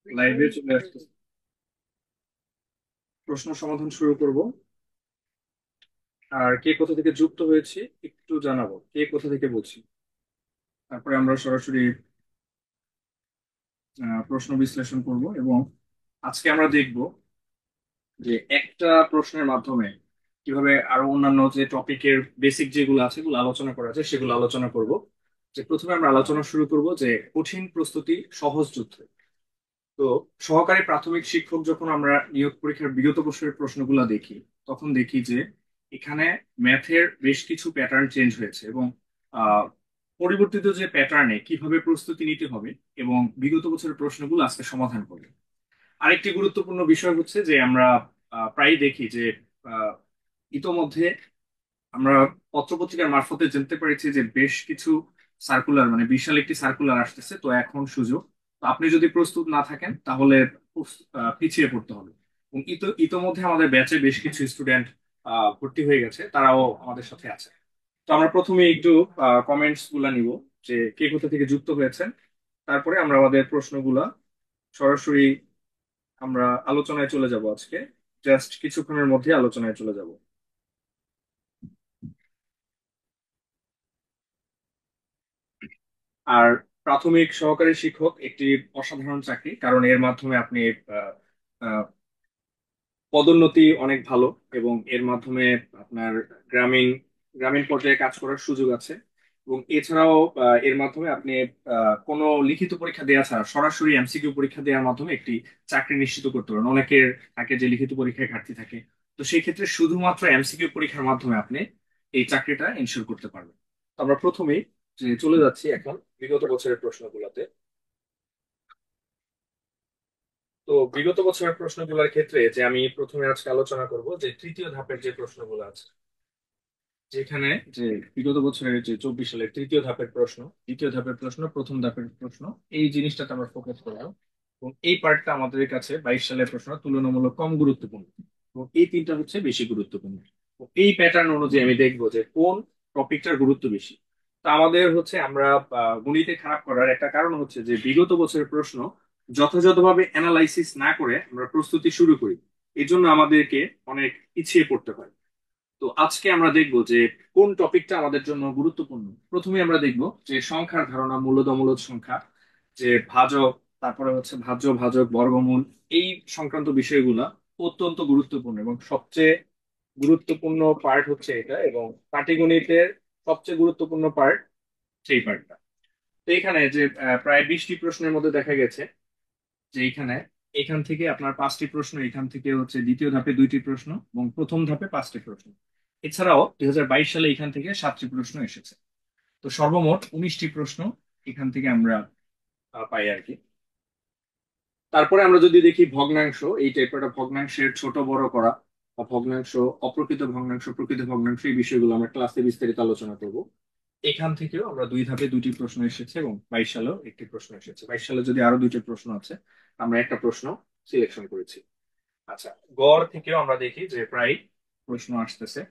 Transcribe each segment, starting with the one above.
লাইভে চলে আসতেছে। প্রশ্ন সমাধান শুরু করব। আর কে কোথা থেকে যুক্ত হয়েছে একটু জানাবো, কে কোথা থেকে বলছি। তারপরে আমরা সরাসরি প্রশ্ন বিশ্লেষণ করব এবং আজকে আমরা দেখব যে একটা প্রশ্নের মাধ্যমে কিভাবে আরো অন্যান্য যে টপিকের বেসিক যেগুলো আছে সেগুলো আলোচনা করা যায় সেগুলো আলোচনা করব। যে প্রথমে আমরা আলোচনা শুরু করব যে কঠিন প্রস্তুতি সহজ যুদ্ধ। তো সহকারী প্রাথমিক শিক্ষক যখন আমরা নিয়োগ পরীক্ষার বিগত বছরের প্রশ্নগুলো দেখি, তখন দেখি যে এখানে ম্যাথের বেশ কিছু প্যাটার্ন চেঞ্জ হয়েছে এবং আহ, পরিবর্তিত যে প্যাটার্নে কিভাবে প্রস্তুতি নিতে হবে এবং বিগত বছরের প্রশ্নগুলো আজকে সমাধান করবে। আরেকটি গুরুত্বপূর্ণ বিষয় হচ্ছে যে আমরা প্রায় দেখি যে আহ, ইতোমধ্যে আমরা পত্রপত্রিকার মারফতে জানতে পেরেছি যে বেশ কিছু সার্কুলার, মানে বিশাল একটি সার্কুলার আসতেছে। তো এখন সুযোগ, তো আপনি যদি প্রস্তুত না থাকেন তাহলে পিছিয়ে পড়তে হবে। এবং ইতোমধ্যে আমাদের ব্যাচে বেশ কিছু স্টুডেন্ট ভর্তি হয়ে গেছে, তারাও আমাদের সাথে আছে। তো আমরা প্রথমে একটু কমেন্টস গুলা নিব যে কে কোথা থেকে যুক্ত হয়েছেন। তারপরে আমরা আমাদের প্রশ্নগুলা সরাসরি আমরা আলোচনায় চলে যাব আজকে। জাস্ট কিছুক্ষণের মধ্যে আলোচনায় চলে যাব। আর প্রাথমিক সহকারী শিক্ষক একটি অসাধারণ চাকরি, কারণ এর মাধ্যমে আপনি আহ, আহ, পদোন্নতি অনেক ভালো এবং এর মাধ্যমে আপনার গ্রামীণ গ্রামীণ পর্যায়ে কাজ করার সুযোগ আছে। এবং এছাড়াও এর মাধ্যমে আপনি কোনো লিখিত পরীক্ষা দেওয়া ছাড়া সরাসরি এমসিকিউ পরীক্ষা দেওয়ার মাধ্যমে একটি চাকরি নিশ্চিত করতে পারেন। অনেকের থাকে যে লিখিত পরীক্ষায় ঘাটতি থাকে, তো সেই ক্ষেত্রে শুধুমাত্র এমসিকিউ পরীক্ষার মাধ্যমে আপনি এই চাকরিটা এনশিওর করতে পারবেন। তো আমরা প্রথমেই যে চলে যাচ্ছি এখন বিগত বছরের প্রশ্নগুলোতে। তো বিগত বছরের প্রশ্নগুলোর ক্ষেত্রে যে আমি প্রথমে আজকে আলোচনা করব যে তৃতীয় ধাপের যে প্রশ্নগুলো আছে, যেখানে যে বিগত বছরের যে 24 সালের তৃতীয় ধাপের প্রশ্ন, দ্বিতীয় ধাপের প্রশ্ন, প্রথম ধাপের প্রশ্ন, এই জিনিসটাতে আমরা ফোকাস করলাম। এবং এই পার্টটা আমাদের কাছে 22 সালের প্রশ্ন তুলনামূলক কম গুরুত্বপূর্ণ এবং এই তিনটা হচ্ছে বেশি গুরুত্বপূর্ণ। তো এই প্যাটার্ন অনুযায়ী আমি দেখবো যে কোন টপিকটার গুরুত্ব বেশি। তা আমাদের হচ্ছে আমরা গণিতে খারাপ করার একটা কারণ হচ্ছে যে বিগত বছরের প্রশ্ন যথাযথভাবে অ্যানালাইসিস না করে আমরা প্রস্তুতি শুরু করি। এই জন্য আমাদেরকে অনেক পিছিয়ে পড়তে হয়। তো আজকে আমরা দেখব যে কোন টপিকটা আমাদের জন্য গুরুত্বপূর্ণ। প্রথমে আমরা দেখব যে সংখ্যার ধারণা, মূলদ সংখ্যা, যে ভাজক, তারপরে হচ্ছে ভাজ্য, ভাজক, বর্গমূল, এই সংক্রান্ত বিষয়গুলা অত্যন্ত গুরুত্বপূর্ণ এবং সবচেয়ে গুরুত্বপূর্ণ পার্ট হচ্ছে এটা। এবং পাটিগণিতের সবচেয়ে গুরুত্বপূর্ণ পার্ট সেই পার্টটা। তো এখানে যে প্রায় 20টি প্রশ্নের মধ্যে দেখা গেছে যে এখান থেকে আপনার 5টি প্রশ্ন, এখান থেকে হচ্ছে দ্বিতীয় ধাপে 2টি প্রশ্ন এবং প্রথম ধাপে 5টি প্রশ্ন। এছাড়াও 2022 সালে এখান থেকে 7টি প্রশ্ন এসেছে। তো সর্বমোট 19টি প্রশ্ন এখান থেকে আমরা পাই আর কি। তারপরে আমরা যদি দেখি ভগ্নাংশ, এই টাইপের ভগ্নাংশের ছোট বড় করা বা ভগ্নাংশ, অপ্রকৃত ভগ্নাংশ, প্রকৃত ভগ্নাংশ, এই বিষয়গুলো আমরা ক্লাসে বিস্তারিত আলোচনা করব। এখান থেকেও আমরা 2 ধাপে 2টি প্রশ্ন এসেছে এবং 22 সালেও একটি প্রশ্ন এসেছে। 22 সালে যদি আরো 2টি প্রশ্ন আছে, আমরা একটা প্রশ্ন সিলেকশন করেছি। আচ্ছা, গড় থেকেও আমরা দেখি যে প্রায় প্রশ্ন আসতেছে।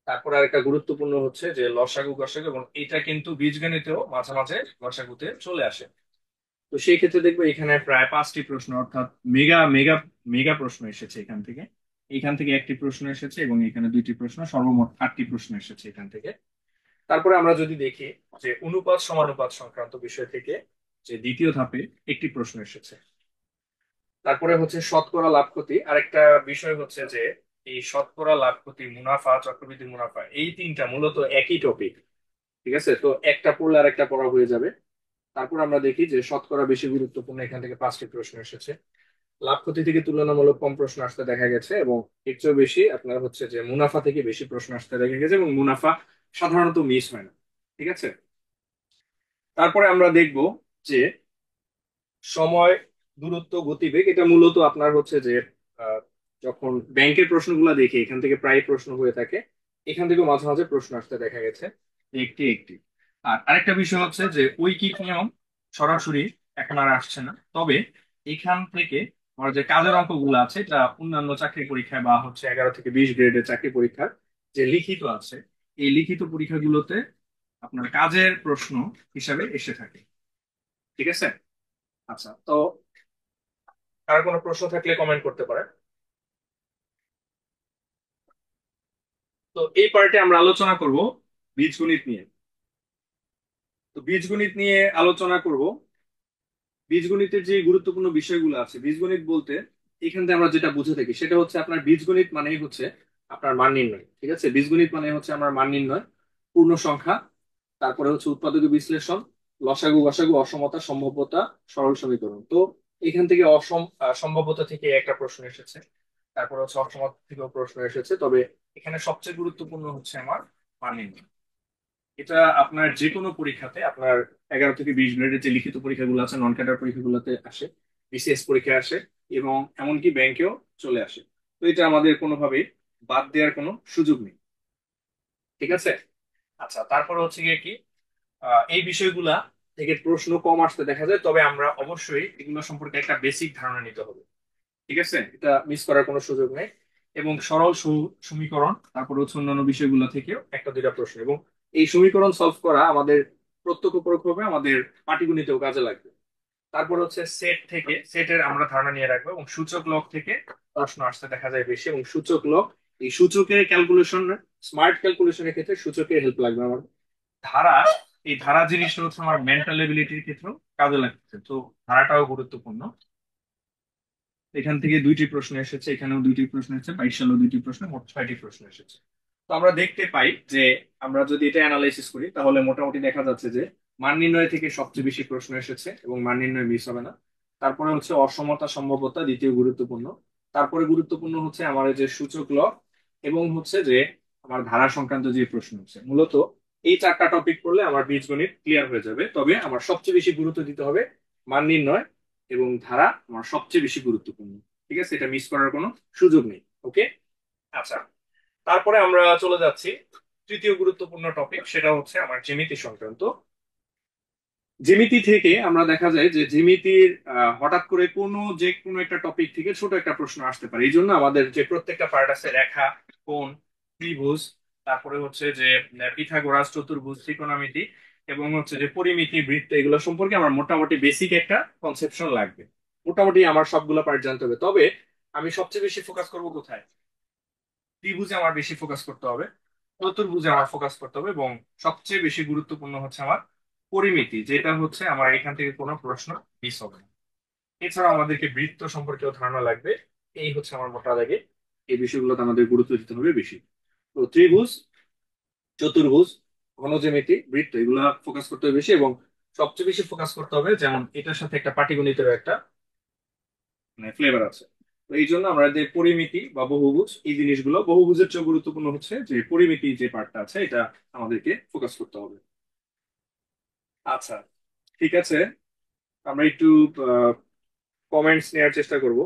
তারপর আরেকটা গুরুত্বপূর্ণ হচ্ছে যে লসাগু গসাগু, এবং এটা কিন্তু বীজগণিতেও মাঝে মাঝে লসাগুতে চলে আসে। তো সেই ক্ষেত্রে দেখবো এখানে প্রায় 5টি প্রশ্ন, অর্থাৎ মেগা মেগা মেগা প্রশ্ন এসেছে এখান থেকে। এখান থেকে একটি প্রশ্ন এসেছে এবং এখানে 2টি প্রশ্ন, সর্বমোট 8টি প্রশ্ন এসেছে এখান থেকে। তারপরে আমরা যদি দেখি যে অনুপাত সমানুপাত সংক্রান্ত বিষয় থেকে যে দ্বিতীয় ধাপে একটি প্রশ্ন এসেছে। তারপরে হচ্ছে শতকরা লাভ ক্ষতি, আরেকটা বিষয় হচ্ছে যে এই শতকরা লাভ ক্ষতি, মুনাফা, চক্রবৃদ্ধি মুনাফা, এই তিনটা মূলত একই টপিক। ঠিক আছে, তো একটা পড়লে আর একটা পড়া হয়ে যাবে। তারপর আমরা দেখি যে শতকরা বেশি গুরুত্বপূর্ণ, এখান থেকে 5টি প্রশ্ন এসেছে। লাভ ক্ষতি থেকে তুলনামূলক কম প্রশ্ন আসতে দেখা গেছে এবং এর চেয়েও বেশি আপনার হচ্ছে যে মুনাফা থেকে বেশি প্রশ্ন আসতে দেখা গেছে এবং মুনাফা সাধারণত মিস হয় না। ঠিক আছে। তারপরে আমরা দেখব যে সময়, দূরত্ব, গতিবেগ, এটা মূলত আপনার হচ্ছে যে আহ, যখন ব্যাংকের প্রশ্নগুলো দেখি এখান থেকে প্রায় প্রশ্ন হয়ে থাকে। এখান থেকে মাঝে মাঝে প্রশ্ন আসতে দেখা গেছে একটি একটি। আর আরেকটা বিষয় হচ্ছে যে ঐকিক নিয়ম সরাসরি এখন আর আসছে না, তবে এখান থেকে আমার যে কাজের অঙ্কগুলো আছে এটা অন্যান্য চাকরি পরীক্ষায় বা হচ্ছে 11 থেকে 20 গ্রেডের চাকরি পরীক্ষার যে লিখিত আছে, এই লিখিত পরীক্ষাগুলোতে আপনার কাজের প্রশ্ন হিসাবে এসে থাকে। ঠিক আছে। আচ্ছা, তো কারো কোনো প্রশ্ন থাকলে কমেন্ট করতে পারেন। তো এই পার্টে আমরা আলোচনা করব বীজগণিত নিয়ে। তো বীজগণিত নিয়ে আলোচনা করব। বীজগণিতের যে গুরুত্বপূর্ণ বিষয়গুলো আছে, বীজগণিত বলতে এখান থেকে আমরা যেটা বুঝে থাকি সেটা হচ্ছে আপনার বীজগণিত মানেই হচ্ছে আপনার মান নির্ণয়। ঠিক আছে, বীজগণিত মানে হচ্ছে আমার মান নির্ণয়, পূর্ণ সংখ্যা, তারপরে হচ্ছে উৎপাদক বিশ্লেষণ, লসাগু গসাগু, অসমতা, সম্ভাব্যতা, সরল সমীকরণ। তো এখান থেকে সম্ভাব্যতা থেকে একটা প্রশ্ন এসেছে, তারপরে হচ্ছে অসমতা থেকেও প্রশ্ন এসেছে, তবে এখানে সবচেয়ে গুরুত্বপূর্ণ হচ্ছে আমার মান নির্ণয়। এটা আপনার যে কোনো পরীক্ষাতে, আপনার 11 থেকে 20 গ্রেডের যে লিখিত পরীক্ষাগুলো আছে, নন ক্যাডার পরীক্ষাগুলোতে আসে, বিসিএস পরীক্ষায় আসে, এবং এমনকি ব্যাংকেও চলে আসে। তো এটা আমাদের কোনোভাবেই বাদ দেওয়ার কোনো সুযোগ নেই। ঠিক আছে। আচ্ছা, তারপরে হচ্ছে গিয়ে কি, এই বিষয়গুলা থেকে প্রশ্ন কম আসতে দেখা যায়, তবে আমরা অবশ্যই এগুলো সম্পর্কে একটা বেসিক ধারণা নিতে হবে। ঠিক আছে, এটা মিস করার কোনো সুযোগ নেই। এবং সরল সমীকরণ, তারপর হচ্ছে অন্যান্য বিষয়গুলো থেকেও একটা দুইটা প্রশ্ন, এবং এই সমীকরণ সলভ করা আমাদের প্রত্যক্ষ পরোক্ষভাবে আমাদের পাটিগণিতেও কাজে লাগবে। তারপর হচ্ছে সেট থেকে, সেটের আমরা ধারণা নিয়ে রাখবো, এবং সূচক লগ থেকে প্রশ্ন আসতে দেখা যায় বেশি, এবং সূচক লগ, এই সূচকের ক্যালকুলেশন, স্মার্ট ক্যালকুলেশনের ক্ষেত্রে সূচকের হেল্প লাগবে আমার। ধারা, এই ধারা জিনিসটা হচ্ছে আমার মেন্টাল এবিলিটির ক্ষেত্রেও কাজে লাগছে, তো ধারাটাও গুরুত্বপূর্ণ। এখান থেকে 2টি প্রশ্ন এসেছে, এখানেও 2টি প্রশ্ন এসেছে, 22 সালেও 2টি প্রশ্ন, মোট 6টি প্রশ্ন এসেছে। তো আমরা দেখতে পাই যে আমরা যদি এটা অ্যানালাইসিস করি তাহলে মোটামুটি দেখা যাচ্ছে যে মান নির্ণয় থেকে সবচেয়ে বেশি প্রশ্ন এসেছে, এবং মান নির্ণয় মিস হবে না। তারপরে হচ্ছে অসমতা সম্ভাব্যতা দ্বিতীয় গুরুত্বপূর্ণ। তারপরে গুরুত্বপূর্ণ হচ্ছে আমার এই যে সূচক লগ, এবং হচ্ছে যে আমার ধারা সংক্রান্ত যে প্রশ্ন হচ্ছে। মূলত এই 4টা টপিক পড়লে আমার বীজগণিত ক্লিয়ার হয়ে যাবে, তবে আমার সবচেয়ে বেশি গুরুত্ব দিতে হবে মান নির্ণয় এবং ধারা, আমার সবচেয়ে বেশি গুরুত্বপূর্ণ। ঠিক আছে, এটা মিস করার কোনো সুযোগ নেই। ওকে। আচ্ছা, তারপরে আমরা চলে যাচ্ছি তৃতীয় গুরুত্বপূর্ণ টপিক, সেটা হচ্ছে আমার জ্যামিতি সংক্রান্ত। জ্যামিতি থেকে আমরা দেখা যায় যে জ্যামিতির হঠাৎ করে যে কোনো একটা টপিক থেকে ছোট একটা প্রশ্ন আসতে পারে। এই জন্য আমাদের যে প্রত্যেকটা পার্ট আছে, রেখা, কোণ, ত্রিভুজ, তারপরে হচ্ছে যে পিথাগোরাস, চতুর্ভুজ, ত্রিকোণমিতি, এবং হচ্ছে যে পরিমিতি, বৃত্ত, এগুলো সম্পর্কে আমার মোটামুটি বেসিক একটা কনসেপশন লাগবে। মোটামুটি আমার সবগুলো পার্ট জানতে হবে, তবে আমি সবচেয়ে বেশি ফোকাস করবো কোথায়? ত্রিভুজে আমার বেশি ফোকাস করতে হবে, চতুর্ভুজে আমার ফোকাস করতে হবে, এবং সবচেয়ে বেশি গুরুত্বপূর্ণ হচ্ছে আমার পরিমিতি, যেটা হচ্ছে আমার এখান থেকে কোনো প্রশ্ন মিস হবে না। এছাড়া আমাদেরকে বৃত্ত সম্পর্কেও ধারণা লাগবে। এই হচ্ছে আমার মোটা দাগে এই বিষয়গুলোতে আমাদের গুরুত্ব দিতে হবে বেশি। তো ত্রিভুজ, চতুর্ভুজ, ঘনজ্যামিতি, বৃত্ত, এগুলা ফোকাস করতে হবে বেশি, এবং সবচেয়ে বেশি ফোকাস করতে হবে, যেমন এটার সাথে একটা পাটিগণিতের একটা ফ্লেভার আছে। তো এই জন্য আমরা যে পরিমিতি বা বহুভুজ, এই জিনিসগুলো, বহুভুজের চেয়ে গুরুত্বপূর্ণ হচ্ছে যে পরিমিতি যে পার্টটা আছে, এটা আমাদেরকে ফোকাস করতে হবে। আচ্ছা, ঠিক আছে, আমরা একটু কমেন্টস নেওয়ার চেষ্টা করব।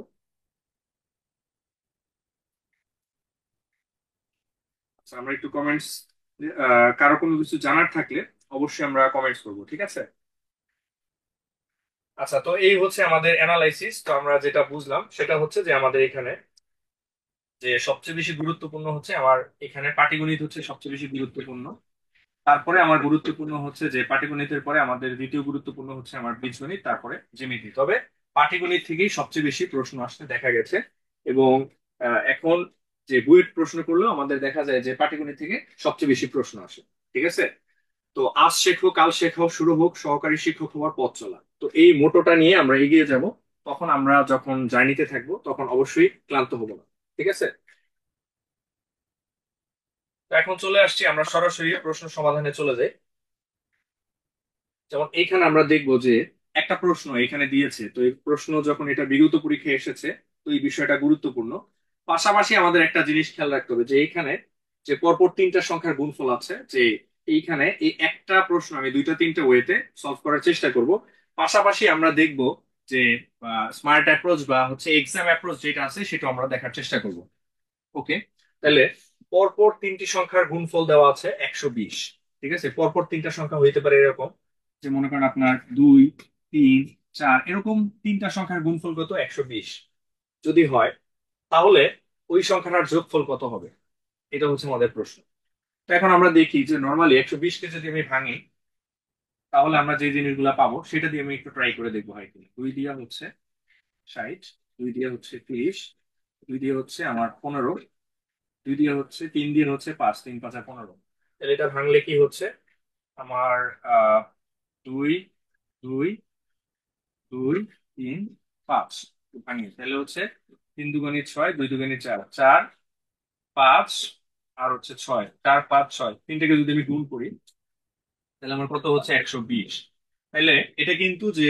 আচ্ছা, আমরা একটু কমেন্টস, কারো কোনো কিছু জানার থাকলে অবশ্যই আমরা কমেন্টস করব। ঠিক আছে। আচ্ছা, তো এই হচ্ছে আমাদের অ্যানালাইসিস। তো আমরা যেটা বুঝলাম সেটা হচ্ছে যে আমাদের এখানে যে সবচেয়ে বেশি গুরুত্বপূর্ণ হচ্ছে আমার এখানে পাটিগণিত হচ্ছে সবচেয়ে বেশি গুরুত্বপূর্ণ। তারপরে আমার গুরুত্বপূর্ণ হচ্ছে যে পাটিগণিতের পরে আমাদের দ্বিতীয় গুরুত্বপূর্ণ হচ্ছে আমার বীজগণিত, তারপরে জ্যামিতি। তবে পাটিগণিত থেকেই সবচেয়ে বেশি প্রশ্ন আসতে দেখা গেছে, এবং এখন যে বুয়েট প্রশ্ন করলেও আমাদের দেখা যায় যে পাটিগণিত থেকে সবচেয়ে বেশি প্রশ্ন আসে। ঠিক আছে। তো আজ শেখো কাল শেখাও, শুরু হোক সহকারী শিক্ষক হওয়ার পথ চলা, তো এই মোটোটা নিয়ে আমরা এগিয়ে যাব। তখন আমরা যখন জার্নিতে থাকবো তখন অবশ্যই ক্লান্ত হব না। ঠিক আছে। তো এখন চলে আসছি, আমরা সরাসরি প্রশ্ন সমাধানে চলে যাই। যেমন এইখানে আমরা দেখবো যে একটা প্রশ্ন এখানে দিয়েছে, তো এই প্রশ্ন যখন এটা বিগত পরীক্ষায় এসেছে, তো এই বিষয়টা গুরুত্বপূর্ণ। পাশাপাশি আমাদের একটা জিনিস খেয়াল রাখতে হবে, যে এইখানে যে পরপর 3টা সংখ্যার গুণফল আছে, যে এইখানে এই একটা প্রশ্ন আমি 2টা 3টে ওয়েতে সলভ করার চেষ্টা করব। পাশাপাশি আমরা দেখব যে স্মার্ট অ্যাপ্রোচ বা হচ্ছে এক্সাম অ্যাপ্রোচ যেটা আছে সেটা আমরা দেখার চেষ্টা করব। ওকে। তাহলে পরপর 3টি সংখ্যার গুণফল দেওয়া আছে 120। ঠিক আছে, পরপর 3টা সংখ্যা হইতে পারে এরকম, যে মনে করেন আপনার 2, 3, 4, এরকম 3টা সংখ্যার গুণফল কত? 120 যদি হয়, তাহলে ওই সংখ্যাটার যোগফল কত হবে? এটা হচ্ছে আমাদের প্রশ্ন। তো এখন আমরা দেখি যে নর্মালি 120কে যদি আমি ভাঙি, তাহলে আমরা যে জিনিসগুলো পাবো সেটা দিয়ে আমি একটু ট্রাই করে দেখবো হয় কিনা। 2 দিয়া হচ্ছে 60, 2 দিয়ে হচ্ছে 30, 2 দিয়ে হচ্ছে আমার 15, 2 দিয়ে হচ্ছে 3 দিয়ে হচ্ছে 5, 3 5 15। তাহলে এটা ভাঙলে কি হচ্ছে আমার 2 2 2 3 5 ভাঙি, তাহলে হচ্ছে 3 দুগুণে 6, 2 দুগুণে 4, 4 5 আর হচ্ছে 6, 4 5 6, তিনটাকে যদি আমি গুণ করি তাহলে আমার কত হচ্ছে 120। তাহলে এটা কিন্তু যে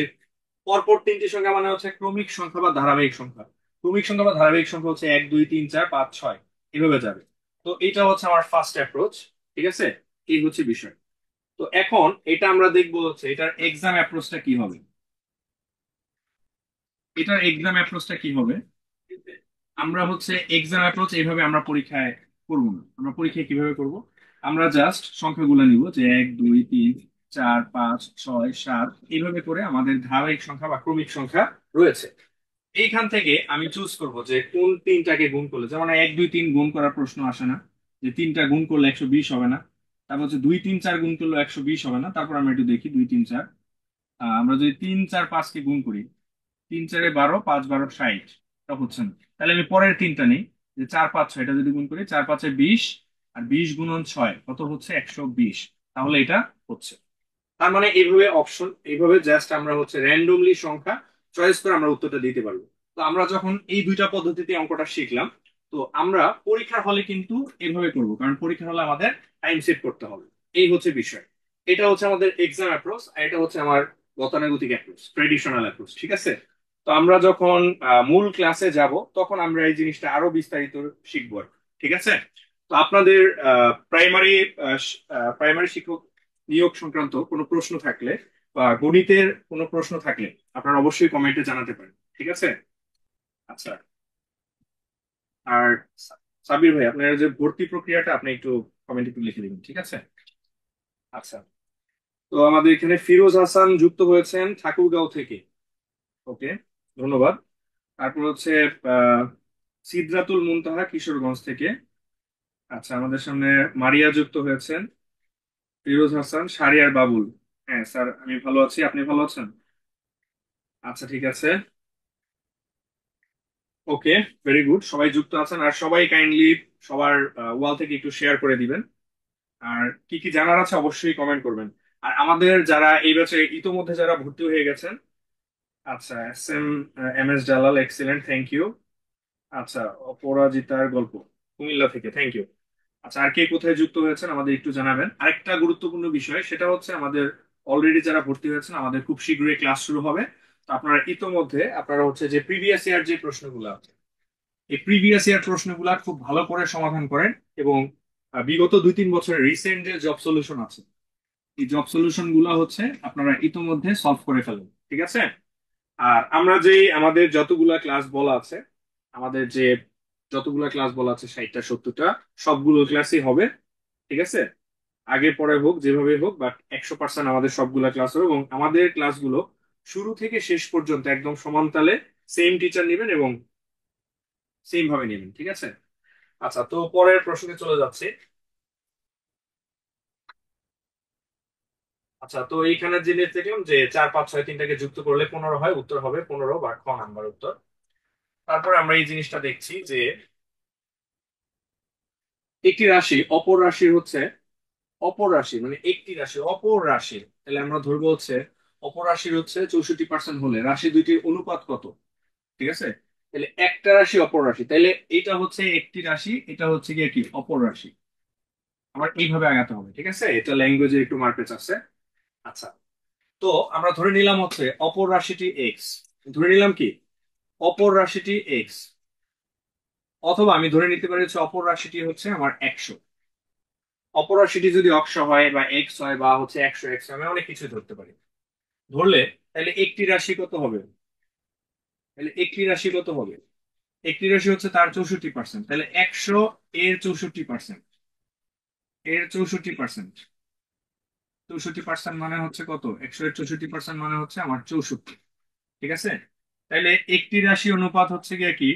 পরপর তিনটি সংখ্যা মানে হচ্ছে ক্রমিক সংখ্যা বা ধারাবাহিক সংখ্যা। ক্রমিক সংখ্যা বা ধারাবাহিক সংখ্যা হচ্ছে 1 2 3 4 5 6 এভাবে যাবে। তো এটা হচ্ছে আমার ফার্স্ট অ্যাপ্রোচ, ঠিক আছে? এই হচ্ছে বিষয়। তো এখন এটা আমরা দেখবো হচ্ছে এটার এক্সাম অ্যাপ্রোচটা কি হবে। এটার এক্সাম অ্যাপ্রোচটা কি হবে, আমরা হচ্ছে এক্সাম অ্যাপ্রোচ এইভাবে আমরা পরীক্ষায় করবো না। আমরা পরীক্ষায় কিভাবে করব, আমরা জাস্ট সংখ্যাগুলো নিব যে 1 2 3 4 5 6 7 এইভাবে করে আমাদের ধারাবাহিক সংখ্যা বা ক্রমিক সংখ্যা রয়েছে। এইখান থেকে আমি চুজ করব যে কোন তিনটাকে গুণ করলে, যেমন 1 2 3 গুণ করার প্রশ্ন আসে না, যে তিনটা গুণ করলে 120 হবে না। তারপর হচ্ছে 2 3 4 গুণ করলে 120 হবে না। তারপর আমরা একটু দেখি 2 3 4, আমরা যদি 3 4 5 কে গুণ করি, 3 4 12, 5 12 60, এটা হচ্ছে না। তাহলে আমি পরের তিনটা নেই, যে 4 5 6, এটা যদি গুণ করি 4 5 20, আর 20 গুণন 6 কত হচ্ছে 120, তাহলে এটা হচ্ছে। তার মানে এইভাবে অপশন, এইভাবে জাস্ট আমরা হচ্ছে র্যান্ডমলি সংখ্যা চয়েস করে আমরা উত্তরটা দিতে পারবো। তো আমরা যখন এই দুইটা পদ্ধতিতে অঙ্কটা শিখলাম, তো আমরা পরীক্ষার হলে কিন্তু এভাবে করব, কারণ পরীক্ষার হলে আমাদের টাইম সেট করতে হবে। এই হচ্ছে বিষয়। এটা হচ্ছে আমাদের এক্সাম অ্যাপ্রোচ, আর এটা হচ্ছে আমার গতানুগতিক অ্যাপ্রোচ, ট্রেডিশনাল অ্যাপ্রোচ, ঠিক আছে? তো আমরা যখন মূল ক্লাসে যাব তখন আমরা এই জিনিসটা আরো বিস্তারিত শিখবো আর কি, ঠিক আছে? তো আপনাদের প্রাইমারি প্রাইমারি শিক্ষক নিয়োগ সংক্রান্ত কোনো প্রশ্ন থাকলে বা গণিতের কোনো প্রশ্ন থাকলে আপনারা অবশ্যই কমেন্টে জানাতে পারেন, ঠিক আছে? আচ্ছা, আর সাবির ভাই, আপনার যে ভর্তি প্রক্রিয়াটা আপনি একটু কমেন্টে একটু লিখে দিবেন, ঠিক আছে? আচ্ছা, তো আমাদের এখানে ফিরোজ হাসান যুক্ত হয়েছেন ঠাকুরগাঁও থেকে। ওকে, ধন্যবাদ। তারপর হচ্ছে আহ সিদরাতুল মুনতাহা কিশোরগঞ্জ থেকে। আচ্ছা, আমাদের সামনে মারিয়া যুক্ত হয়েছেন, ফিরোজ হাসান, শাহরিয়ার বাবুল। হ্যাঁ স্যার, আমি ভালো আছি, আপনি ভালো আছেন? আচ্ছা, ঠিক আছে। ওকে, ভেরি গুড, সবাই যুক্ত আছেন। আর সবাই কাইন্ডলি সবার ওয়াল থেকে একটু শেয়ার করে দিবেন। আর কি কি জানার আছে অবশ্যই কমেন্ট করবেন। আর আমাদের যারা এই ব্যাচে ইতোমধ্যে যারা ভর্তি হয়ে গেছেন, আচ্ছা, M S Jalal, excellent, thank you. আচ্ছা, অপরাজিতার গল্প কুমিল্লা থেকে, থ্যাংক ইউ। আচ্ছা, আর কে কোথায় যুক্ত হয়েছেন আমাদের একটু জানাবেন। আরেকটা গুরুত্বপূর্ণ বিষয় সেটা হচ্ছে আমাদের অলরেডি যারা ভর্তি হয়েছেন আমাদের খুব শীঘ্রই ক্লাস শুরু হবে। তো আপনারা ইতোমধ্যে আপনারা হচ্ছে যে প্রিভিয়াস ইয়ার যে প্রশ্নগুলো আছে, এই প্রিভিয়াস ইয়ার প্রশ্নগুলা খুব ভালো করে সমাধান করেন, এবং বিগত 2 3 বছরের রিসেন্ট যে জব সলিউশন আছে, এই জব সলিউশন গুলো হচ্ছে আপনারা ইতোমধ্যে সলভ করে ফেলেন, ঠিক আছে? আর আমরা যে আমাদের যতগুলা ক্লাস বলা আছে, আমাদের যে যতগুলা ক্লাস বলা আছে 60টা 70টা, সবগুলো ক্লাসই হবে, ঠিক আছে? আগে পরে হোক যেভাবে হোক, বাট 100% আমাদের সবগুলা ক্লাস হবে, এবং আমাদের ক্লাসগুলো শুরু থেকে শেষ পর্যন্ত একদম সমান তালে সেম টিচার নেবেন এবং সেম ভাবে নেবেন, ঠিক আছে? আচ্ছা, তো পরের প্রশ্নে চলে যাচ্ছে। আচ্ছা, তো এইখানে জিনিস দেখলাম যে 4 5 6 তিনটাকে যুক্ত করলে 15 হয়, উত্তর হবে 15 বা খ নাম্বার উত্তর। তারপরে আমরা এই জিনিসটা দেখছি যে একটি রাশি অপর রাশির হচ্ছে, অপর রাশি মানে একটি রাশি অপর রাশি, তাহলে আমরা ধরবো হচ্ছে অপর রাশির হচ্ছে 64% হলে রাশি দুইটির অনুপাত কত, ঠিক আছে? তাহলে একটা রাশি অপর রাশি, তাহলে এটা হচ্ছে একটি রাশি, এটা হচ্ছে গিয়ে কি অপর রাশি। আমার এইভাবে আগাতে হবে, ঠিক আছে? এটা ল্যাঙ্গুয়েজে একটু মার্কেট আছে। আচ্ছা, তো আমরা ধরে নিলাম হচ্ছে অপর রাশিটি এক্স, ধরে নিলাম কি অপর রাশিটি এক্স, অথবা আমি ধরে নিতে পারি হচ্ছে অপর রাশিটি হচ্ছে আমার 100। অপর রাশিটি যদি অক্ষ হয় বা এক্স হয় বা হচ্ছে 100 এক্স, আমি অনেক কিছু ধরতে পারি। ধরলে তাহলে একটি রাশি কত হবে, তাহলে একটি রাশি কত হবে, একটি রাশি হচ্ছে তার 64%, তাহলে 100 এর 64%, এর 64%, 64% মানে হচ্ছে কত, 100 এর 64% মানে হচ্ছে আমার 64, ঠিক আছে? তাহলে একটি রাশি অনুপাত হচ্ছে গিয়ে কি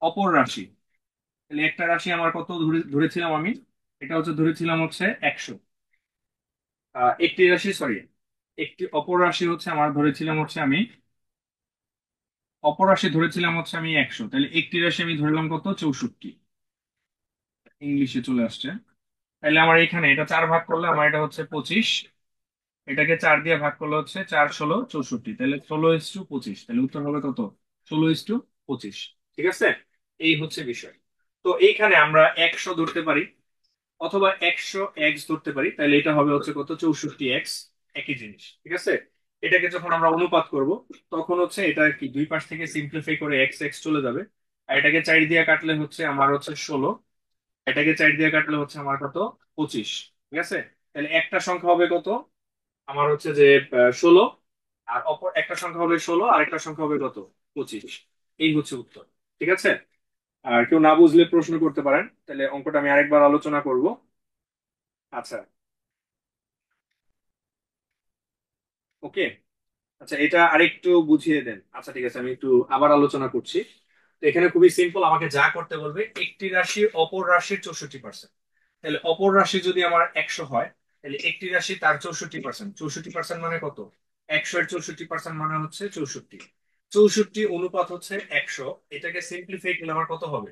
অপর রাশি, তাহলে একটা রাশি আমার কত ধরেছিলাম আমি, এটা হচ্ছে ধরেছিলাম হচ্ছে 100। একটি রাশি, সরি, একটি অপর রাশি হচ্ছে আমার ধরেছিলাম হচ্ছে আমি অপর রাশি ধরেছিলাম হচ্ছে আমি 100, তাহলে একটি রাশি আমি ধরলাম কত, 64। ইংলিশে চলে আসছে। তাহলে আমার এখানে এটা 4 ভাগ করলে আমার এটা হচ্ছে 25, এটাকে 4 দিয়ে ভাগ করলে হচ্ছে 4 ষোলো 64, তাহলে 16:25, তাহলে উত্তর হবে কত, 16:25। ঠিক আছে, এই হচ্ছে বিষয়। তো এইখানে আমরা 100 ধরতে পারি অথবা 100 x ধরতে পারি, তাহলে এটা হবে হচ্ছে কত, 64 x। একই জিনিস, ঠিক আছে। এটাকে যখন আমরা অনুপাত করব তখন হচ্ছে এটা কি দুই পাশ থেকে সিম্পলিফাই করে এক্স এক্স চলে যাবে, আর এটাকে 4 দিয়ে কাটলে হচ্ছে আমার হচ্ছে 16, এটাকে 4 দিয়ে কাটলে হচ্ছে আমার কত, 25। ঠিক আছে, তাহলে একটা সংখ্যা হবে কত, আমার হচ্ছে যে 16, আর অপর একটা সংখ্যা হবে 16, আর একটা সংখ্যা হবে কত, 25। এই হচ্ছে উত্তর। ঠিক আছে, আর কেউ না বুঝলে প্রশ্ন করতে পারেন, তাহলে অঙ্কটা আমি আরেকবার আলোচনা করব। আচ্ছা, ওকে। আচ্ছা, এটা আরেকটু বুঝিয়ে দেন। আচ্ছা ঠিক আছে, আমি একটু আবার আলোচনা করছি। তো এখানে খুবই সিম্পল, আমাকে যা করতে বলবে একটি রাশি অপর রাশির 64%। তাহলে অপর রাশি যদি আমার 100 হয়, তাহলে একটি রাশি তার 64%। 64% মানে কত, 100 এর 64% মানে হচ্ছে 64। 64 অনুপাত হচ্ছে 100। এটাকে সিম্পলিফাই করলে আমার কত হবে,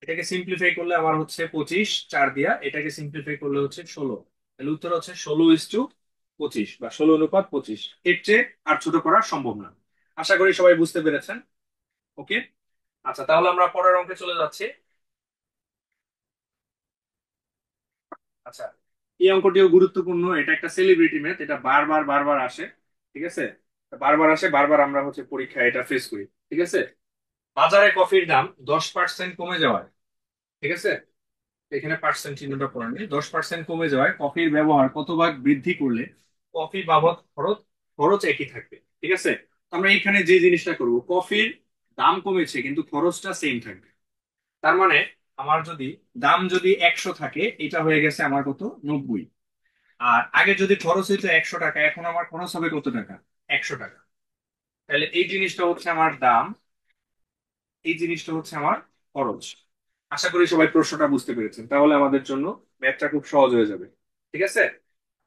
এটাকে সিম্পলিফাই করলে আমার হচ্ছে 25, 4 দিয়া এটাকে সিম্পলিফাই করলে হচ্ছে 16। তাহলে উত্তর হচ্ছে 16:25 বা 16:25। এর চেয়ে আর ছোট করা সম্ভব না। আশা করি সবাই বুঝতে পেরেছেন। ওকে, আচ্ছা তাহলে আমরা পরের অঙ্কে চলে যাচ্ছি। আচ্ছা, এই অঙ্কটিও গুরুত্বপূর্ণ, এটা একটা সেলিব্রিটি ম্যাথ, এটা বারবার বারবার আসে। ঠিক আছে, বারবার আসে, বারবার আমরা হচ্ছে পরীক্ষায় এটা ফেস করি। ঠিক আছে, বাজারে কফির দাম 10% কমে যাওয়ায়, ঠিক আছে, এখানে পার্সেন্ট চিহ্নটা পড়া নেই, 10% কমে যাওয়ায় কফির ব্যবহার কত ভাগ বৃদ্ধি করলে কফি বাবদ খরচ খরচ একই থাকবে। ঠিক আছে, তো আমরা এখানে যে জিনিসটা করব, কফির দাম কমেছে কিন্তু খরচটা সেম থাকবে। তার মানে আমার যদি দাম যদি 100 থাকে, এটা হয়ে গেছে আমার কত, 90। আর আগে যদি খরচ হইতো 100 টাকা, এখন আমার খরচ হবে কত টাকা, 100 টাকা। তাহলে এই জিনিসটা হচ্ছে আমার দাম, এই জিনিসটা হচ্ছে আমার খরচ। আশা করি সবাই প্রশ্নটা বুঝতে পেরেছেন, তাহলে আমাদের জন্য ম্যাথটা খুব সহজ হয়ে যাবে। ঠিক আছে,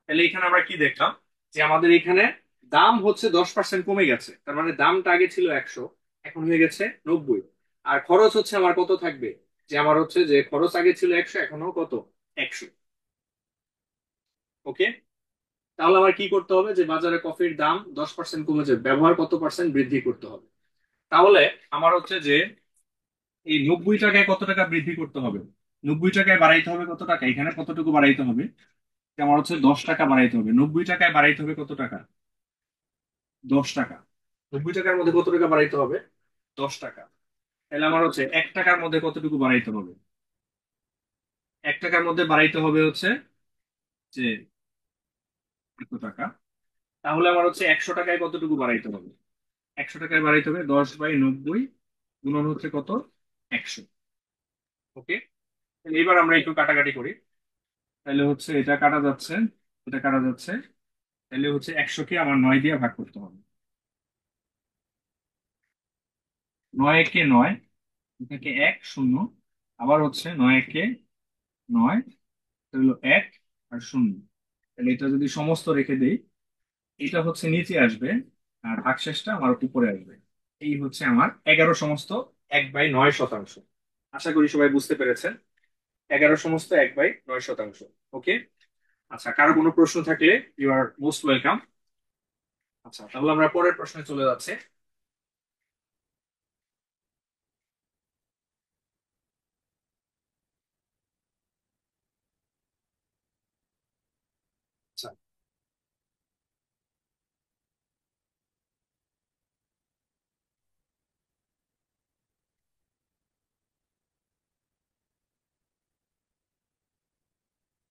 তাহলে এখানে আমরা কি দেখলাম, যে আমাদের এখানে দাম হচ্ছে 10% কমে গেছে, তার মানে দামটা আগে ছিল 100, এখন হয়ে গেছে 90। আর খরচ হচ্ছে আমার কত থাকবে, যে আমার হচ্ছে যে খরচ আগে ছিল 100, এখনো কত, 100। ওকে, তাহলে আমার কি করতে হবে, যে বাজারে কফির দাম 10% কমেছে, ব্যবহার কত পার্সেন্ট বৃদ্ধি করতে হবে। তাহলে আমার হচ্ছে যে এই 90 টাকায় কত টাকা বৃদ্ধি করতে হবে, 90 টাকায় বাড়াইতে হবে কত টাকা, এখানে কতটুকু বাড়াইতে হবে, যে আমার হচ্ছে 10 টাকা বাড়াইতে হবে। 90 টাকায় বাড়াইতে হবে কত টাকা, 10 টাকা। 90 টাকার মধ্যে কত টাকা বাড়াইতে হবে, 10 টাকা। তাহলে আমার হচ্ছে 1 টাকার মধ্যে কতটুকু বাড়াইতে হবে, 1 টাকার মধ্যে বাড়াইতে হবে হচ্ছে যে কত টাকা। তাহলে আমার হচ্ছে 100 টাকায় কতটুকু বাড়াইতে হবে, 100 টাকায় বাড়াইতে হবে 10/90 গুণন হচ্ছে কত, 100। ওকে, এবার আমরা একটু কাটাকাটি করি। তাহলে হচ্ছে এটা কাটা যাচ্ছে, এটা কাটা যাচ্ছে, তাহলে হচ্ছে 100-কে আমার 9 দিয়ে ভাগ করতে হবে। 9 একে 9, এটাকে 1 0, আবার হচ্ছে 9 একে 9, এটা হলো 1 আর 0। তাহলে এটা যদি সমস্ত রেখে দেই, এটা হচ্ছে নিচে আসবে, আর ভাগশেষটা আমার উপরে আসবে। এই হচ্ছে আমার 11 সমস্ত 1/9 শতাংশ। আশা করি সবাই বুঝতে পেরেছেন, 11 সমস্ত 1/9 শতাংশ। ওকে, আচ্ছা কারো কোনো প্রশ্ন থাকলে ইউ আর মোস্ট ওয়েলকাম। আচ্ছা তাহলে আমরা পরের প্রশ্নে চলে যাচ্ছি। আচ্ছা,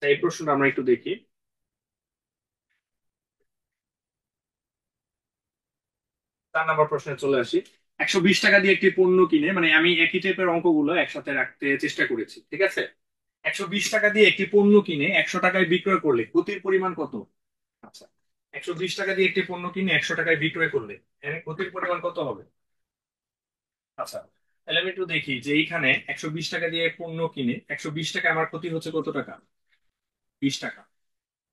এই প্রশ্নটা আমরা একটু দেখি। 4 নম্বর প্রশ্নে চলে আসি। 120 টাকা দিয়ে একটি পণ্য কিনে, মানে আমি একই টাইপের অঙ্কগুলো একসাথে রাখতে চেষ্টা করেছি। ঠিক আছে, 120 টাকা দিয়ে একটি পণ্য কিনে 100 টাকায় বিক্রয় করলে ক্ষতির পরিমাণ কত। আচ্ছা, 120 টাকা দিয়ে একটি পণ্য কিনে 100 টাকায় বিক্রয় করলে এর ক্ষতির পরিমাণ কত হবে। আচ্ছা, তাহলে আমি একটু দেখি যে এইখানে 120 টাকা দিয়ে পণ্য কিনে 120 টাকা আমার ক্ষতি হচ্ছে কত টাকা, 20 টাকা।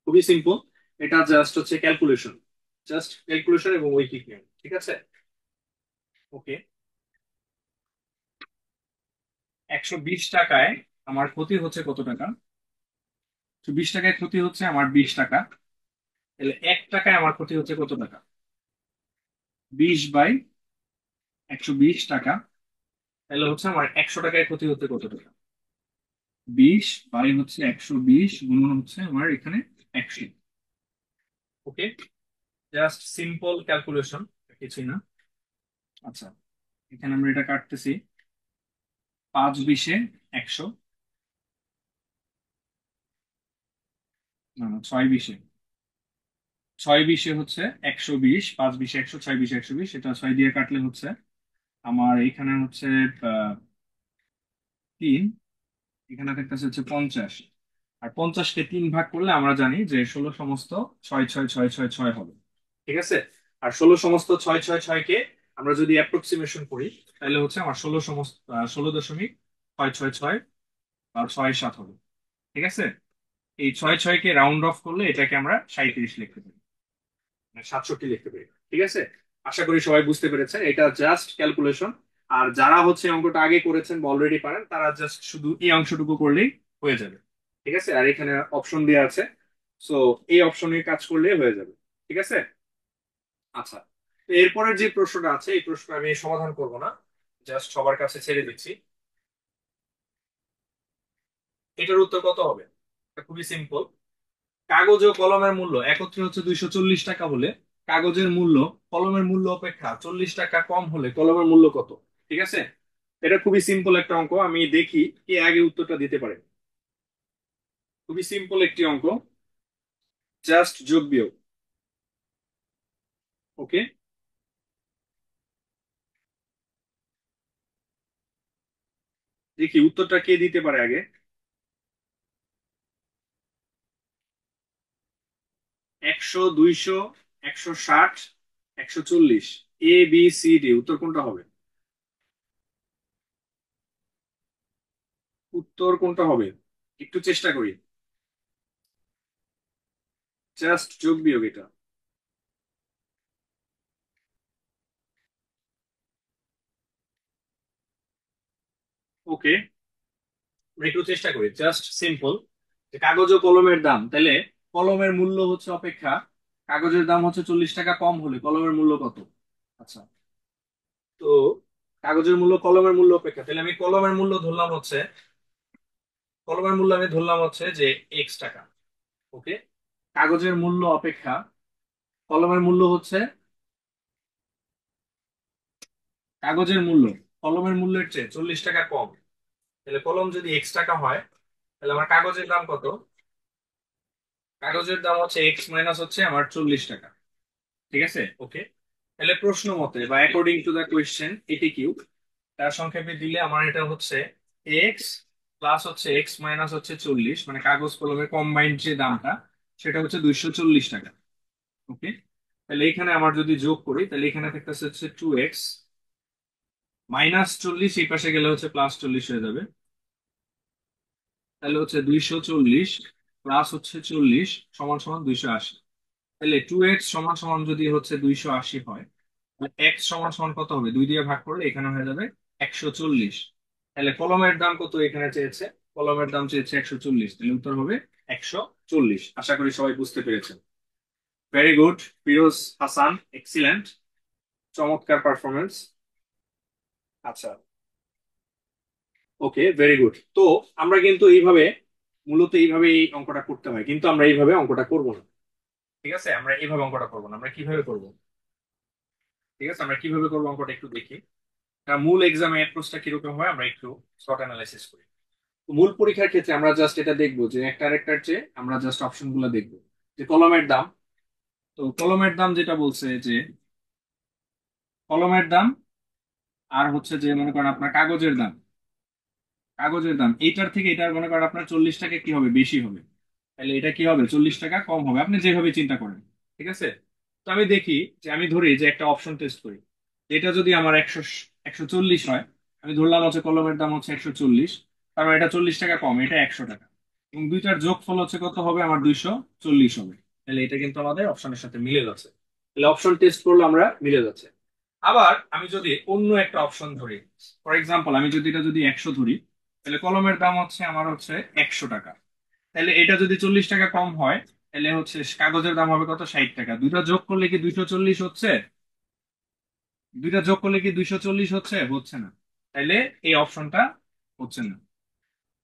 খুবই সিম্পল, এটা জাস্ট হচ্ছে ক্যালকুলেশন, জাস্ট ক্যালকুলেশন এবং ঐকিক নিয়ম। ঠিক আছে, ওকে। 120 টাকায় আমার ক্ষতি হচ্ছে কত টাকা? 120 টাকায় ক্ষতি হচ্ছে আমার 20 টাকা। তাহলে 1 টাকায় আমার ক্ষতি হচ্ছে কত টাকা? 20/120 টাকা। তাহলে হচ্ছে আমার 100 টাকায় ক্ষতি হচ্ছে কত টাকা? 20/120 গুণন হচ্ছে আমার এখানে 100। ওকে, জাস্ট সিম্পল ক্যালকুলেশন, কিছুই না। আচ্ছা, এখানে আমরা এটা কাটতেছি। 5 20-এ 100, না না, 6 20-এ, 6 20-এ হচ্ছে 120, 5 20-এ 100, 6 20-এ 120, এটা 6 দিয়ে কাটলে হচ্ছে আমার এখানে হচ্ছে 3, এখানে থাকতেছে হচ্ছে 50। আর 50-কে 3 ভাগ করলে আমরা জানি যে 16 সমস্ত 6 6 6 6 6 হবে। ঠিক আছে, আর 16 সমস্ত 6 6 6 কে আমরা যদি অ্যাপ্রক্সিমেশন করি, তাহলে হচ্ছে আমার 16.606 বা 6-7 হবে। ঠিক আছে, এই 6 6-কে রাউন্ড অফ করলে এটাকে আমরা 37 লিখতে পারি, মানে 67 লিখতে পারি। ঠিক আছে, আশা করি সবাই বুঝতে পেরেছেন, এটা জাস্ট ক্যালকুলেশন। আর যারা হচ্ছে অঙ্কটা আগে করেছেন বা অলরেডি পারেন, তারা জাস্ট শুধু এই অংশটুকু করলেই হয়ে যাবে। ঠিক আছে, আর এখানে অপশন দেওয়া আছে, সো এই অপশনে কাজ করলে হয়ে যাবে। ঠিক আছে। আচ্ছা, তো এরপরের যে প্রশ্নটা আছে, এই প্রশ্নটা আমি সমাধান করব না, জাস্ট সবার কাছে ছেড়ে দিচ্ছি। এটার উত্তর কত হবে? এটা খুবই সিম্পল। কাগজ ও কলমের মূল্য একত্রে হচ্ছে 240 টাকা হলে কাগজের মূল্য কলমের মূল্য অপেক্ষা 40 টাকা কম হলে কলমের মূল্য কত? ঠিক আছে, এটা খুবই সিম্পল একটা অঙ্ক, আমি দেখি কে আগে উত্তরটা দিতে পারে। খুবই সিম্পল একটি অঙ্ক, জাস্ট যোগ বিয়োগ। ওকে, দেখি উত্তরটা কে দিতে পারে আগে। 100, 200, 160, 140, ABCD, উত্তর কোনটা হবে? উত্তর কোনটা হবে? একটু চেষ্টা করি, জাস্ট যোগ বিয়োগ এটা। ওকে, আমরা একটু চেষ্টা করি, জাস্ট সিম্পল। কাগজ ও কলমের দাম, তাহলে কলমের মূল্য হচ্ছে অপেক্ষা কাগজের দাম হচ্ছে 40 টাকা কম হলে কলমের মূল্য কত? আচ্ছা, তো কাগজের মূল্য কলমের মূল্য অপেক্ষা, তাহলে আমি কলমের মূল্য ধরলাম হচ্ছে, কলমের মূল্য আমি ধরলাম হচ্ছে যে X টাকা। ওকে, কাগজের মূল্য অপেক্ষা কলমের মূল্য হচ্ছে, কাগজের মূল্য কলমের মূল্যের চেয়ে 40 টাকা কম, তাহলে কলম যদি X টাকা হয়, তাহলে আমার কাগজের দাম কত? কাগজের দাম হচ্ছে X মাইনাস হচ্ছে আমার 40 টাকা। ঠিক আছে, ওকে। তাহলে প্রশ্ন মতে বা অ্যাকর্ডিং টু দা কোয়েশ্চেন এটি কিউ, তার সংক্ষেপে দিলে আমার এটা হচ্ছে এক্স প্লাস হচ্ছে এক্স মাইনাস হচ্ছে 40, মানে কাগজ কলমের কম্বাইন্ড যে দামটা সেটা হচ্ছে 240 টাকা। ওকে, তাহলে এখানে আমার যদি যোগ করি, তাহলে এখানে থাকতেছে হচ্ছে 2x মাইনাস 40, এই পাশে গেলে হচ্ছে +40 হয়ে যাবে। তাহলে হচ্ছে 240 প্লাস হচ্ছে 40 সমান সমান 280। তাহলে 2x সমান সমান যদি হচ্ছে 280 হয়, এক্স সমান সমান কত হবে? 2 দিয়ে ভাগ করলে এখানে হয়ে যাবে 140। তাহলে কলমের দাম কত এখানে চেয়েছে? কলমের দাম চেয়েছে 140, তাহলে উত্তর হবে 140। আশা করি সবাই বুঝতে পেরেছেন। Very good, Firoz Hasan, excellent, চমৎকার পারফরমেন্স। আচ্ছা, ওকে, ভেরি গুড। তো আমরা কিন্তু এইভাবে, মূলত এইভাবে এই অঙ্কটা করতে হয়, কিন্তু আমরা এইভাবে অঙ্কটা করব না। ঠিক আছে, আমরা এইভাবে অঙ্কটা করবো না, আমরা কিভাবে করব? ঠিক আছে, আমরা কিভাবে করবো অঙ্কটা একটু দেখি। মূল এক্সামে অ্যাপ্রোচটা কিরকম হয় আমরা একটু শর্ট অ্যানালাইসিস করি। তো মূল পরীক্ষার ক্ষেত্রে আমরা জাস্ট এটা দেখবো যে একটা আরেকটার চেয়ে আমরা জাস্ট অপশন গুলো দেখবো। যে কলমের দাম, তো কলমের দাম যেটা বলছে যে কলমের দাম আর হচ্ছে যে মনে করেন আপনার কাগজের দাম, কাগজের দাম এইটার থেকে এটার মনে করেন আপনার 40 টাকা কি হবে? বেশি হবে। তাহলে এটা কি হবে? 40 টাকা কম হবে, আপনি যেভাবে চিন্তা করেন। ঠিক আছে, তো আমি দেখি যে আমি ধরি যে একটা অপশন টেস্ট করি, এটা যদি আমার 140 হয়, আমি ধরলাম হচ্ছে কলমের দাম হচ্ছে 140, কারণ এটা 40 টাকা কম, এটা 100 টাকা, এবং দুইটার যোগফল হচ্ছে কত হবে? আমার 240 হবে। তাহলে এটা কিন্তু আমাদের অপশনের সাথে মিলে যাচ্ছে, তাহলে অপশন টেস্ট করলে আমরা মিলে যাচ্ছে। আবার আমি যদি অন্য একটা অপশন ধরি, ফর এক্সাম্পল আমি যদি এটা যদি 100 ধরি, তাহলে কলমের দাম হচ্ছে আমার হচ্ছে 100 টাকা। তাহলে এটা যদি 40 টাকা কম হয়, তাহলে হচ্ছে কাগজের দাম হবে কত? 60 টাকা। দুইটা যোগ করলে কি 240 হচ্ছে? দুইটা যোগ করলে কি 240 হচ্ছে? হচ্ছে না। তাইলে এই অপশনটা হচ্ছে না।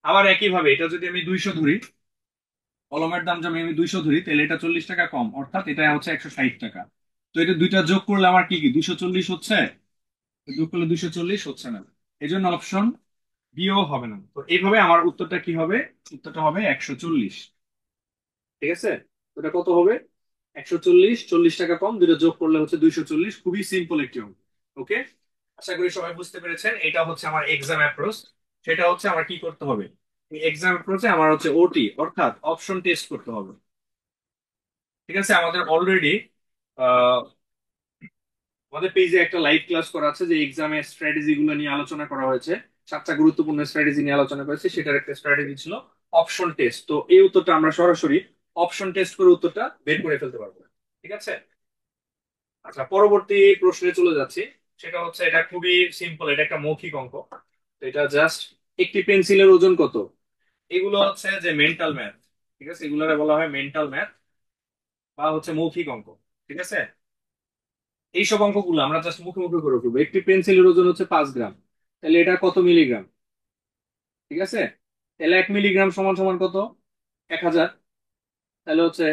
আবার একই ভাবে এটা যদি আমি 200 ধরি, কলমের দাম যদি আমি 200 ধরি, তাহলে এটা 40 টাকা কম, অর্থাৎ এটা হচ্ছে 160 টাকা। তো এটা দুইটা যোগ করলে আমার কি কি 240 হচ্ছে? যোগ করলে 240 হচ্ছে না। এই জন্য অপশন বিও হবে না। তো এইভাবে আমার উত্তরটা কি হবে? উত্তরটা হবে 140। ঠিক আছে? তো এটা কত হবে? 140, 40 টাকা কম, দুটো যোগ করলে হচ্ছে 240। খুবই সিম্পল একটি অঙ্ক। ওকে, আশা করি সবাই বুঝতে পেরেছেন। এটা হচ্ছে আমার এক্সাম অ্যাপ্রোচ। সেটা হচ্ছে আমার কি করতে হবে? এক্সাম অ্যাপ্রোচে আমার হচ্ছে ওটি, অর্থাৎ অপশন টেস্ট করতে হবে। ঠিক আছে? আমাদের অলরেডি আমাদের পেজে একটা লাইভ ক্লাস করা আছে, যে এক্সামের স্ট্র্যাটেজি গুলো নিয়ে আলোচনা করা হয়েছে। 7টা গুরুত্বপূর্ণ স্ট্র্যাটেজি নিয়ে আলোচনা করেছে, সেটার একটা স্ট্র্যাটেজি ছিল অপশন টেস্ট। তো এই উত্তরটা আমরা সরাসরি অপশন টেস্ট করে উত্তরটা বের করে ফেলতে পারবো। ঠিক আছে? আচ্ছা, পরবর্তী প্রশ্নে চলে যাচ্ছি। সেটা হচ্ছে, এটা খুবই সিম্পল, এটা একটা মৌখিক অঙ্ক। তো এটা জাস্ট একটি পেন্সিলের ওজন কত? এগুলো হচ্ছে যে মেন্টাল ম্যাথ। ঠিক আছে? এগুলোরে বলা হয় মেন্টাল ম্যাথ বা হচ্ছে মৌখিক অঙ্ক। ঠিক আছে? এইসব অঙ্কগুলো আমরা জাস্ট মুখে মুখে করে ফেলবো। একটি পেন্সিলের ওজন হচ্ছে 5 গ্রাম, তাহলে এটা কত মিলিগ্রাম? ঠিক আছে? তাহলে 1 মিলিগ্রাম সমান সমান কত? 1000। তাহলে হচ্ছে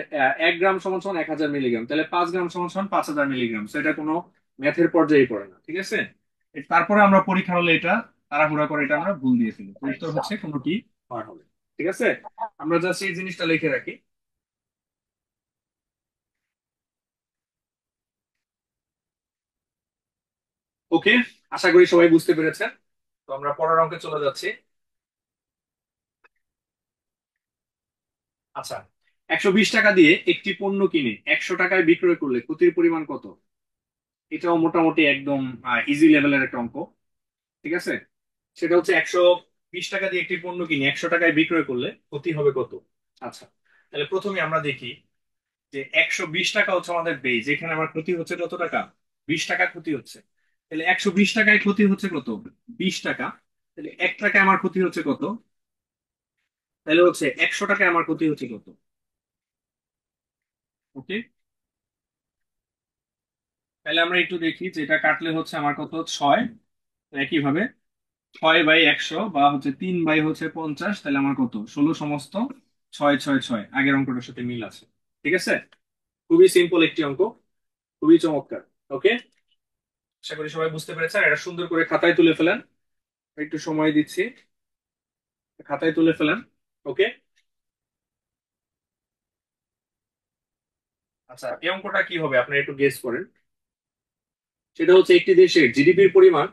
1 গ্রাম সমান সমান 1000 মিলিগ্রাম, তাহলে 5 গ্রাম সমান সমান 5000 মিলিগ্রাম। তো এটা কোনো ম্যাথের পর্যায়ে পড়ে না। ঠিক আছে? তারপরে আমরা পরীক্ষা হলে এটা তাড়াহুড়া করে এটা আমরা ভুল দিয়ে ফেলি। তো উত্তর হচ্ছে কোনোটি হয় হবে। ঠিক আছে? আমরা জাস্ট এই জিনিসটা লিখে রাখি। ওকে, আশা করি সবাই বুঝতে পেরেছেন। তো আমরা পরের অঙ্কে চলে যাচ্ছি। আচ্ছা, 120 টাকা দিয়ে একটি পণ্য কিনে 100 টাকায় বিক্রয় করলে ক্ষতির পরিমাণ কত? এটাও মোটামুটি একদম ইজি লেভেলের একটা অঙ্ক। ঠিক আছে? সেটা হচ্ছে 120 টাকা দিয়ে একটি পণ্য কিনে 100 টাকায় বিক্রয় করলে ক্ষতি হবে কত? আচ্ছা, তাহলে প্রথমে আমরা দেখি যে 120 টাকা হচ্ছে আমাদের বেজ, এখানে আমার ক্ষতি হচ্ছে কত টাকা? 20 টাকা ক্ষতি হচ্ছে। তাহলে 120 টাকায় ক্ষতি হচ্ছে কত? 20 টাকা। তাহলে 1 টাকায় আমার ক্ষতি হচ্ছে কত? তাহলে হচ্ছে 100 টাকায় আমার ক্ষতি হচ্ছে কত? ওকে, তাহলে আমরা একটু দেখি যে এটা কাটলে হচ্ছে আমার কত? 6। একইভাবে 6/100 বা হচ্ছে 3/50, তাহলে আমার কত? 16 সমস্ত 6 6 6। আগের অঙ্কটার সাথে মিল আছে। ঠিক আছে? খুবই সিম্পল একটি অঙ্ক, খুবই চমৎকার। ওকে, আশা করি সবাই বুঝতে পেরেছেন। এটা সুন্দর করে খাতায় তুলে ফেলেন। একটু সময় দিচ্ছি, খাতায় তুলে ফেলেন। ওকে, আচ্ছা, এই অঙ্কটা কি হবে আপনি একটু গেস করেন। সেটা হচ্ছে একটি দেশের জিডিপির পরিমাণ,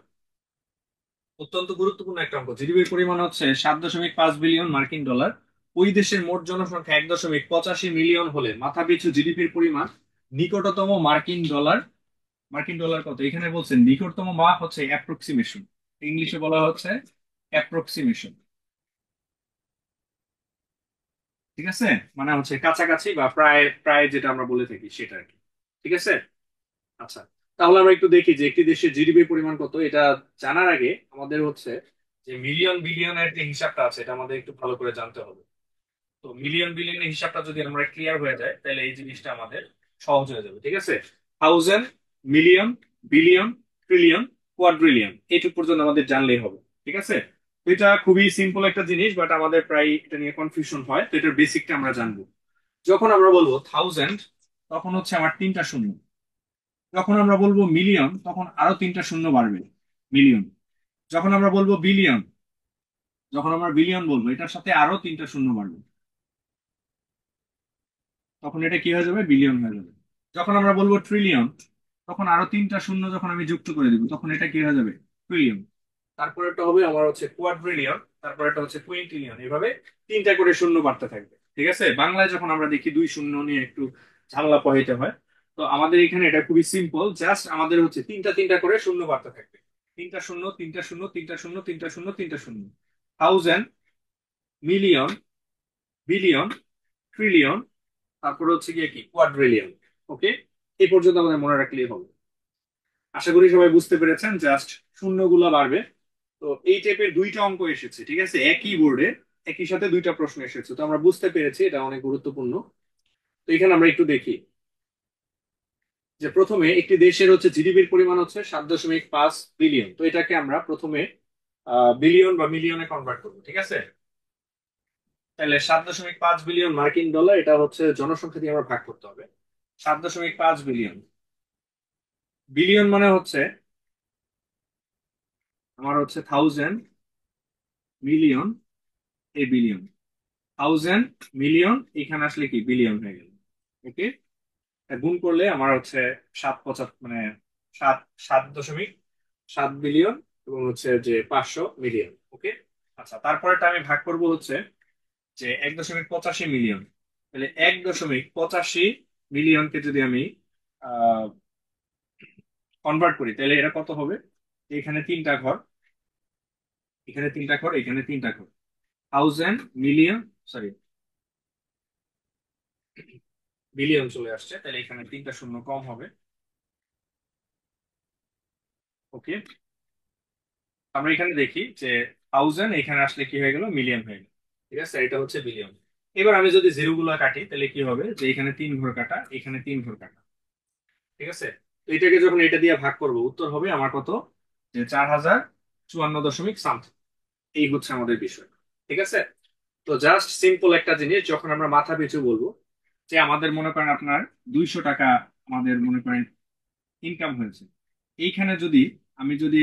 অত্যন্ত গুরুত্বপূর্ণ একটা অঙ্ক। জিডিপির পরিমাণ হচ্ছে 7.5 বিলিয়ন মার্কিন ডলার। ওই দেশের মোট জনসংখ্যা 1.85 মিলিয়ন হলে মাথাপিছু জিডিপির পরিমাণ নিকটতম মার্কিন ডলার। মার্কিন ডলার কত? এখানে বলছেন নিকটতম, বা হচ্ছে অ্যাপ্রক্সিমেশন, ইংলিশে বলা হচ্ছে অ্যাপ্রক্সিমেশন। ঠিক আছে? মানে হচ্ছে কাছাকাছি বা প্রায় প্রায় যেটা আমরা বলে থাকি সেটা আর কি। ঠিক আছে? আচ্ছা, তাহলে আমরা একটু দেখি যে একটি দেশের জিডিপি পরিমাণ কত। এটা জানার আগে আমাদের হচ্ছে যে মিলিয়ন বিলিয়নের যে হিসাবটা আছে, এটা আমাদের একটু ভালো করে জানতে হবে। তো মিলিয়ন বিলিয়নের হিসাবটা যদি আমরা ক্লিয়ার হয়ে যায়, তাহলে এই জিনিসটা আমাদের সহজ হয়ে যাবে। ঠিক আছে? Thousand, million, billion, trillion, quadrillion, এইটুকু পর্যন্ত আমাদের জানলেই হবে। ঠিক আছে? তো এটা খুবই সিম্পল একটা জিনিস, বাট আমাদের প্রায় এটা নিয়ে কনফিউশন হয়। তো এটার বেসিকটা আমরা জানবো। যখন আমরা বলবো থাউজেন্ড, তখন হচ্ছে আমার 3টা শূন্য। যখন আমরা বলবো মিলিয়ন, তখন আরো 3টা শূন্য বাড়বে, মিলিয়ন। যখন আমরা বলবো বিলিয়ন, যখন আমরা বিলিয়ন বলবো, এটার সাথে আরো 3টা শূন্য বাড়বে, তখন এটা কি হয়ে যাবে? বিলিয়ন হয়ে যাবে। যখন আমরা বলবো ট্রিলিয়ন, তখন আরো 3টা শূন্য যখন আমি যুক্ত করে দিব, তখন এটা কি হয়ে যাবে? ট্রিলিয়ন। তারপর এটা হবে আমার হচ্ছে কোয়াড্রিলিয়ন, তারপর এটা হচ্ছে কুইন্টিলিয়ন। এভাবে 3টা করে শূন্য বাড়তে থাকবে। ঠিক আছে? বাংলায় যখন আমরা দেখি 2 শূন্য নিয়ে একটু ঝামেলা পোহাইতে হয়। তো আমাদের এখানে এটা খুবই সিম্পল, জাস্ট আমাদের হচ্ছে 3টা 3টা করে শূন্য বাড়তে থাকবে। 3টা শূন্য, 3টা শূন্য, 3টা শূন্য, 3টা শূন্য, 3টা শূন্য। থাউজেন্ড, মিলিয়ন, বিলিয়ন, ট্রিলিয়ন, তারপরে হচ্ছে গিয়ে কি কোয়াড্রিলিয়ন। ওকে, এই পর্যন্ত আমাদের মনে রাখলেই হবে। আশা করি সবাই বুঝতে পেরেছেন। জাস্ট শূন্যগুলো বাড়বে। তো এই টাইপের দুইটা অঙ্ক এসেছে, ঠিক আছে, একই বোর্ডে একই সাথে দুইটা প্রশ্ন এসেছে, তো আমরা বুঝতে পেরেছি এটা অনেক গুরুত্বপূর্ণ। তো এখানে আমরা একটু দেখি যে প্রথমে একটি দেশের হচ্ছে জিডিপির পরিমাণ হচ্ছে 7.5 বিলিয়ন। তো এটাকে আমরা প্রথমে বিলিয়ন বা মিলিয়নে কনভার্ট করবো, ঠিক আছে। তাহলে 7.5 বিলিয়ন মার্কিন ডলার, এটা হচ্ছে জনসংখ্যা দিয়ে আমরা ভাগ করতে হবে। 7.5 বিলিয়ন, বিলিয়ন মানে হচ্ছে আমার হচ্ছে থাউজেন্ড, মিলিয়ন, এই বিলিয়ন, থাউজেন্ড, মিলিয়ন, এখানে আসলে কি বিলিয়ন হয়ে গেল। ওকে, গুণ করলে আমার হচ্ছে 7.75 মানে 7.7 বিলিয়ন এবং হচ্ছে যে 500 মিলিয়ন। ওকে, আচ্ছা, তারপরেটা আমি ভাগ করব হচ্ছে যে 1.85 মিলিয়ন। তাহলে 1.85 মিলিয়নকে যদি আমি আহ কনভার্ট করি তাহলে এটা কত হবে? এখানে তিনটা ঘর, এখানে তিনটা ঘর, এখানে তিনটা ঘর, থাউজেন্ড, মিলিয়ন, সরি, বিলিয়ন চলে আসছে, তাহলে এখানে তিনটা শূন্য কম হবে। ওকে, আমরা এখানে দেখি যে থাউজেন্ড এখানে আসলে কি হয়ে গেল, মিলিয়ন হয়ে গেল, ঠিক আছে, এটা হচ্ছে বিলিয়ন। এবার আমি যদি জিরো গুলা কাটি তাহলে কি হবে, যে এখানে তিন ঘর কাটা, এখানে তিন ঘর কাটা, ঠিক আছে। তো এটাকে যখন এটা দিয়ে ভাগ করব উত্তর হবে আমার কত, যে 4054 দশমিক সামথিং। এই হচ্ছে আমাদের বিষয়, ঠিক আছে। তো জাস্ট সিম্পল একটা জিনিস, যখন আমরা মাথা পিছু বলবো যে আমাদের মনে করেন আপনার 200 টাকা আমাদের মনে করেন ইনকাম হয়েছে, এইখানে যদি আমি যদি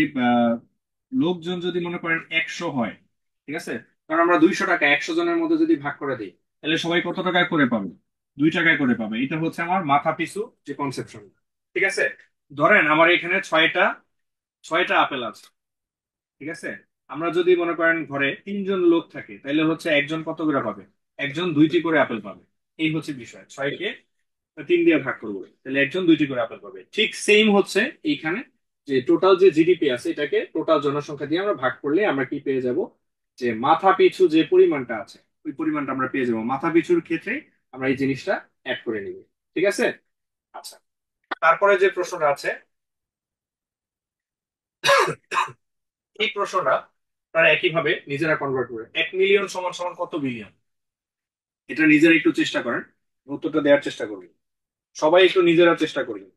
লোকজন যদি মনে করেন 100 হয়, ঠিক আছে, কারণ আমরা 200 টাকা 100 জনের মধ্যে যদি ভাগ করে দিই তাহলে সবাই কত টাকা করে পাবে, 2 টাকায় করে পাবে। এটা হচ্ছে আমার মাথা পিছু যে কনসেপশন, ঠিক আছে। ধরেন আমার এখানে ছয়টা ছয়টা আপেল আছে, ঠিক আছে। আমরা যদি মনে করেন ঘরে তিনজন লোক থাকে তাহলে হচ্ছে একজন কত করে পাবে, একজন দুইটি করে আপেল পাবে। এই হচ্ছে বিষয়, ছয়কে তিন দিয়ে ভাগ করবো তাহলে একজন দুইটি করে আপেল পাবে। ঠিক সেম হচ্ছে এইখানে, যে টোটাল যে জিডিপি আছে এটাকে টোটাল জনসংখ্যা দিয়ে আমরা ভাগ করলে আমরা কি পেয়ে যাব, যে মাথা পিছু যে পরিমাণটা আছে ওই পরিমাণটা আমরা পেয়ে যাব। মাথা পিছুর ক্ষেত্রে আমরা এই জিনিসটা অ্যাড করে নিব, ঠিক আছে। আচ্ছা, তারপরে যে প্রশ্নটা আছে, এই প্রশ্নটা তারা একইভাবে নিজেরা কনভার্ট করে, 1 মিলিয়ন সমান সমান কত বিলিয়ন, এটা নিজেরা একটু চেষ্টা করেন, উত্তরটা দেওয়ার চেষ্টা করবেন। সবাই একটু নিজেরা চেষ্টা করবেন,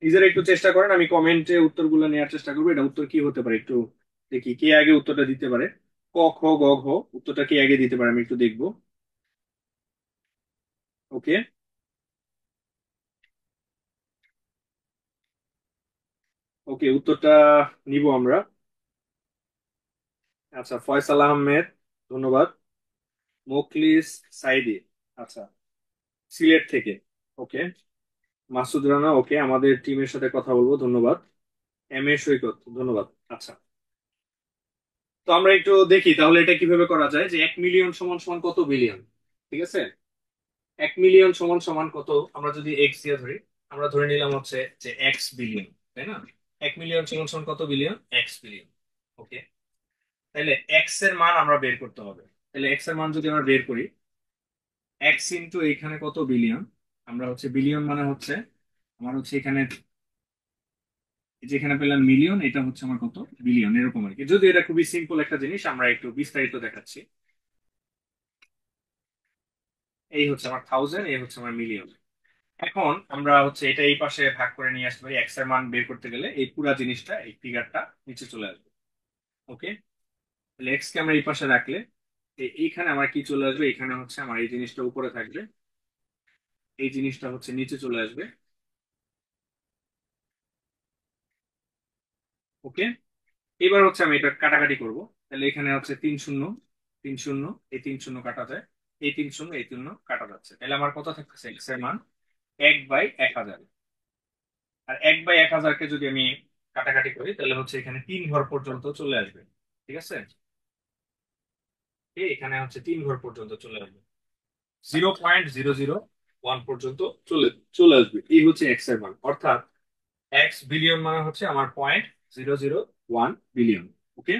নিজেরা একটু চেষ্টা করেন, আমি কমেন্টে উত্তরগুলো নেওয়ার চেষ্টা করবো। এটা উত্তর কি হতে পারে একটু দেখি, কে আগে উত্তরটা দিতে পারে। ক, খ, গ, ঘ, উত্তরটা কে আগে দিতে পারে আমি একটু দেখবো। ওকে, ওকে, উত্তরটা নিব আমরা। আচ্ছা, ফয়সাল আহমেদ, ধন্যবাদ। মোখলিস সাইদি, আচ্ছা, সিলেট থেকে। ওকে, মাসুদ রানা, ওকে, আমাদের টিমের সাথে কথা বলবো, ধন্যবাদ। এম এ সৈকত, ধন্যবাদ। আচ্ছা, তো আমরা একটু দেখি তাহলে এটা কিভাবে করা যায়, যে 1 মিলিয়ন সমান সমান কত বিলিয়ন, ঠিক আছে। 1 মিলিয়ন সমান সমান কত, আমরা যদি এক্স দিয়ে ধরি, আমরা ধরে নিলাম হচ্ছে যে এক্স বিলিয়ন, তাই না। 1 মিলিয়ন সমান সমান কত বিলিয়ন, এক্স বিলিয়ন। ওকে, তাহলে এক্স এর মান আমরা বের করতে হবে। তাহলে এক্স এর মান যদি আমরা বের করি, এক্স ইন্টু এখানে কত বিলিয়ন, আমরা হচ্ছে বিলিয়ন মানে হচ্ছে আমার হচ্ছে এখানে যেখানে পেলাম মিলিয়ন, এটা হচ্ছে আমার কত বিলিয়ন, এরকম আর কি। যদি এটা খুবই সিম্পল একটা জিনিস, আমরা একটু বিস্তারিত দেখাচ্ছি। এই হচ্ছে আমার থাউজেন্ড, এই হচ্ছে আমার মিলিয়ন। এখন আমরা হচ্ছে এটা এই পাশে ভাগ করে নিয়ে আসতে পারি, এক্স এর মান বের করতে গেলে এই পুরা জিনিসটা, এই ফিগারটা নিচে চলে আসবে। ওকে, তাহলে এক্স কে আমরা এই পাশে রাখলে এইখানে আমার কি চলে আসবে, এখানে হচ্ছে আমার এই জিনিসটা উপরে থাকবে, এই জিনিসটা হচ্ছে নিচে চলে আসবে। ওকে, এবার হচ্ছে আমি এটা কাটাকাটি করব। তাহলে এখানে হচ্ছে তিন শূন্য, তিন শূন্য, এই তিন শূন্য কাটা যায়, এই তিন শূন্য, এই শূন্য কাটা যাচ্ছে, তাহলে আমার কত থাকতেছে, এক্স এর মান 1/1000। আর 1/1000 কে যদি আমি কাটাকাটি করি তাহলে হচ্ছে এখানে তিন ঘর পর্যন্ত চলে আসবে, ঠিক আছে। এখানে হচ্ছে তিন ঘর পর্যন্ত চলে আসবে, 0.001 পর্যন্ত চলে চলে আসবে। এই হচ্ছে এক্স এর মান, অর্থাৎ এক্স বিলিয়ন মানে হচ্ছে আমার 0.001 বিলিয়ন। ওকে,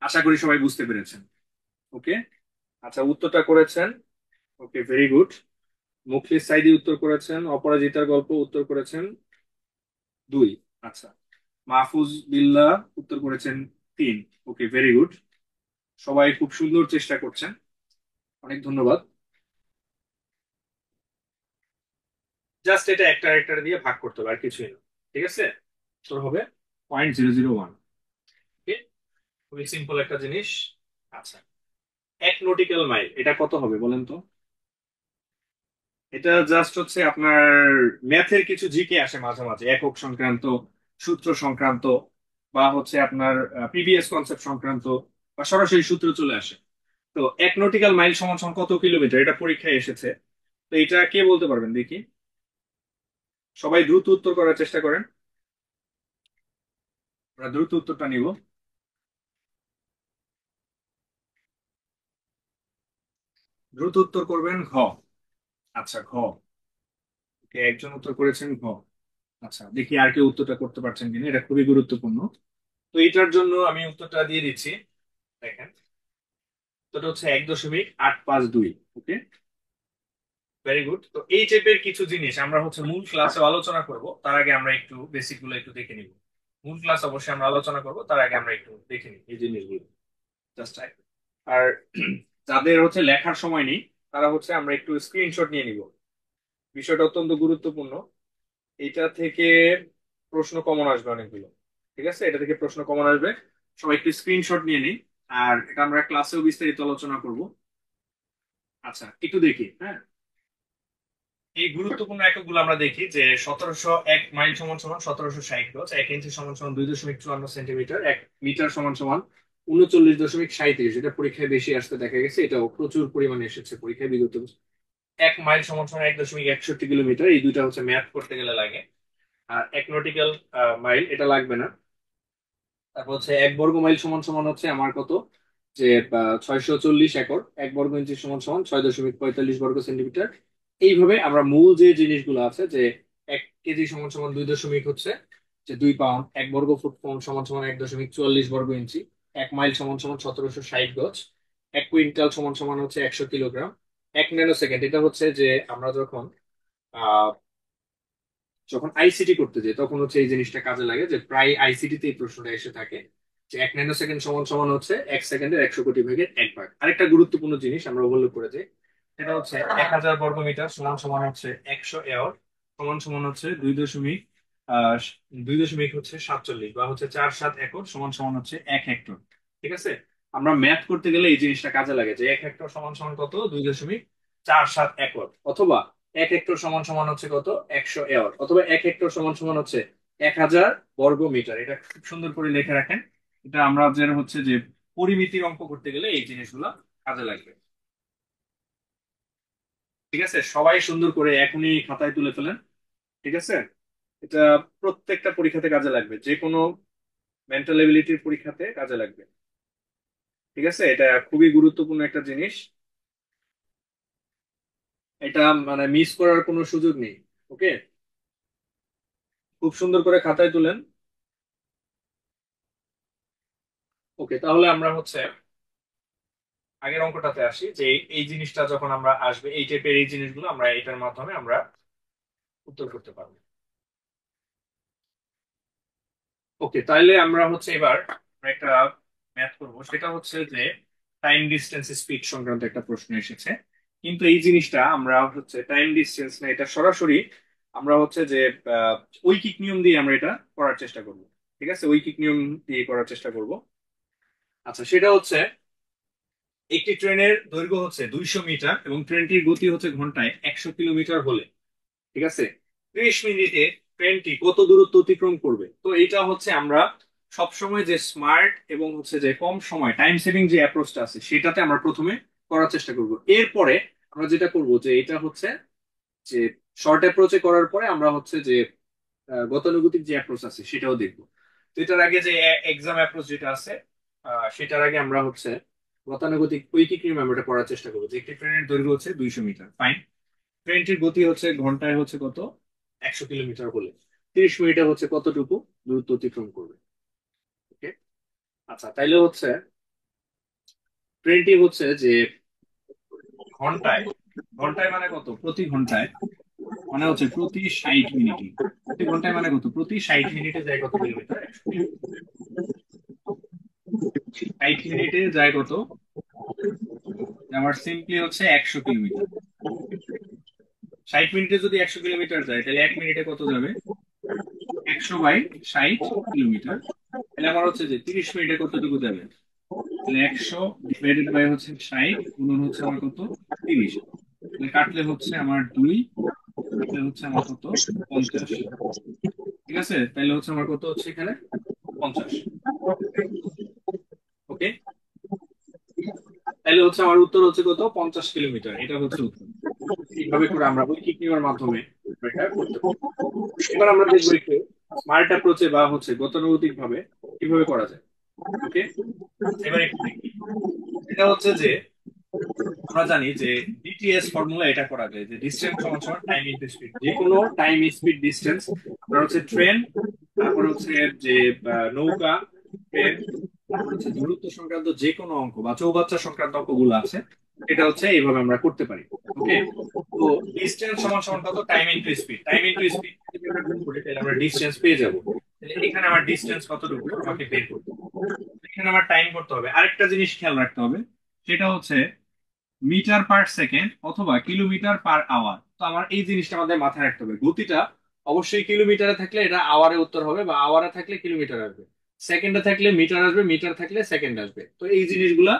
আশা করি সবাই বুঝতে পেরেছেন। ওকে, আচ্ছা, উত্তরটা করেছেন। ওকে, ভেরি গুড। মুখলিস সাইদি উত্তর করেছেন, অপরাজিতার গল্প উত্তর করেছেন 2। আচ্ছা, মাহফুজ বিল্লাহ উত্তর করেছেন 3। ওকে, ভেরি গুড। সবাই খুব সুন্দর চেষ্টা করছেন, অনেক ধন্যবাদ। জাস্ট এটা একটা একটা দিয়ে ভাগ করতে হবে, আর কিছুই না। ঠিক আছে, তোর হবে 0.001। খুবই সিম্পল একটা জিনিস। আচ্ছা, 1 নটিক্যাল মাইল এটা কত হবে বলেন তো? এটা জাস্ট হচ্ছে আপনার ম্যাথের কিছু জিকে আসে মাঝে মাঝে, একক সংক্রান্ত, সূত্র সংক্রান্ত, বা হচ্ছে আপনার প্রিভিয়াস কনসেপ্ট সংক্রান্ত, বা সরাসরি সূত্র চলে আসে। তো 1 নটিক্যাল মাইল সমান সমান কত কিলোমিটার, এটা পরীক্ষায় এসেছে। তো এটা কে বলতে পারবেন দেখি? সবাই দ্রুত উত্তর করার চেষ্টা করেন, আমরা দ্রুত উত্তরটা নিব। দ্রুত উত্তর করবেন ঘ। আচ্ছা, ঘ। ওকে, একজন উত্তর করেছেন ঘ। আচ্ছা, দেখি আর কেউ উত্তরটা করতে পারছেন কিনা, এটা খুবই গুরুত্বপূর্ণ। তো এটার জন্য আমি উত্তরটা দিয়ে দিচ্ছি। দেখেন, উত্তরটা হচ্ছে 1.852। ওকে, ভেরি গুড। তো এই টাইপের কিছু জিনিস আমরা হচ্ছে মূল ক্লাসে আলোচনা করব, তার আগে আমরা একটু বেসিক গুলো একটু দেখে নিব। মূল ক্লাস অবশ্যই আমরা আলোচনা করব, তার আগে আমরা একটু দেখে নিই এই জিনিসগুলো, জাস্ট। আর যাদের হচ্ছে লেখার সময় নেই, তারা হচ্ছে আমরা একটু স্ক্রিনশট নিয়ে নিব, বিষয়টা অত্যন্ত গুরুত্বপূর্ণ। এটা থেকে প্রশ্ন কমন আসবে অনেকগুলো। ঠিক আছে, এটা থেকে প্রশ্ন কমন আসবে, সবাই একটু স্ক্রিনশট নিয়ে নিই। আর এটা আমরা ক্লাসেও বিস্তারিত আলোচনা করব। আচ্ছা, একটু দেখি, হ্যাঁ। এই গুরুত্বপূর্ণ এককগুলো আমরা দেখি যে 1701 মাইল সমান সমান 1760 গজ, 1 ইঞ্চি সমান সমান 2.54 সেন্টিমিটার, 1 মিটার সমান সমান 39.37। এটা পরীক্ষায় বেশি আসতে দেখা গেছে, এটাও প্রচুর পরিমাণে এসেছে পরীক্ষায় বিগত বছর। 1 মাইল সমান সমান 1.61 কিলোমিটার, এই দুইটা হচ্ছে ম্যাথ করতে গেলে লাগে। আর 1 নটিক্যাল মাইল এটা লাগবে না। তারপর হচ্ছে 1 বর্গ মাইল সমান সমান হচ্ছে আমার কত, যে 640 একর, 1 বর্গ ইঞ্চি সমান সমান 6.45 বর্গ সেন্টিমিটার। এইভাবে আমরা মূল যে জিনিসগুলো আছে, যে 1 কেজি সমান সমান 2 দশমিক হচ্ছে যে 2 পাউন্ড, 1 বর্গ ফুট সমান সমান 1.44 বর্গ ইঞ্চি, 1 মাইল সমান সমান 1760 গজ, 1 কুইন্টাল সমান সমান হচ্ছে 100 কিলোগ্রাম, 1 ন্যানো সেকেন্ড এটা হচ্ছে যে আমরা যখন যখন আইসিটি করতে যাই তখন হচ্ছে এই জিনিসটা কাজে লাগে, যে প্রায় আইসিটি তে এই প্রশ্নটা এসে থাকে, যে 1 ন্যানো সেকেন্ড সমান সমান হচ্ছে 1 সেকেন্ডের 100 কোটি ভাগের 1 ভাগ। আরেকটা গুরুত্বপূর্ণ জিনিস আমরা ওভারলোড করে যাই, সেটা হচ্ছে 1000 বর্গমিটার সমান সমান হচ্ছে 100 এর সমান সমান হচ্ছে 2 দশমিক হচ্ছে 47, বা হচ্ছে 4-7 একর সমান সমান হচ্ছে 1 হেক্টর। ঠিক আছে, আমরা ম্যাথ করতে গেলে এই জিনিসটা কাজে লাগে, যে 1 হেক্টর সমান সমান কত, 2.47 একর, অথবা 1 হেক্টর সমান সমান হচ্ছে কত, 100 একর, অথবা 1 হেক্টর সমান সমান হচ্ছে 1000 বর্গমিটার। এটা খুব সুন্দর করে লিখে রাখেন, এটা আমরা যে হচ্ছে যে পরিমিতির অঙ্ক করতে গেলে এই জিনিসগুলো কাজে লাগবে। ঠিক আছে, সবাই সুন্দর করে এখনই খাতায় তুলে ফেলেন। ঠিক আছে, এটা প্রত্যেকটা পরীক্ষাতে কাজে লাগবে, যে কোনো মেন্টাল এবিলিটির পরীক্ষাতে কাজে লাগবে। ঠিক আছে, এটা খুবই গুরুত্বপূর্ণ একটা জিনিস, এটা মানে মিস করার কোনো সুযোগ নেই। ওকে, খুব সুন্দর করে খাতায় তুলেন। ওকে, তাহলে আমরা হচ্ছে আগের অঙ্কটাতে আসি, যে এই জিনিসটা যখন আমরা আসবে, এই টাইপের এই জিনিসগুলো আমরা এটার মাধ্যমে আমরা উত্তর করতে পারবো। ওকে, তাইলে আমরা হচ্ছে এবার আমরা একটা ম্যাথ করবো, সেটা হচ্ছে যে টাইম ডিস্টেন্স স্পিড সংক্রান্ত একটা প্রশ্ন এসেছে। কিন্তু এই জিনিসটা আমরা হচ্ছে টাইম ডিস্টেন্স না, এটা সরাসরি আমরা হচ্ছে যে আহ, ঐকিক নিয়ম দিয়ে আমরা এটা করার চেষ্টা করব। ঠিক আছে, ঐকিক নিয়ম দিয়ে করার চেষ্টা করব। আচ্ছা, সেটা হচ্ছে একটি ট্রেনের দৈর্ঘ্য হচ্ছে 200 মিটার এবং ট্রেনটির গতি হচ্ছে ঘন্টায় 100 কিলোমিটার হলে, ঠিক আছে, 30 মিনিটে ট্রেনটি কত দূরত্ব অতিক্রম করবে? তো এটা হচ্ছে আমরা সবসময় যে স্মার্ট এবং হচ্ছে যে কম সময় টাইম সেভিং যে অ্যাপ্রোচটা আছে সেটাতে আমরা প্রথমে করার চেষ্টা করব। এরপরে আমরা যেটা করব যে এটা হচ্ছে যে শর্ট অ্যাপ্রোচে করার পরে আমরা হচ্ছে যে গতানুগতিক যে অ্যাপ্রোচ আছে সেটাও দেখবো। তো এটার আগে যে এক্সাম অ্যাপ্রোচ যেটা আছে, সেটার আগে আমরা হচ্ছে গতানুগতিক ঐকিক নিয়ম আমরা এটা করার চেষ্টা করবো, যে একটি ট্রেনের দৈর্ঘ্য হচ্ছে 200 মিটার, ফাইন। ট্রেনটির গতি হচ্ছে ঘন্টায় হচ্ছে কত, 100 কিলোমিটার হলে 30 মিনিটে হচ্ছে কতটুকু দূরত্ব অতিক্রম করবে? ওকে, আচ্ছা, তাইলে হচ্ছে ট্রেনটি হচ্ছে যে ঘন্টায়, ঘন্টায় মানে কত, প্রতি ঘন্টায় মানে হচ্ছে প্রতি 60 মিনিটে, প্রতি ঘন্টায় মানে কত, প্রতি 60 মিনিটে যায় কত কিলোমিটার, 100 কিলোমিটার। 60 মিনিটে যায় কত, আমার সিম্পলি হচ্ছে 100 কিলোমিটার। 60 মিনিটে যদি 100 কিলোমিটার যায় তাহলে 1 মিনিটে কত যাবে, 100/60 কিলোমিটার। তাহলে আমার হচ্ছে যে 30 মিনিটে কতটুকু যাবে, তাহলে 100 ডিভাইডেড বাই হচ্ছে 60 গুণন হচ্ছে আমার কত, 30। তাহলে কাটলে হচ্ছে আমার 2, কাটলে হচ্ছে আমার কত, 50। ঠিক আছে, তাহলে হচ্ছে আমার কত হচ্ছে এখানে, 50। ওকে, তাহলে হচ্ছে আমার উত্তর হচ্ছে কত, 50 কিলোমিটার, এটা হচ্ছে উত্তর। এইভাবে করে আমরা ঐকিক নিয়মের মাধ্যমে এটা করতে পারি। এবার আমরা দেখবো একটু স্মার্ট অ্যাপ্রোচে বা হচ্ছে গতানুগতিক ভাবে কিভাবে করা যায়। ওকে, এবার একটু দেখি। এটা হচ্ছে যে আমরা জানি যে ডিটিএস ফর্মুলা এটা করা যায় যে ডিসটেন্স সমান সমান টাইম ইনটু স্পিড, যে কোনো টাইম স্পিড ডিসটেন্স, আপনার হচ্ছে ট্রেন, তারপর হচ্ছে যে নৌকা, ট্রেন, তারপর হচ্ছে দূরত্ব সংক্রান্ত যে কোনো অঙ্ক বা চৌবাচ্চা সংক্রান্ত অঙ্কগুলো আছে, এটা হচ্ছে এইভাবে আমরা করতে পারি। ওকে, তো ডিসটেন্স সমান সমান কত, time into speed, time into speed যদি আমরা গুণ করি তাহলে আমরা ডিসটেন্স পেয়ে যাব। তাহলে এখানে আমার ডিসটেন্স কতটুকু আমাকে বের করতে হবে, এখানে আমার টাইম করতে হবে। আরেকটা জিনিস খেয়াল রাখতে হবে, সেটা হচ্ছে মিটার পার সেকেন্ড অথবা কিলোমিটার পার আওয়ার। তো আমার এই জিনিসটা আমাদের মাথায় রাখতে হবে, গতিটা অবশ্যই কিলোমিটারে থাকলে এটা আওয়ারে উত্তর হবে, বা আওয়ারে থাকলে কিলোমিটার আসবে, সেকেন্ডে থাকলে মিটার আসবে, মিটার থাকলে সেকেন্ড আসবে। তো এই জিনিসগুলা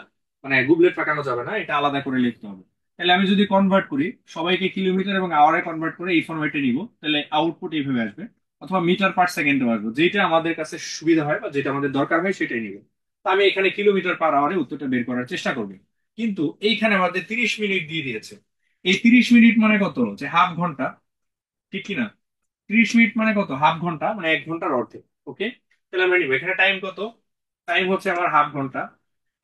মানে গুবলেট পাকানো যাবে না, এটা আলাদা করে লিখতে হবে। তাহলে আমি যদি কনভার্ট করি, সবাইকে কিলোমিটার এবং আওয়ারে কনভার্ট করে এই ফরম্যাটে নিব, তাহলে আউটপুট এইভাবে আসবে, অথবা মিটার পার সেকেন্ডে আসবে, যেটা আমাদের কাছে সুবিধা হয় বা যেটা আমাদের দরকার হয় সেটাই নিব। তো আমি এখানে কিলোমিটার পার আওয়ারে উত্তরটা বের করার চেষ্টা করব। কিন্তু এইখানে আমাদের 30 মিনিট দিয়ে দিয়েছে। এই 30 মিনিট মানে কত, যে হাফ ঘন্টা, ঠিক কিনা? 30 মিনিট মানে কত, হাফ ঘন্টা, মানে 1 ঘন্টার অর্ধেক। ওকে, তাহলে আমরা নিব এখানে টাইম কত, টাইম হচ্ছে আমার হাফ ঘন্টা।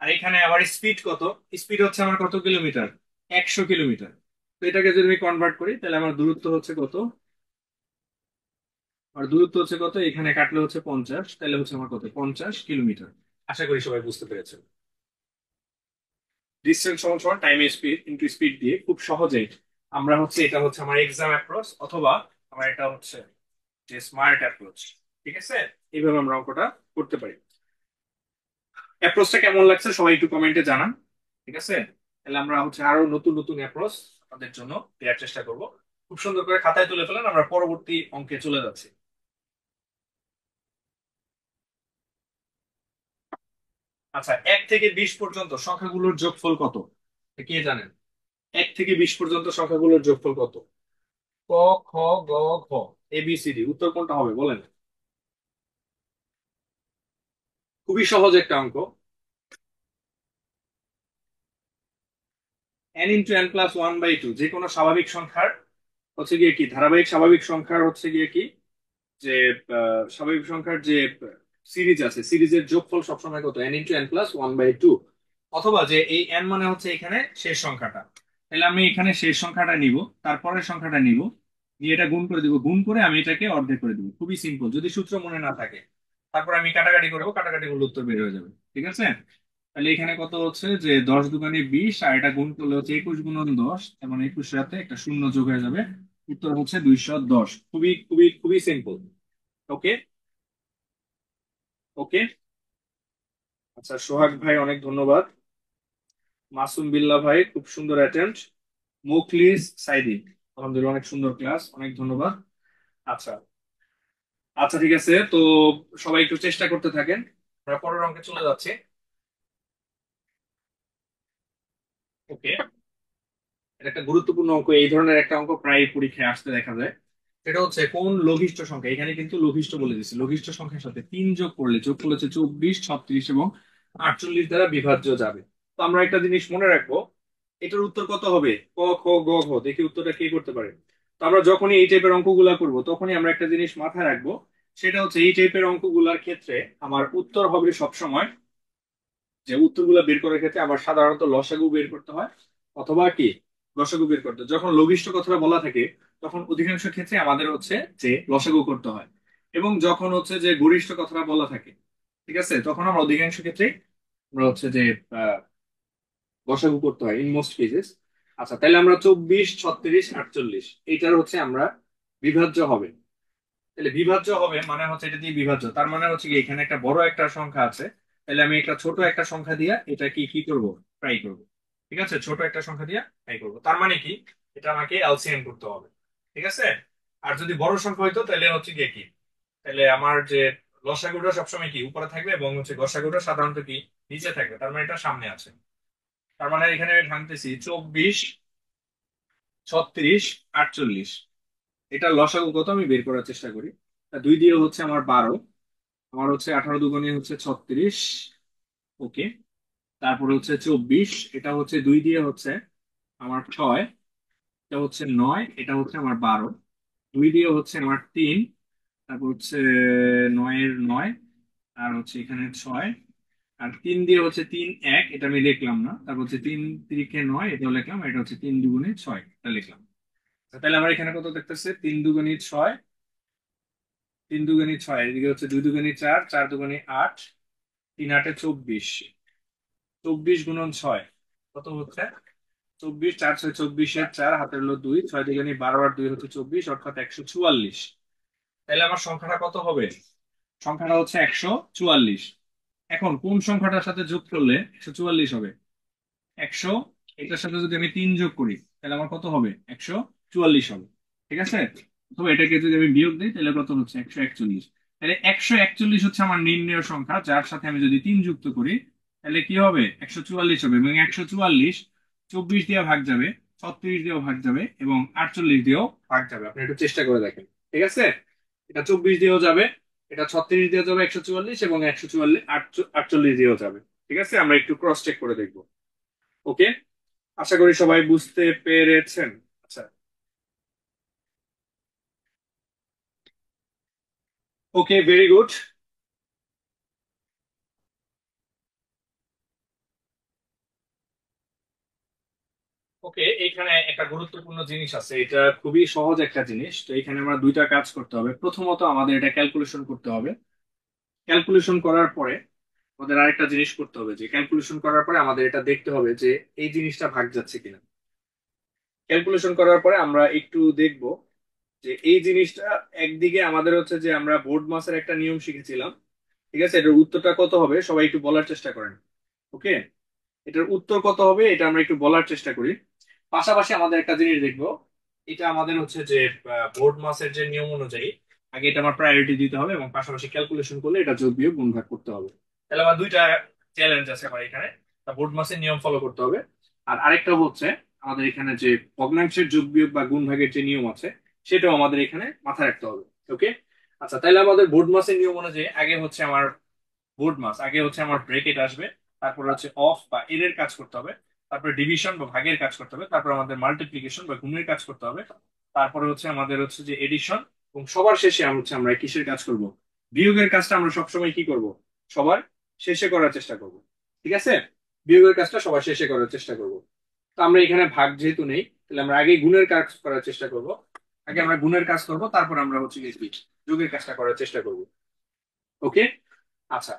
আর এখানে আবার স্পিড কত, স্পিড হচ্ছে আমার কত কিলোমিটার, 100 কিলোমিটার। তো এটাকে যদি আমি কনভার্ট করি তাহলে আমার দূরত্ব হচ্ছে কত, আর দূরত্ব হচ্ছে কত, এখানে কাটলে হচ্ছে 50, তাহলে হচ্ছে আমার কত, 50 কিলোমিটার। আশা করি সবাই বুঝতে পেরেছেন। ডিসটেন্স সমান সমান টাইম স্পিড ইনটু স্পিড দিয়ে খুব সহজেই আমরা হচ্ছে, এটা হচ্ছে আমার এক্সাম অ্যাপ্রোচ, অথবা আমার এটা হচ্ছে যে স্মার্ট অ্যাপ্রোচ। ঠিক আছে, এইভাবে আমরা অঙ্কটা করতে পারি। অ্যাপ্রোচটা কেমন লাগছে সবাই একটু কমেন্টে জানান। ঠিক আছে, তাহলে আমরা হচ্ছে আরো নতুন নতুন অ্যাপ্রোচ আপনাদের জন্য দেওয়ার চেষ্টা করব। খুব সুন্দর করে খাতায় তুলে ফেলেন, আমরা পরবর্তী অঙ্কে চলে যাচ্ছি। আচ্ছা, 1 থেকে 20 পর্যন্ত সংখ্যাগুলোর যোগফল কত, কে জানেন? 1 থেকে 20 পর্যন্ত সংখ্যাগুলোর যোগফল কত? ক, খ, গ, ঘ, ABCD, উত্তর কোনটা হবে বলেন? খুবই সহজ একটা অঙ্ক। n × n+1/2, যে কোনো স্বাভাবিক সংখ্যার হচ্ছে গিয়ে কি, ধারাবাহিক স্বাভাবিক সংখ্যার হচ্ছে গিয়ে কি, যে স্বাভাবিক সংখ্যার যে সিরিজ আছে, সিরিজের যোগফল সবসময় কত, n × n+1/2। অথবা যে এই n মানে হচ্ছে এখানে শেষ সংখ্যাটা, তাহলে আমি এখানে শেষ সংখ্যাটা নিব, তারপরের সংখ্যাটা নিব, দিয়ে এটা গুণ করে দিব, গুণ করে আমি এটাকে অর্ধেক করে দিব। খুবই সিম্পল, যদি সূত্র মনে না থাকে। তারপর আমি কাটাকাটি করবো, কাটাকাটি করলে উত্তর বের হয়ে যাবে। ঠিক আছে, তাহলে এখানে কত হচ্ছে যে 10 × 2 = 20, আর এটা গুণ করলে হচ্ছে 21 × 10, এবং 21 সাথে একটা শূন্য যোগ হয়ে যাবে, উত্তর হচ্ছে 210। খুবই খুবই খুবই সিম্পল। ওকে, ওকে। আচ্ছা, সোহাগ ভাই অনেক ধন্যবাদ। মাসুম বিল্লাহ ভাই খুব সুন্দর অ্যাটেম্পট। মুখলিস সাইদি, আলহামদুলিল্লাহ অনেক সুন্দর ক্লাস, অনেক ধন্যবাদ। আচ্ছা, আচ্ছা, ঠিক আছে, তো সবাই একটু চেষ্টা করতে থাকেন, আমরা পরের অঙ্কে চলে যাচ্ছি। ওকে, এটা একটা গুরুত্বপূর্ণ অঙ্ক, এই ধরনের একটা অঙ্ক প্রায় পরীক্ষায় আসতে দেখা যায়। সেটা হচ্ছে কোন লঘিষ্ঠ সংখ্যা, এখানে কিন্তু লঘিষ্ঠ বলে দিচ্ছে, লঘিষ্ঠ সংখ্যার সাথে 3 যোগ করলে, যোগ করলে হচ্ছে 24, 36 এবং 48 দ্বারা বিভাজ্য যাবে। তো আমরা একটা জিনিস মনে রাখবো, এটার উত্তর কত হবে, ক, খ, গ, ঘ, দেখি উত্তরটা কে করতে পারে। তো আমরা যখনই এই টাইপের অঙ্কগুলা করব তখনই আমরা একটা জিনিস মাথায় রাখবো, সেটা হচ্ছে এই টাইপের অঙ্কগুলার ক্ষেত্রে আমার উত্তর হবে সবসময়, যে উত্তরগুলো বের করার ক্ষেত্রে আমার সাধারণত লসাগু বের করতে হয়, অথবা কি, লসাগু বের করতে হয়। যখন লঘিষ্ঠ কথাটা বলা থাকে তখন অধিকাংশ ক্ষেত্রে আমাদের হচ্ছে যে লসাগু করতে হয়, এবং যখন হচ্ছে যে গরিষ্ঠ কথাটা বলা থাকে, ঠিক আছে, তখন আমরা অধিকাংশ ক্ষেত্রে আমরা হচ্ছে যে আহ লসাগু করতে হয়, ইন মোস্ট কেসেস। আচ্ছা, তাহলে আমরা 24, 36, 48 এইটার হচ্ছে আমরা বিভাজ্য হবে। তাহলে বিভাজ্য হবে মানে হচ্ছে এটা দিয়ে বিভাজ্য, তার মানে হচ্ছে কি এখানে একটা বড় একটা সংখ্যা আছে, তাহলে আমি একটা ছোট একটা সংখ্যা দিয়ে এটা কি কি করব, ট্রাই করব। ঠিক আছে, ছোট একটা সংখ্যা দিয়ে ট্রাই করব, তার মানে কি এটা আমাকে এলসিএম করতে হবে। ঠিক আছে। আর যদি বড় সংখ্যা হইতো তাহলে হচ্ছে গিয়ে কি, তাহলে আমার যে লসাগুটা সবসময় কি উপরে থাকবে এবং হচ্ছে গসাগুটা সাধারণত কি নিচে থাকবে, তার মানে এটা সামনে আছে। তার মানে এখানে আমি ভাঙতেছি 24, 36, 48, এটা লসাগু কত আমি বের করার চেষ্টা করি। তা দুই দিয়ে হচ্ছে আমার 12, আমার হচ্ছে 18 দুগুণে হচ্ছে 36। ওকে। তারপরে হচ্ছে 24, এটা হচ্ছে দুই দিয়ে হচ্ছে আমার 6, এটা হচ্ছে 9, এটা হচ্ছে আমার 12, দুই দিয়ে হচ্ছে আমার 3, তারপর হচ্ছে 9 এর 9, আর হচ্ছে এখানে 6, আর 3 দিয়ে হচ্ছে 3 1, এটা আমি লিখলাম না, তারপর হচ্ছে 3 3 9 এটাও লিখলাম, এটা হচ্ছে 3 2 6 এটা লিখলাম। তাহলে আমার এখানে কত দেখতেছে, 3 2 6, 3 2 6, এদিকে হচ্ছে 2 2 4, 4 2 8, 3 8 24, 24 গুণন 6 কত হচ্ছে 24, 4 6 24, 4 হাতের হলো 2, 6 2 12, আর 2 হচ্ছে 24, অর্থাৎ 144। তাহলে আমার সংখ্যাটা কত হবে, সংখ্যাটা হচ্ছে 144। এখন কোন সংখ্যাটার সাথে যোগ করলে 144 হবে, 100, এটার সাথে যদি আমি 3 যোগ করি তাহলে আমার কত হবে, 144 হবে। ঠিক আছে। অথবা এটাকে যদি আমি বিয়োগ দিই তাহলে কত হচ্ছে, 141। তাহলে 141 হচ্ছে আমার নির্ণেয় সংখ্যা, যার সাথে আমি যদি 3 যুক্ত করি তাহলে কি হবে, 144 হবে। এবং 144 24 দিয়ে ভাগ যাবে, 36 দিয়েও ভাগ যাবে, এবং 48 দিয়েও ভাগ যাবে। আপনি একটু চেষ্টা করে দেখেন। ঠিক আছে। এটা 24 দিয়েও যাবে, এটা 36 দিয়ে যাবে 144, এবং 144 48 দিয়েও যাবে। ঠিক আছে, আমরা একটু ক্রস চেক করে দেখবো। ওকে। আশা করি সবাই বুঝতে পেরেছেন। আচ্ছা। ওকে, ভেরি গুড। ওকে, এইখানে একটা গুরুত্বপূর্ণ জিনিস আছে, এটা খুবই সহজ একটা জিনিস। তো এখানে আমরা দুইটা কাজ করতে হবে। প্রথমত আমাদের এটা ক্যালকুলেশন করতে হবে। ক্যালকুলেশন করার পরে আমাদের আরেকটা জিনিস করতে হবে, যে ক্যালকুলেশন করার পরে আমাদের এটা দেখতে হবে যে এই জিনিসটা ভাগ যাচ্ছে কিনা। ক্যালকুলেশন করার পরে আমরা একটু দেখব যে এই জিনিসটা একদিকে আমাদের হচ্ছে যে আমরা বোর্ড মাসের একটা নিয়ম শিখেছিলাম। ঠিক আছে, এটার উত্তরটা কত হবে সবাই একটু বলার চেষ্টা করেন। ওকে। এটার উত্তর কত হবে এটা আমরা একটু বলার চেষ্টা করি। পাশাপাশি আমাদের একটা জিনিস দেখবো, এটা আমাদের হচ্ছে যে বোর্ড মাসের যে নিয়ম অনুযায়ী আগে এটা আমার প্রায়োরিটি দিতে হবে, এবং পাশাপাশি ক্যালকুলেশন করলে এটা যোগ বিয়োগ গুণ ভাগ করতে হবে। তাহলে আমার দুইটা চ্যালেঞ্জ আছে আমার এখানে। বোর্ড মাসের নিয়ম ফলো করতে হবে, আর আরেকটা হচ্ছে আমাদের এখানে যে ভগ্নাংশের যোগ বিয়োগ বা গুণ ভাগের যে নিয়ম আছে সেটাও আমাদের এখানে মাথায় রাখতে হবে। ওকে। আচ্ছা, তাহলে আমাদের বোর্ড মাসের নিয়ম অনুযায়ী আগে হচ্ছে আমার বোর্ড মাস, আগে হচ্ছে আমার ব্রেকেট আসবে, তারপর হচ্ছে অফ বা এর এর কাজ করতে হবে, তারপরে ডিভিশন বা ভাগের কাজ করতে হবে, তারপর আমাদের মাল্টিপ্লিকেশন বা গুণের কাজ করতে হবে, তারপরে হচ্ছে আমাদের হচ্ছে যে এডিশন, এবং সবার শেষে হচ্ছে আমরা কিসের কাজ করব, বিয়োগের কাজটা আমরা সবসময় কি করব, সবার শেষে করার চেষ্টা করব। ঠিক আছে, বিয়োগের কাজটা সবার শেষে করার চেষ্টা করব। তো আমরা এখানে ভাগ যেহেতু নেই, তাহলে আমরা আগে গুণের কাজ করার চেষ্টা করব। আগে আমরা গুণের কাজ করব, তারপর আমরা হচ্ছে কি যোগের কাজটা করার চেষ্টা করব। ওকে। আচ্ছা,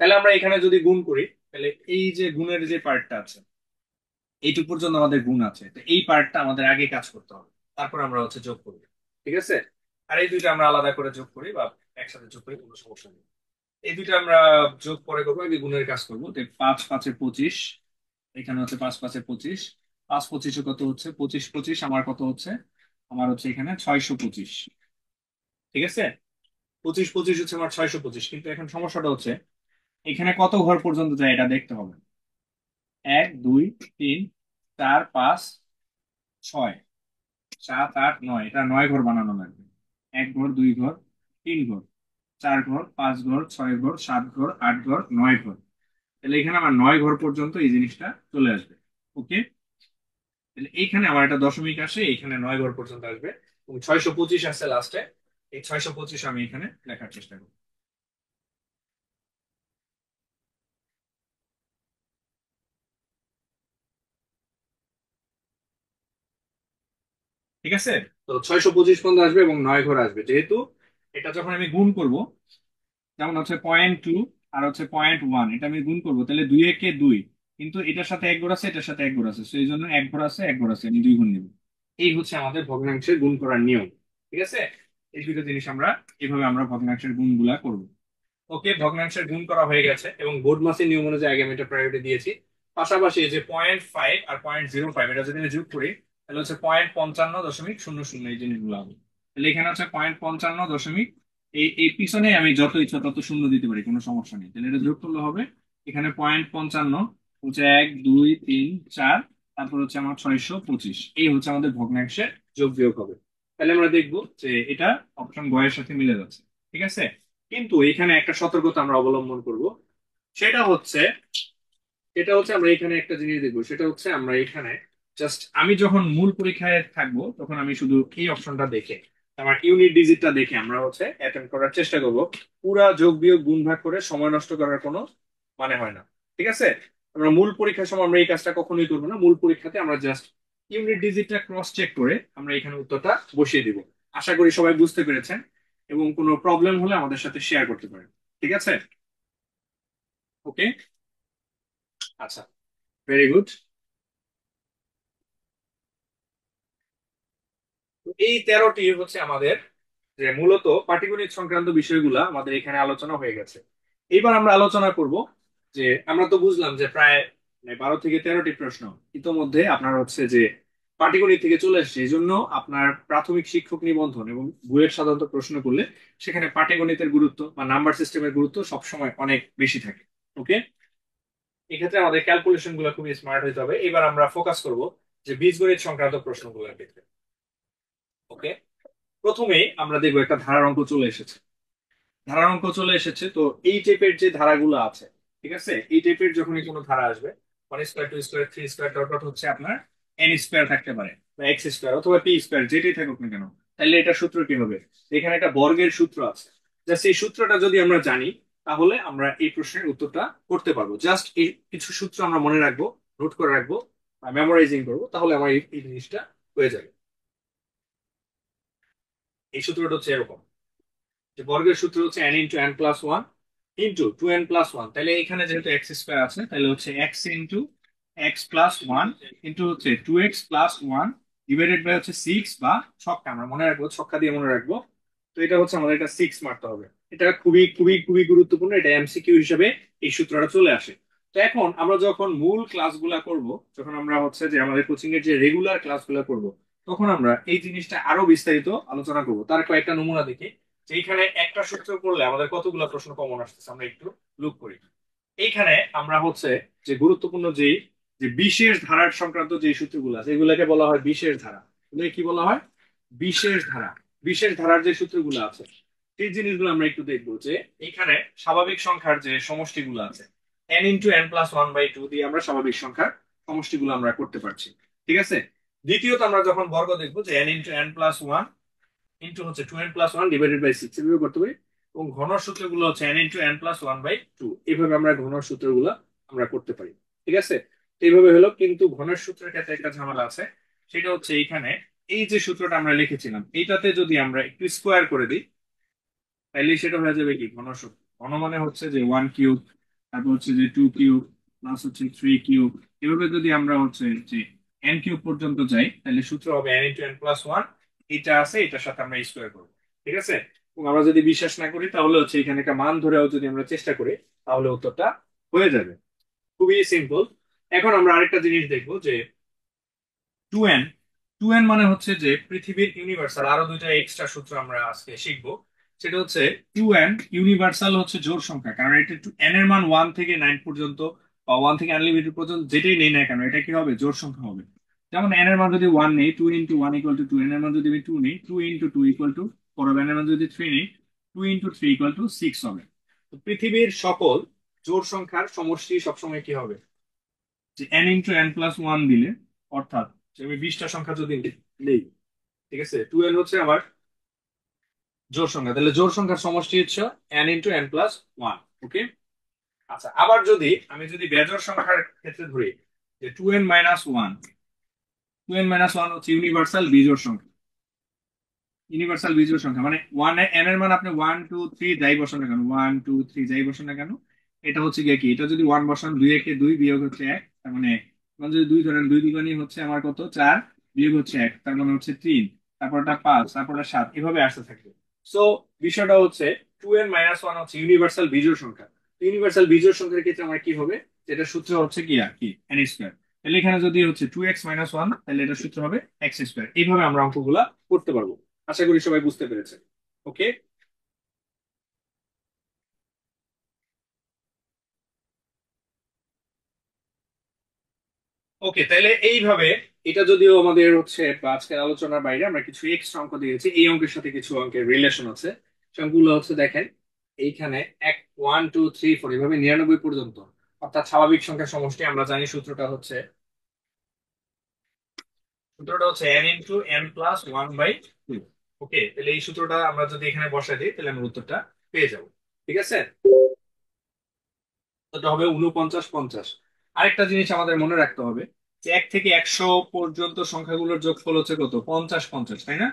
তাহলে আমরা এখানে যদি গুণ করি তাহলে এই যে গুণের যে পার্টটা আছে এইটুকু পর্যন্ত আমাদের গুণ আছে, তো এই পার্টটা আমাদের আগে কাজ করতে হবে, তারপর আমরা হচ্ছে যোগ করব। ঠিক আছে। আর এই দুইটা আমরা আলাদা করে যোগ করি বা একসাথে যোগ করি, কোনো সমস্যা নেই। এই দুইটা আমরা যোগ পরে করবো, আগে গুণের কাজ করবো। তো 5 5 25, এখানে হচ্ছে 5 5 25, 5 25 কত হচ্ছে, 25 25 আমার কত হচ্ছে, আমার হচ্ছে এখানে 625। ঠিক আছে, 25 25 হচ্ছে আমার 625। কিন্তু এখন সমস্যাটা হচ্ছে এখানে কত ঘর পর্যন্ত যায় এটা দেখতে হবে। 1 2 3 4 5 6 7 8 9, এটা 9 ঘর বানানো লাগবে। 1 ঘর, 2 ঘর, 3 ঘর, 4 ঘর, 5 ঘর, 6 ঘর, 7 ঘর, 8 ঘর, 9 ঘর। তাহলে এখানে আমার 9 ঘর পর্যন্ত এই জিনিসটা চলে আসবে। ওকে। তাহলে এইখানে আমার একটা দশমিক আসে, এইখানে 9 ঘর পর্যন্ত আসবে, এবং 625 আসছে লাস্টে। এই 625 আমি এখানে লেখার চেষ্টা করব। ঠিক আছে। তো 625 পর্যন্ত আসবে এবং 9 ঘর আসবে, যেহেতু এটা যখন আমি গুণ করব, যেমন হচ্ছে 0.2 আর হচ্ছে 0.1, এটা আমি গুণ করবো, তাহলে 2 একে 2, কিন্তু এটার সাথে এক ঘর আছে, এটার সাথে এক ঘর আছে, সেই জন্য এক ঘর আছে এক ঘর আছে, আমি দুই গুণ নিব। এই হচ্ছে আমাদের ভগ্নাংশের গুণ করার নিয়ম। ঠিক আছে, এই দুটো জিনিস আমরা এভাবে আমরা ভগ্নাংশের গুণগুলা করব। ওকে, ভগ্নাংশের গুণ করা হয়ে গেছে এবং বোর্ড মাসের নিয়ম অনুযায়ী আগে আমি এটা প্রায়োরিটি দিয়েছি। পাশাপাশি এই যে 0.5 আর 0.05 এটা যদি আমি যোগ করি, তাহলে হচ্ছে 55.00 এই জিনিসগুলো হবে। তাহলে এখানে হচ্ছে 55.00, এই পিছনে আমি যত ইচ্ছা তত শূন্য দিতে পারি, কোনো সমস্যা নেই। তাহলে এটা যোগ করলে হবে এখানে 0.55 হচ্ছে 1 2 3 4, তারপর হচ্ছে আমার 625। এই হচ্ছে আমাদের ভগ্নাংশের যোগ বিয়োগ হবে। তাহলে আমরা দেখবো যে এটা অপশন গ এর সাথে মিলে যাচ্ছে। ঠিক আছে, কিন্তু এখানে একটা সতর্কতা আমরা অবলম্বন করব। সেটা হচ্ছে আমরা এখানে একটা জিনিস দেখবো, সেটা হচ্ছে আমরা এখানে জাস্ট আমি যখন মূল পরীক্ষায় থাকবো তখন আমি শুধু এই অপশনটা দেখে, আমার ইউনিট ডিজিটটা দেখে আমরা হচ্ছে অ্যাটেম্প করার চেষ্টা করব। পুরা যোগ বিয়োগ গুণ ভাগ করে সময় নষ্ট করার কোনো মানে হয় না। ঠিক আছে, আমরা মূল পরীক্ষার সময় আমরা এই কাজটা কখনোই করবো না। মূল পরীক্ষাতে আমরা জাস্ট ইউনিট ডিজিটটা ক্রস চেক করে আমরা এখানে উত্তরটা বসিয়ে দিব। আশা করি সবাই বুঝতে পেরেছেন, এবং কোনো প্রবলেম হলে আমাদের সাথে শেয়ার করতে পারেন। ঠিক আছে, ওকে, আচ্ছা, ভেরি গুড। এই 13টি হচ্ছে আমাদের যে মূলত পাটিগণিত সংক্রান্ত বিষয়গুলা আমাদের এখানে আলোচনা হয়ে গেছে। এবার আমরা আলোচনা করব যে আমরা তো বুঝলাম যে প্রায় 12 থেকে 13টি প্রশ্ন ইতোমধ্যে আপনার হচ্ছে যে পাটিগণিত থেকে চলে আসছে। এই জন্য আপনার প্রাথমিক শিক্ষক নিবন্ধন এবং বুয়েট সাধারণত প্রশ্ন করলে সেখানে পাটিগণিতের গুরুত্ব বা নাম্বার সিস্টেমের গুরুত্ব সবসময় অনেক বেশি থাকে। ওকে, এক্ষেত্রে আমাদের ক্যালকুলেশন গুলো খুবই স্মার্ট হতে হবে। এবার আমরা ফোকাস করব যে বীজগণিত সংক্রান্ত প্রশ্নগুলোর ক্ষেত্রে। ওকে, প্রথমেই আমরা দেখবো একটা ধারার অঙ্ক চলে এসেছে। ধারার অঙ্ক চলে এসেছে, তো এই টাইপের যে ধারাগুলো আছে, ঠিক আছে, এই টাইপের যখনই কোনো ধারা আসবে, 1 square 2 square 3 square dot dot হচ্ছে আপনার এন স্কোয়ার থাকতে পারে, বা এক্স স্কোয়ার অথবা পি স্কোয়ার, যেটাই থাকুক না কেন, তাহলে এটা সূত্র কি হবে? এখানে একটা বর্গের সূত্র আছে। জাস্ট এই সূত্রটা যদি আমরা জানি, তাহলে আমরা এই প্রশ্নের উত্তরটা করতে পারবো। জাস্ট এই কিছু সূত্র আমরা মনে রাখবো, নোট করে রাখবো, বা মেমোরাইজিং করবো, তাহলে আমার এই জিনিসটা হয়ে যাবে। এই সূত্রটা হচ্ছে এরকম যে বর্গের সূত্র হচ্ছে n into N plus one into 2n+1। তাহলে এখানে যেহেতু এক্স স্কোয়ার আছে, তাহলে হচ্ছে x into x plus one into হচ্ছে 2x+1 ডিভাইডেড বাই হচ্ছে 6, বা ছক্কা আমরা মনে রাখবো, ছক্কা দিয়ে মনে রাখবো। তো এটা হচ্ছে আমাদের এটা 6 মারতে হবে। এটা খুবই খুবই খুবই গুরুত্বপূর্ণ, এটা এমসিকিউ হিসেবে এই সূত্রটা চলে আসে। তো এখন আমরা যখন মূল ক্লাসগুলা করব, যখন আমরা হচ্ছে যে আমাদের কোচিং এর যে রেগুলার ক্লাসগুলো করব, তখন আমরা এই জিনিসটা আরো বিস্তারিত আলোচনা করব। তার কয়েকটা নমুনা দেখি যে এইখানে একটা সূত্র করলে আমাদের কতগুলো প্রশ্ন কমন আসতেছে, আমরা একটু লুক করি। এইখানে আমরা হচ্ছে যে গুরুত্বপূর্ণ যেই যে বিশেষ ধারার সংক্রান্ত যে সূত্রগুলো আছে, এগুলোকে বলা হয় বিশেষ ধারা। এগুলোকে কি বলা হয়? বিশেষ ধারা। বিশেষ ধারার যে সূত্রগুলো আছে, সেই জিনিসগুলো আমরা একটু দেখবো। যে এখানে স্বাভাবিক সংখ্যার যে সমষ্টিগুলো আছে, n × n+1/2 দিয়ে আমরা স্বাভাবিক সংখ্যার সমষ্টিগুলো আমরা করতে পারছি। ঠিক আছে, দ্বিতীয়ত আমরা যখন বর্গ দেখবো যে n × n+1 ইন্টু হচ্ছে 2n+1 ডিভাইডেড বাই 6 এভাবে করতে পারি। এবং ঘনর সূত্রগুলো হচ্ছে n × n+1/2, এইভাবে আমরা ঘনর সূত্রগুলো আমরা করতে পারি। ঠিক আছে, তো এইভাবে হলো। কিন্তু ঘনের সূত্রের ক্ষেত্রে একটা ঝামেলা আছে, সেটা হচ্ছে এইখানে এই যে সূত্রটা আমরা লিখেছিলাম, এইটাতে যদি আমরা একটু স্কোয়ার করে দিই, তাহলে সেটা হয়ে যাবে কি ঘন সূত্র। ঘন মানে হচ্ছে যে 1 কিউব, তারপর হচ্ছে যে 2 কিউব, প্লাস হচ্ছে 3 কিউব। এভাবে যদি আমরা হচ্ছে যে n কিউব পর্যন্ত যাই, তাহলে সূত্র হবে n × n+1। এটা আছে, এটার সাথে আমরা স্কোয়ার করবো। ঠিক আছে, এবং আমরা যদি বিশ্বাস না করি, তাহলে হচ্ছে এখানে একটা মান ধরেও যদি আমরা চেষ্টা করি, তাহলে উত্তরটা হয়ে যাবে। খুবই সিম্পল। এখন আমরা আরেকটা জিনিস দেখবো যে 2n। 2n মানে হচ্ছে যে পৃথিবীর ইউনিভার্সাল। আরো দুইটা এক্সট্রা সূত্র আমরা আজকে শিখবো। সেটা হচ্ছে 2n ইউনিভার্সাল হচ্ছে জোড় সংখ্যা, কারণ এটা n এর মান 1 থেকে 9 পর্যন্ত বা 1 থেকে আনলিমিটেড পর্যন্ত যেটাই নেই না কেন, এটা কি হবে? জোড় সংখ্যা হবে। যেমন n এর মান যদি 1 নেই, 2 × 1 = 2। n এর মান যদি আমি 2 নেই, 2 × 2 = 4 হবে। n এর মান যদি 3 নেই, 2 × 3 = 6 হবে। তো পৃথিবীর সকল জোড় সংখ্যার সমষ্টি সবসময় কি হবে? যে n × n+1 দিলে, অর্থাৎ যে আমি 20টা সংখ্যা যদি নেই, ঠিক আছে, 2n হচ্ছে আমার জোড় সংখ্যা, তাহলে জোড় সংখ্যার সমষ্টি হচ্ছে n × n+1। ওকে, আচ্ছা, আবার যদি আমি যদি বেজোড় সংখ্যার ক্ষেত্রে ধরি যে 2n−1, 2n−1 হচ্ছে ইউনিভার্সাল বিজোড় সংখ্যা। ইউনিভার্সাল বিজোড় সংখ্যা মানে ওয়ান, n এর মান আপনি 1 2 3 যাই বসান না কেন, 1 2 3 যাই বসান না কেন, এটা হচ্ছে গিয়ে কি, এটা যদি ওয়ান বসান, 2 একে 2 বিয়োগ হচ্ছে 1, তার মানে আমার যদি 2 ধরেন, 2 দুগুণই হচ্ছে আমার কত, 4, বিয়োগ হচ্ছে 1, তার মানে হচ্ছে 3, তারপরটা 5, তারপরটা 7, এভাবে আসতে থাকবে। সো বিষয়টা হচ্ছে 2n-1 হচ্ছে ইউনিভার্সাল বিজোড় সংখ্যা। ইউনিভার্সাল বিজোড় সংখ্যার ক্ষেত্রে আমার কি হবে, যেটা সূত্র হচ্ছে কি আর কি, এন স্কোয়ার। তাহলে এখানে যদি হচ্ছে 2x-1, তাহলে এটা সূত্র হবে এক্স স্কোয়ার। এইভাবে আমরা অঙ্কগুলা করতে পারবো। আশা করি সবাই বুঝতে পেরেছে। ওকে। ওকে, তাহলে এইভাবে, এটা যদিও আমাদের হচ্ছে আজকের আলোচনার বাইরে, আমরা কিছু এক্সট্রা অঙ্ক দিয়েছি, এই অঙ্কের সাথে কিছু অঙ্কের রিলেশন আছে। সেগুলো হচ্ছে দেখেন, এইখানে 1 2 3 4 এভাবে 99 পর্যন্ত, অর্থাৎ স্বাভাবিক সংখ্যার সমষ্টি। আমরা জানি সূত্রটা হচ্ছে n × n+1/2। ওকে, তাহলে এই সূত্রটা আমরা যদি এখানে বসাই দিই, তাহলে আমরা উত্তরটা পেয়ে যাব। ঠিক আছে, এটা হবে 49 50। আরেকটা জিনিস আমাদের মনে রাখতে হবে, যে 1 থেকে 100 পর্যন্ত সংখ্যাগুলোর যোগফল হচ্ছে কত, 50 50, তাই না?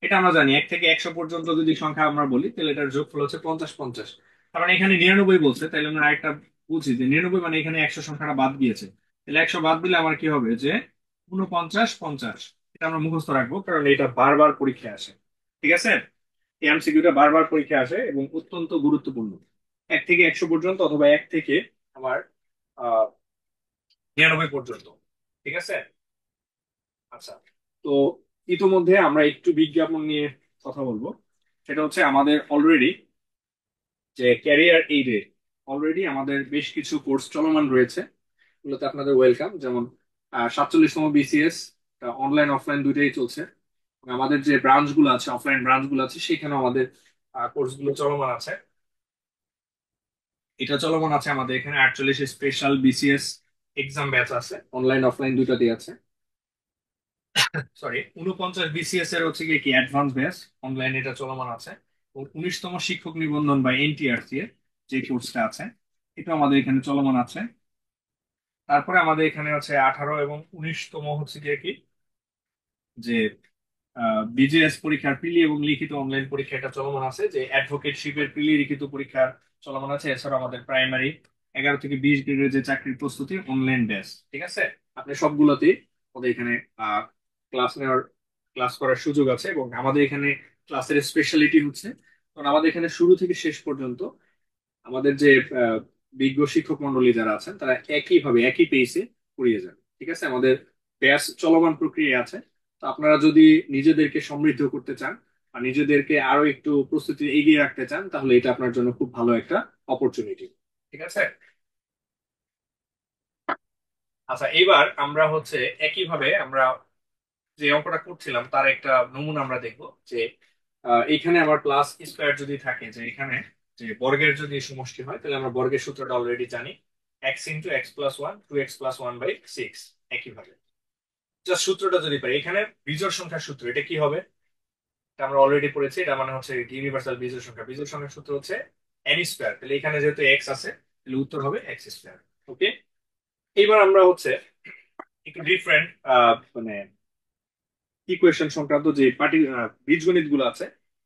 এটা আমরা জানি, 1 থেকে 100 পর্যন্ত যদি সংখ্যা আমরা বলি, তাহলে এটার যোগফল হচ্ছে 50 50। তার মানে এখানে 99 বলছে, তাহলে আমরা আরেকটা বুঝি যে 99 মানে এখানে 100 সংখ্যাটা বাদ গিয়েছে। তাহলে 100 বাদ দিলে আমার কি হবে, যে 49 50। এটা আমরা মুখস্থ রাখবো, কারণ এটা বারবার পরীক্ষায় আসে। ঠিক আছে, এই এমসিকিউটা বারবার পরীক্ষায় আসে এবং অত্যন্ত গুরুত্বপূর্ণ। 1 থেকে 100 পর্যন্ত, অথবা 1 থেকে আমার 99 পর্যন্ত। ঠিক আছে। আচ্ছা, তো ইতোমধ্যে আমরা একটু বিজ্ঞাপন নিয়ে কথা বলবো। সেটা হচ্ছে আমাদের অলরেডি যে ক্যারিয়ার এইডে অলরেডি আমাদের বেশ কিছু কোর্স চলমান রয়েছে। এগুলোতে আপনাদের ওয়েলকাম। যেমন 47তম বিসিএস, অনলাইন অফলাইন দুইটাই চলছে। এবং আমাদের যে ব্রাঞ্চ গুলো আছে, অফলাইন ব্রাঞ্চ গুলো আছে, সেখানে আমাদের কোর্স গুলো চলমান আছে। এটা চলমান আছে আমাদের এখানে 48 স্পেশাল বিসিএস এক্সাম ব্যাচ আছে, অনলাইন অফলাইন দুইটাতেই আছে। সরি, 49 বিসিএস এর হচ্ছে গিয়ে কি অ্যাডভান্স ব্যাচ, অনলাইন এটা চলমান আছে। এবং 19তম শিক্ষক নিবন্ধন বা এনটিআরসি এর যে কোর্সটা আছে, এটা আমাদের এখানে চলমান আছে। তারপরে আমাদের এখানে হচ্ছে 18 এবং 19তম হচ্ছে গিয়ে কি, যে বিজেএস পরীক্ষার প্রিলি এবং লিখিত অনলাইন পরীক্ষা, এটা চলমান আছে। যে অ্যাডভোকেটশিপের প্রিলি লিখিত পরীক্ষা চলমান আছে। এছাড়া আমাদের প্রাইমারি 11 থেকে 20 গ্রেডের যে চাকরির প্রস্তুতি অনলাইন ব্যাচ। ঠিক আছে, আপনি সবগুলোতেই ওদের এখানে ক্লাস করার সুযোগ আছে। এবং আমাদের এখানে ক্লাসের স্পেশালিটি হচ্ছে, কারণ আমাদের এখানে শুরু থেকে শেষ পর্যন্ত আমাদের যে আহ, বিজ্ঞ শিক্ষক মন্ডলী যারা আছেন, তারা একইভাবে একই পেসে পড়িয়ে যান। ঠিক আছে, আমাদের ব্যাচ চলমান প্রক্রিয়া আছে। তো আপনারা যদি নিজেদেরকে সমৃদ্ধ করতে চান আর নিজেদেরকে আরো একটু প্রস্তুতি এগিয়ে রাখতে চান, তাহলে এটা আপনার জন্য খুব ভালো একটা অপরচুনিটি। ঠিক আছে। আচ্ছা, এবার আমরা হচ্ছে একইভাবে আমরা যে অঙ্কটা করছিলাম তার একটা নমুনা আমরা দেখবো। যে এইখানে আমার প্লাস স্কোয়ার যদি থাকে, যে এখানে যে বর্গের যদি সমষ্টি হয়, তাহলে আমরা বর্গের সূত্রটা অলরেডি জানি, x × x+1 2x+1/6। একইভাবে জাস্ট সূত্রটা যদি পাই, এখানে বিজোড় সংখ্যার সূত্র এটা কি হবে, এটা আমরা অলরেডি পড়েছি। এটা মানে হচ্ছে ইউনিভার্সাল বিজোড় সংখ্যা। বিজোড় সংখ্যার সূত্র হচ্ছে এন স্কোয়ার। তাহলে এখানে যেহেতু এক্স আছে, তাহলে উত্তর হবে এক্স স্কোয়ার। ওকে, এইবার আমরা হচ্ছে একটু ডিফারেন্ট মানে ইকুয়েশন সংক্রান্ত যে বীজগণিত গুলো আছে,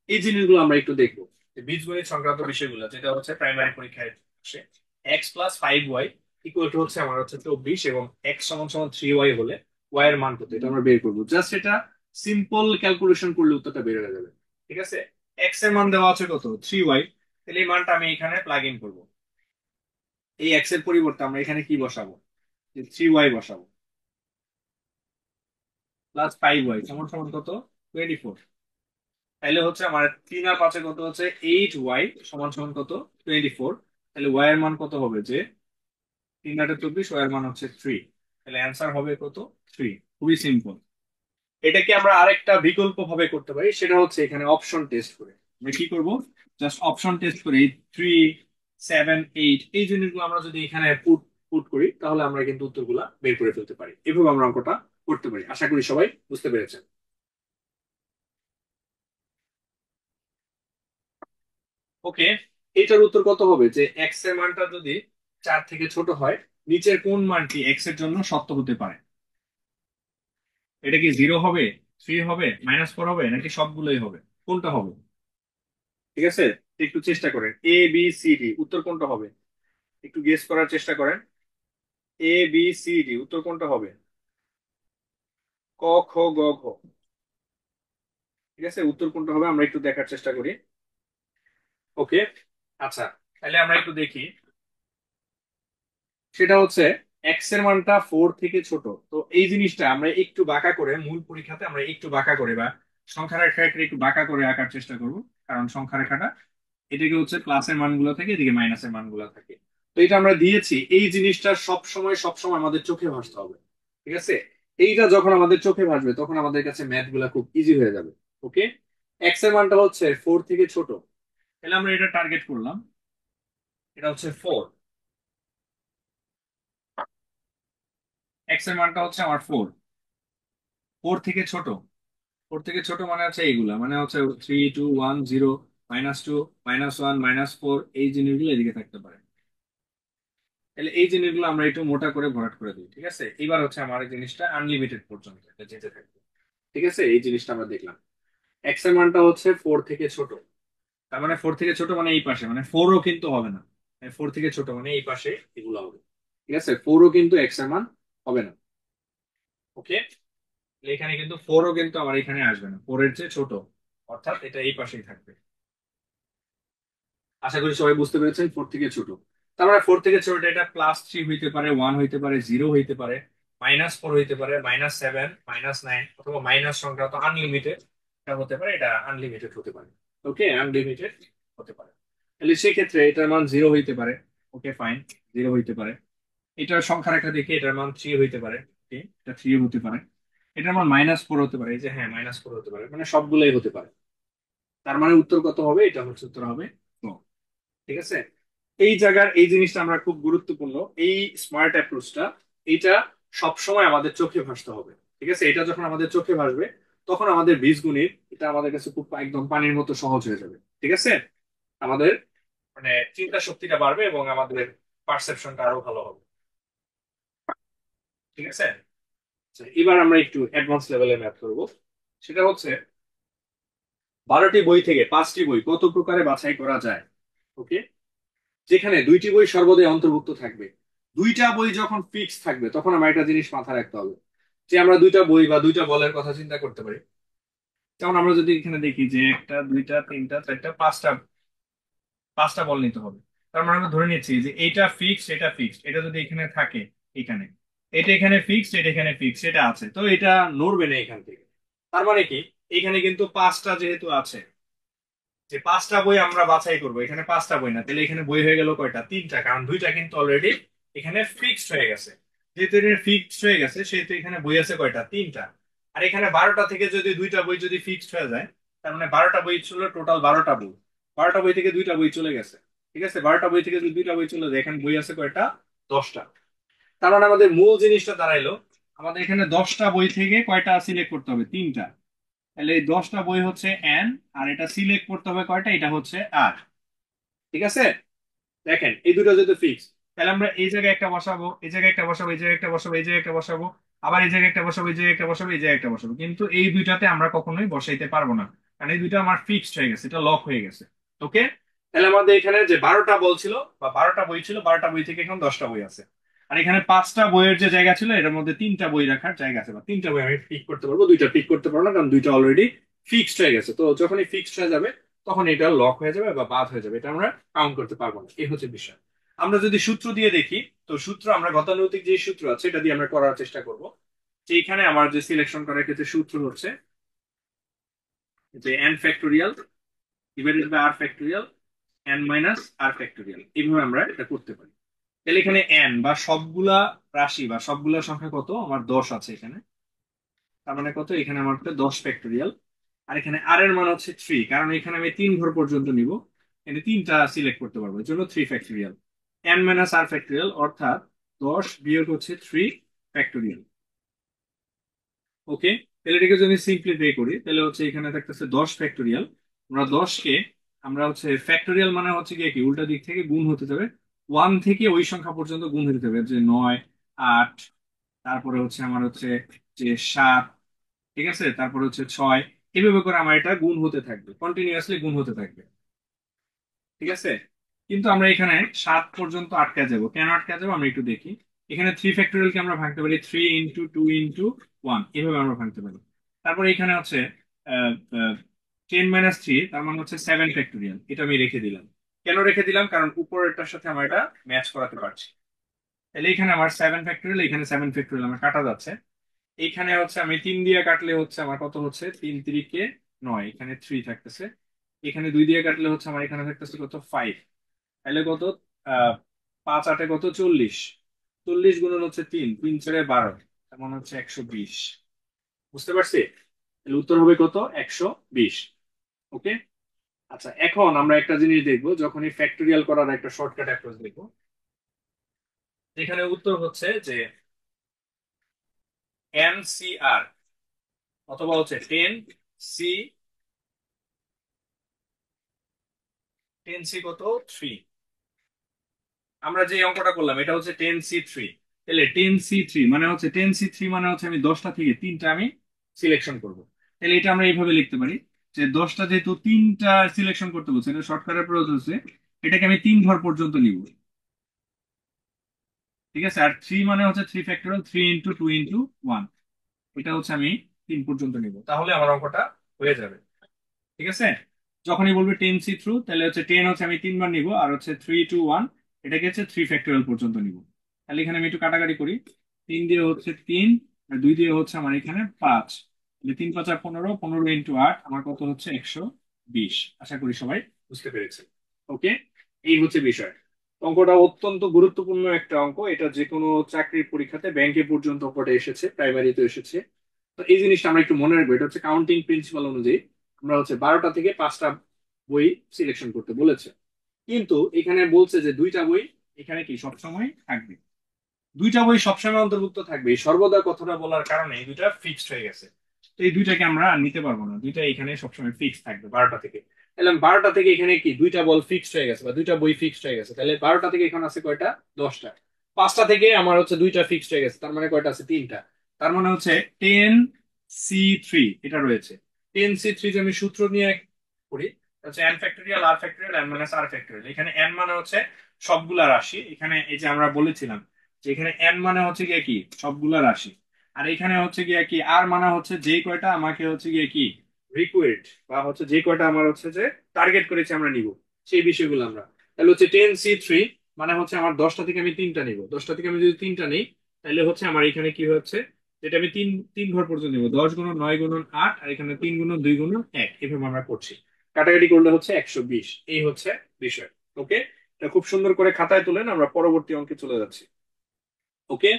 এই জিনিসগুলো আমরা একটু দেখবো। যে বীজগণিত সংক্রান্ত বিষয়গুলো, যেটা হচ্ছে প্রাইমারি পরীক্ষায় আসে। x+5y ইকুয়াল টু হচ্ছে আমার হচ্ছে 24, এবং x=3y হলে y এর মান কত, এটা আমরা বের করবো। জাস্ট এটা সিম্পল ক্যালকুলেশন করলে উত্তরটা বের হয়ে যাবে। ঠিক আছে, x এর মান দেওয়া আছে কত, 3y। তাহলে এই মানটা আমি এখানে প্লাগ ইন করবো। এই x এর পরিবর্তে আমরা এখানে কি বসাবো, যে 3y বসাবো, +5y সমান সমান কত, 24। তাহলে হচ্ছে আমার 3 আর 5 কত হচ্ছে 8y সমান সমান কত, 24। তাহলে y এর মান কত হবে, যে 3 8 24, y এর মান হচ্ছে 3। তাহলে অ্যান্সার হবে কত, 3। খুবই সিম্পল। এটাকে আমরা আরেকটা বিকল্প ভাবে করতে পারি, সেটা হচ্ছে এখানে অপশন টেস্ট করে। আমরা কি করব, জাস্ট অপশন টেস্ট করে এই 3 7 8 এই জিনিসগুলো আমরা যদি এখানে পুট পুট করি, তাহলে আমরা কিন্তু উত্তরগুলা বের করে ফেলতে পারি। এভাবে আমরা অঙ্কটা করতে পারি। আশা করি সবাই বুঝতে পেরেছেন। ওকে, এটার উত্তর কত হবে, যে এক্স এর মানটা যদি 4 থেকে ছোট হয়, নিচের কোন মানটি এক্স এর জন্য সত্য হতে পারে? এটা কি 0 হবে, 3 হবে, -4 হবে, নাকি সবগুলোই হবে? কোনটা হবে? ঠিক আছে, একটু চেষ্টা করেন। এ বি সি ডি, উত্তর কোনটা হবে? একটু গেস করার চেষ্টা করেন। এ বি সি ডি, উত্তর কোনটা হবে? ক খ গ ঘ। ঠিক আছে, উত্তর কোনটা হবে আমরা একটু দেখার চেষ্টা করি। ওকে, আচ্ছা, তাহলে আমরা একটু দেখি। সেটা হচ্ছে এক্স এর মানটা 4 থেকে ছোট। তো এই জিনিসটা আমরা একটু বাঁকা করে, মূল পরীক্ষাতে আমরা একটু বাঁকা করে বা সংখ্যা রেখাটা একটু বাঁকা করে আঁকার চেষ্টা করব। কারণ সংখ্যা রেখাটা এদিকে হচ্ছে প্লাসের মানগুলো থাকে, এদিকে মাইনাসের মানগুলো থাকে। তো এটা আমরা দিয়েছি, এই জিনিসটা সব সময় সব সময় আমাদের চোখে ভাসতে হবে। ঠিক আছে, এইটা যখন আমাদের চোখে ভাসবে তখন আমাদের কাছে ম্যাথ গুলা খুব ইজি হয়ে যাবে। ওকে, এক্স এর মানটা হচ্ছে 4 থেকে ছোট, তাহলে আমরা এটা টার্গেট করলাম। এটা হচ্ছে 4, এক্স এর মানটা হচ্ছে আমার 4, 4 থেকে ছোট। 4 থেকে ছোট মানে হচ্ছে এইগুলা, মানে হচ্ছে 3 2 1 0, -2, -1, -4, এই জিনিসগুলো এদিকে থাকতে পারে। তাহলে এই জিনিসগুলো আমরা একটু মোটা করে ভরাট করে দিই। ঠিক আছে, এবার হচ্ছে আমার এই জিনিসটা আনলিমিটেড পর্যন্ত এটা যেতে থাকবে। ঠিক আছে, এই জিনিসটা আমরা দেখলাম। এক্স এর মানটা হচ্ছে 4 থেকে ছোট, তার মানে 4 থেকে ছোট মানে এই পাশে, মানে 4ও কিন্তু হবে না। 4 থেকে ছোট মানে এই পাশে এগুলো হবে। ঠিক আছে, 4ও কিন্তু এক্স এর মান হবে না। ওকে, এখানে কিন্তু 4ও কিন্তু আমার এখানে আসবে না, 4 এর চেয়ে ছোট, অর্থাৎ এটা এই পাশেই থাকবে। আশা করি সবাই বুঝতে পেরেছেন, 4 থেকে ছোট। তার মানে 4 থেকে ছোট এটা +3 হইতে পারে, 1 হইতে পারে, 0 হইতে পারে, -4 হইতে পারে, -7, -9, অথবা মাইনাস সংখ্যা তো আনলিমিটেড এটা হতে পারে, এটা আনলিমিটেড হতে পারে। ওকে, আনলিমিটেড হতে পারে। তাহলে সেই ক্ষেত্রে এটার মান 0 হইতে পারে। ওকে ফাইন, 0 হইতে পারে। এটার সংখ্যা রেখা দেখি, এটার মান 3 হইতে পারে। ওকে, এটা 3 হতে পারে। এটার মান -4 হতে পারে, এই যে হ্যাঁ -4 হতে পারে, মানে সবগুলাই হতে পারে। তার মানে উত্তর কত হবে? এটা হচ্ছে উত্তর হবে no। ঠিক আছে, এই জায়গার এই জিনিসটা আমরা খুব গুরুত্বপূর্ণ, এই স্মার্ট অ্যাপ্রোচটা, এটা সব সময় আমাদের চোখে ভাসতে হবে। ঠিক আছে, এটা যখন আমাদের চোখে ভাসবে তখন আমাদের বীজগণিত এটা আমাদের কাছে খুব একদম পানির মতো সহজ হয়ে যাবে। ঠিক আছে, আমাদের মানে চিন্তা শক্তিটা বাড়বে এবং আমাদের পারসেপশনটা আরো ভালো হবে। ঠিক আছে, আচ্ছা, এবার আমরা একটু অ্যাডভান্স লেভেলে ম্যাথ করব। সেটা হচ্ছে 12টি বই থেকে 5টি বই কত প্রকারে বাছাই করা যায়। ওকে, যেখানে 2টি বই সর্বদাই অন্তর্ভুক্ত থাকবে। 2টা বই যখন ফিক্স থাকবে তখন আমার একটা জিনিস মাথায় রাখতে হবে, যে আমরা 2টা বই বা 2টা বলের কথা চিন্তা করতে পারি। যেমন আমরা যদি এখানে দেখি যে একটা, দুইটা, তিনটা, চারটা, পাঁচটা, পাঁচটা বল নিতে হবে। তার মানে আমরা ধরে নিচ্ছি যে এটা ফিক্সড, এটা ফিক্সড, এটা যদি এখানে থাকে, এখানে এটা এখানে ফিক্সড, এটা এখানে ফিক্সড, এটা আছে, তো এটা নড়বে না এখান থেকে। তার মানে কি, এখানে কিন্তু পাঁচটা যেহেতু আছে, যে 5টা বই আমরা বাছাই করবো, এখানে 5টা বই না, তাহলে এখানে বই হয়ে গেল কয়টা? 3টা, কারণ 2টা কিন্তু অলরেডি এখানে ফিক্সড হয়ে গেছে। যেহেতু এটা ফিক্সড হয়ে গেছে সেহেতু এখানে বই আছে কয়টা? 3টা। আর এখানে 12টা থেকে যদি 2টা বই যদি ফিক্সড হয়ে যায়, তার মানে 12টা বই ছিল, টোটাল 12টা বই। 12টা বই থেকে 2টা বই চলে গেছে। ঠিক আছে, 12টা বই থেকে যদি 2টা বই চলে যায়, এখানে বই আছে কয়টা? 10টা। তার মানে আমাদের মূল জিনিসটা দাঁড়াইলো, আমাদের এখানে 10টা বই থেকে কয়টা সিলেক্ট করতে হবে? 3টা। তাহলে এই 10টা বই হচ্ছে এন, আর এটা সিলেক্ট করতে হবে কয়টা? এটা হচ্ছে আর। ঠিক আছে, দেখেন এই দুটো যেহেতু ফিক্স, তাহলে আমরা এই জায়গায় একটা বসাবো, এই জায়গায় একটা বসাবো, এই জায়গায় একটা বসাবো, এই জায়গায় একটা বসাবো, আবার এই জায়গায় একটা বসাবো, এই জায়গায় একটা বসাবো, এই জায়গায় একটা বসাবো, কিন্তু এই দুইটাতে আমরা কখনোই বসাইতে পারবো না, কারণ এই দুইটা আমার ফিক্সড হয়ে গেছে, এটা লক হয়ে গেছে। ওকে, তাহলে আমাদের এখানে যে 12টা বল ছিল বা 12টা বই ছিল, 12টা বই থেকে এখন 10টা বই আছে। আর এখানে 5টা বইয়ের যে জায়গা ছিল, এটার মধ্যে 3টা বই রাখার জায়গা আছে, বা 3টা বই আমি পিক করতে পারবো, 2টা পিক করতে পারবো না, কারণ 2টা অলরেডি ফিক্সড হয়ে গেছে। তো যখনই ফিক্সড হয়ে যাবে তখন এটা লক হয়ে যাবে বা বাদ হয়ে যাবে, এটা আমরা কাউন্ট করতে পারবো না। এই হচ্ছে বিষয়। আমরা যদি সূত্র দিয়ে দেখি, তো সূত্র আমরা গতানুগতিক যে সূত্র আছে এটা দিয়ে আমরা করার চেষ্টা করব। যে এখানে আমার যে সিলেকশন করার ক্ষেত্রে সূত্র হচ্ছে যে n factorial divided by r factorial, n minus r factorial, এইভাবে আমরা এটা করতে পারি। তাহলে এখানে n বা সবগুলা রাশি বা সবগুলা সংখ্যা কত? আমার 10 আছে এখানে। তার মানে কত? এখানে আমার 10 ফ্যাক্টোরিয়াল। আর এখানে r এর মান হচ্ছে 3, কারণ এখানে আমি 3 ঘর পর্যন্ত নিব, এখানে 3টা সিলেক্ট করতে পারবো, এর জন্য 3 factorial. n minus r factorial, অর্থাৎ 10 বিয়োগ হচ্ছে 3 ফ্যাক্টোরিয়াল। ওকে, তাহলে এটাকে যদি সিম্পলিফাই করি তাহলে হচ্ছে এখানে থাকতেছে 10 ফ্যাক্টোরিয়াল। আমরা 10কে আমরা হচ্ছে ফ্যাক্টোরিয়াল মানে হচ্ছে কি উল্টা দিক থেকে গুণ হতে যাবে, 1 থেকে ওই সংখ্যা পর্যন্ত গুণ হতে হবে, যে 9, 8, তারপরে হচ্ছে আমার হচ্ছে যে 7, ঠিক আছে, তারপরে হচ্ছে 6, এভাবে করে আমার এটা গুণ হতে থাকবে, কন্টিনিউয়াসলি গুণ হতে থাকবে। ঠিক আছে, কিন্তু আমরা এখানে 7 পর্যন্ত আটকে যাব। কেন আটকে যাবো আমরা একটু দেখি। এখানে 3 কে আমরা ভাঙতে পারি 3 × 2 × 1, এভাবে আমরা ভাঙতে পারি। তারপরে এখানে হচ্ছে 10 - 3, তার মানে হচ্ছে 7 ফ্যাক্টোরিয়াল, এটা আমি রেখে দিলাম। কেন রেখে দিলাম? কারণ উপরেরটার সাথে আমরা এটা ম্যাচ করাতে পারছি। তাহলে এখানে আমার 7 ফ্যাক্টোরিয়াল, এখানে 7 ফ্যাক্টোরিয়াল আমার কাটা যাচ্ছে। এইখানে হচ্ছে আমি 3 দিয়ে কাটলে হচ্ছে আমার কত হচ্ছে, 3 × 3 = 9, এখানে 3 থাকতেছে। এখানে 2 দিয়ে কাটলে হচ্ছে আমার এখানে থাকতেছে কত, 5। তাহলে কত, 5 × 8 কত, 40। 40 গুণন হচ্ছে 3, 3 × 4 = 12, তার মানে হচ্ছে 120। বুঝতে পারছি? তাহলে উত্তর হবে কত, 120। ওকে। আচ্ছা, এখন আমরা একটা জিনিস দেখবো, যখন এই ফ্যাক্টোরিয়াল করার একটা শর্টকাট অ্যাপ্রোচ দেখবো, যেখানে উত্তর হচ্ছে যে NCR অথবা হচ্ছে 10C, 10C কত, 3। আমরা যে অঙ্কটা করলাম এটা হচ্ছে 10C3। তাহলে 10C3 মানে হচ্ছে, 10C3 মানে হচ্ছে আমি 10টা থেকে 3টা আমি সিলেকশন করব। তাহলে এটা আমরা এইভাবে লিখতে পারি যে 10টা যেহেতু 3টা সিলেকশন করতে বলছে, এটা শর্টকাটের প্রয়োজন হচ্ছে, এটাকে আমি 3 ঘর পর্যন্ত নিব। ঠিক আছে। আর 3 মানে হচ্ছে 3 ফ্যাক্টরিয়াল, 3 × 2 × 1, এটা হচ্ছে আমি 3 পর্যন্ত নিব, তাহলে আমার অঙ্কটা হয়ে যাবে। ঠিক আছে। যখনই বলবে 10C থ্রু, তাহলে হচ্ছে 10 হচ্ছে আমি 3 বার নিব, আর হচ্ছে 3 × 2 × 1 এটাকে হচ্ছে 3 ফ্যাক্টোরিয়াল পর্যন্ত নিব। তাহলে এখানে আমি একটু কাটাকাটি করি। 3 দিয়ে হচ্ছে 3, আর 2 দিয়ে হচ্ছে আমার এখানে 5। 3 × 5 = 15, 15 × 8 আমার কত হচ্ছে, 120। আশা করি সবাই বুঝতে পেরেছে। ওকে। এই হচ্ছে বিষয়। অঙ্কটা অত্যন্ত গুরুত্বপূর্ণ একটা অঙ্ক, এটা যে কোনো চাকরির পরীক্ষাতে, ব্যাংকে পর্যন্ত অঙ্কটা এসেছে, প্রাইমারিতে এসেছে। তো এই জিনিসটা আমরা একটু মনে রাখবো, এটা হচ্ছে কাউন্টিং প্রিন্সিপাল অনুযায়ী আমরা হচ্ছে 12টা থেকে 5টা বই সিলেকশন করতে বলেছে। কিন্তু এখানে বলছে যে 2টা বই এখানে কি সবসময় থাকবে। 2টা বই সবসময় অন্তর্ভুক্ত থাকবে, এই সর্বদা কথাটা বলার কারণে এই 2টা ফিক্সড হয়ে গেছে। তো এই 2টাকে আমরা আর নিতে পারবো না, 2টা এখানে সবসময় ফিক্স থাকবে 12টা থেকে। তাহলে 12টা থেকে এখানে কি 2টা বল ফিক্সড হয়ে গেছে, বা 2টা বই ফিক্সড হয়ে গেছে। তাহলে 12টা থেকে এখানে আছে কয়টা, 10টা। 5টা থেকে আমার হচ্ছে 2টা ফিক্সড হয়ে গেছে, তার মানে কয়টা আছে, 3টা। তার মানে হচ্ছে 10C3 এটা রয়েছে। 10C3 যে আমি সূত্র নিয়ে করি, হচ্ছে n ফ্যাক্টরিয়াল, r ফ্যাক্টরিয়াল। এখানে n মানে হচ্ছে সবগুলা রাশি। এখানে এই যে আমরা বলেছিলাম যে এখানে n মানে হচ্ছে গিয়ে কি, সবগুলা রাশি। আর এখানে হচ্ছে গিয়ে কি, আর মানে হচ্ছে যে কয়টা আমাকে হচ্ছে গিয়ে কি রিকোয়ার্ড, বা হচ্ছে যে কয়টা আমার হচ্ছে যে টার্গেট করেছি আমরা নিব, সেই বিষয়গুলো আমরা। তাহলে হচ্ছে 10C3 মানে হচ্ছে আমার 10টা থেকে আমি 3টা নিব। 10টা থেকে আমি যদি 3টা নিই, তাহলে হচ্ছে আমার এখানে কি হচ্ছে, যেটা আমি তিন তিন ঘর পর্যন্ত নিব, 10 × 9 × 8, আর এখানে 3 × 2 × 1, এভাবে আমরা করছি। কাটাকাটি করলে হচ্ছে 120। এই হচ্ছে বিষয়। ওকে। এটা খুব সুন্দর করে খাতায় তুলেন, আমরা পরবর্তী অঙ্কে চলে যাচ্ছি। ওকে।